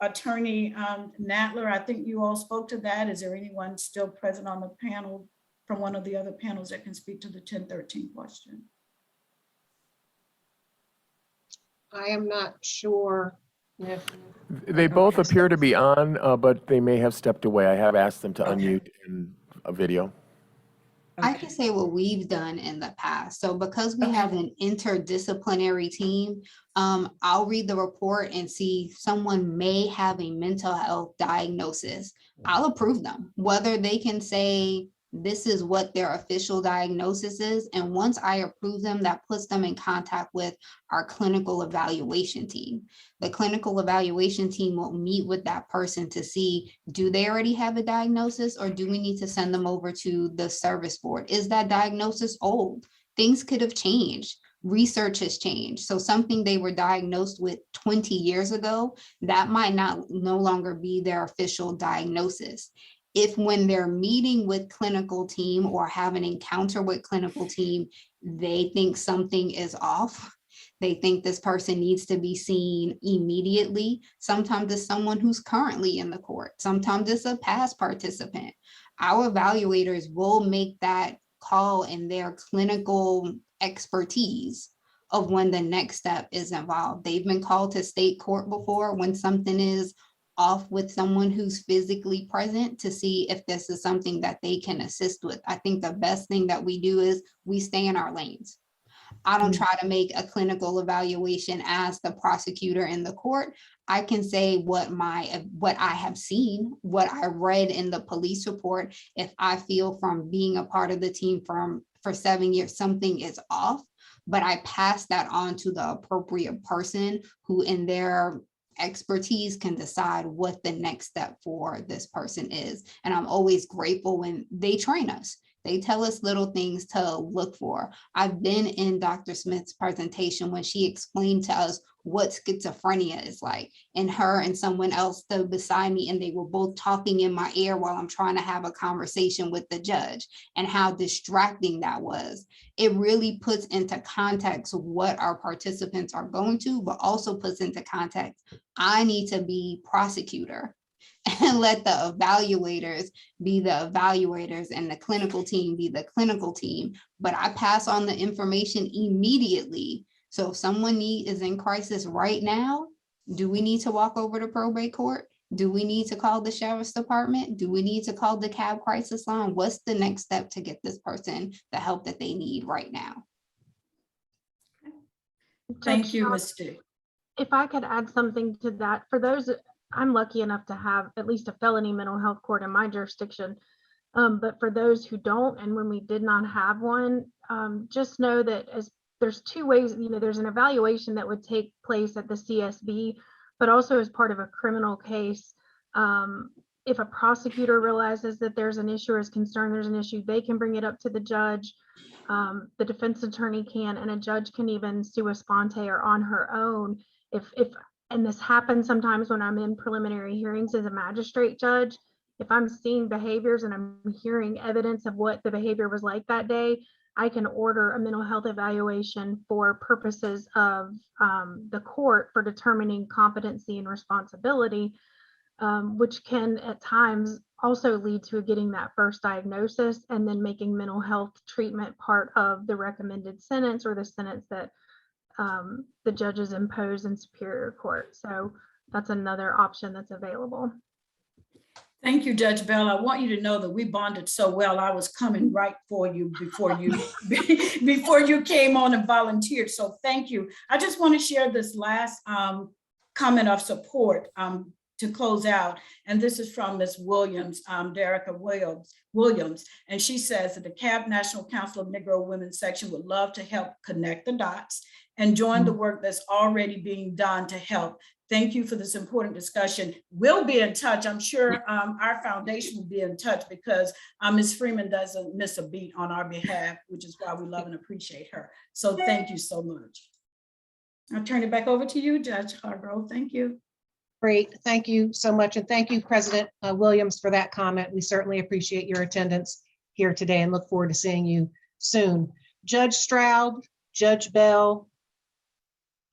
S15: Attorney Nadler. I think you all spoke to that. Is there anyone still present on the panel from one of the other panels that can speak to the 1013 question?
S1: I am not sure if.
S20: They both appear to be on, but they may have stepped away. I have asked them to unmute in a video.
S17: I can say what we've done in the past. So because we have an interdisciplinary team, I'll read the report and see someone may have a mental health diagnosis. I'll approve them, whether they can say this is what their official diagnosis is. And once I approve them, that puts them in contact with our clinical evaluation team. The clinical evaluation team will meet with that person to see, do they already have a diagnosis, or do we need to send them over to the service board? Is that diagnosis old? Things could have changed. Research has changed. So something they were diagnosed with 20 years ago, that might no longer be their official diagnosis. If when they're meeting with clinical team or have an encounter with clinical team, they think something is off, they think this person needs to be seen immediately. Sometimes it's someone who's currently in the court. Sometimes it's a past participant. Our evaluators will make that call in their clinical expertise of when the next step is involved. They've been called to state court before when something is off with someone who's physically present to see if this is something that they can assist with. I think the best thing that we do is we stay in our lanes. I don't try to make a clinical evaluation as the prosecutor in the court. I can say what I have seen, what I read in the police report. If I feel from being a part of the team for 7 years, something is off, but I pass that on to the appropriate person who in their expertise can decide what the next step for this person is. And I'm always grateful when they train us. They tell us little things to look for. I've been in Dr. Smith's presentation when she explained to us what schizophrenia is like, and her and someone else stood beside me and they were both talking in my ear while I'm trying to have a conversation with the judge, and how distracting that was. It really puts into context what our participants are going to, but also puts into context, I need to be prosecutor and let the evaluators be the evaluators and the clinical team be the clinical team. But I pass on the information immediately. So if someone is in crisis right now, do we need to walk over to probate court? Do we need to call the sheriff's department? Do we need to call the DeKalb crisis line? What's the next step to get this person the help that they need right now?
S15: Thank you, Ms. Stick.
S18: If I could add something to that, for those, I'm lucky enough to have at least a felony mental health court in my jurisdiction. But for those who don't, and when we did not have one, just know that there's two ways, there's an evaluation that would take place at the CSB, but also as part of a criminal case. If a prosecutor realizes that there's an issue or is concerned there's an issue, they can bring it up to the judge. The defense attorney can, and a judge can even sua sponte or on her own. And this happens sometimes when I'm in preliminary hearings as a magistrate judge. If I'm seeing behaviors and I'm hearing evidence of what the behavior was like that day, I can order a mental health evaluation for purposes of the court for determining competency and responsibility. which can at times also lead to getting that first diagnosis and then making mental health treatment part of the recommended sentence or the sentence that the judges impose in Superior Court. So that's another option that's available.
S15: Thank you, Judge Bell. I want you to know that we bonded so well. I was coming right for you before you came on and volunteered. So thank you. I just want to share this last comment of support to close out. And this is from Ms. Williams, Derica Williams. And she says that the DeKalb National Council of Negro Women section would love to help connect the dots and join the work that's already being done to help. Thank you for this important discussion. We'll be in touch. I'm sure our foundation will be in touch because Ms. Freeman doesn't miss a beat on our behalf, which is why we love and appreciate her. So thank you so much. I'll turn it back over to you, Judge Hargrove. Thank you.
S1: Great, thank you so much. And thank you, President Williams, for that comment. We certainly appreciate your attendance here today and look forward to seeing you soon. Judge Stroud, Judge Bell,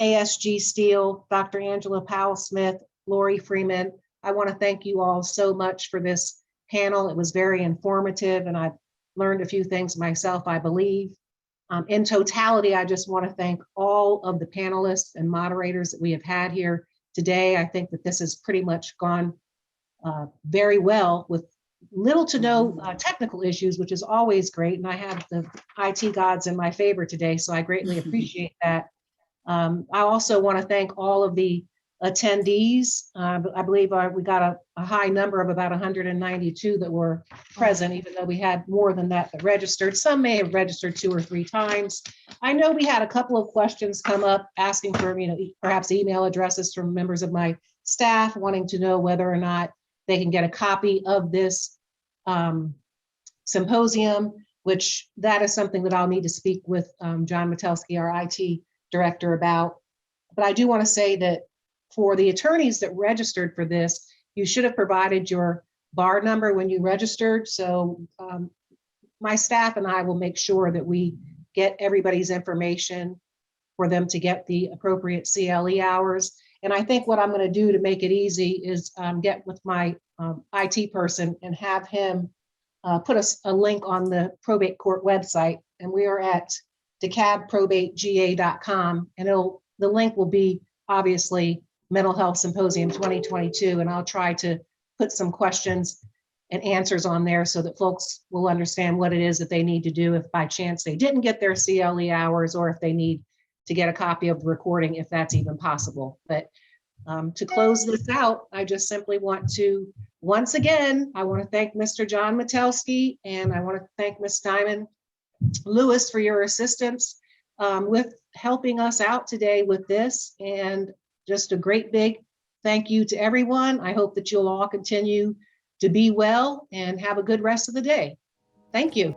S1: ASG Steele, Dr. Angela Powell-Smith, Lori Freeman, I want to thank you all so much for this panel. It was very informative and I've learned a few things myself, I believe. In totality, I just want to thank all of the panelists and moderators that we have had here today. I think that this has pretty much gone very well with little to no technical issues, which is always great. And I have the IT gods in my favor today, so I greatly appreciate that. I also want to thank all of the attendees. I believe we got a high number of about 192 that were present, even though we had more than that that registered. Some may have registered 2 or 3 times. I know we had a couple of questions come up asking for, perhaps email addresses from members of my staff wanting to know whether or not they can get a copy of this symposium, which that is something that I'll need to speak with John Metelsky, our IT director, about. But I do want to say that for the attorneys that registered for this, you should have provided your bar number when you registered. So my staff and I will make sure that we get everybody's information for them to get the appropriate CLE hours. And I think what I'm going to do to make it easy is get with my IT person and have him put a link on the probate court website. And we are at DeKalbProbateGA.com, and the link will be obviously Mental Health Symposium 2022, and I'll try to put some questions and answers on there so that folks will understand what it is that they need to do if by chance they didn't get their CLE hours, or if they need to get a copy of the recording, if that's even possible. But to close this out, I just simply want to, once again, I want to thank Mr. John Metelsky, and I want to thank Ms. Diamond Lewis for your assistance with helping us out today with this, and just a great big thank you to everyone. I hope that you'll all continue to be well and have a good rest of the day. Thank you.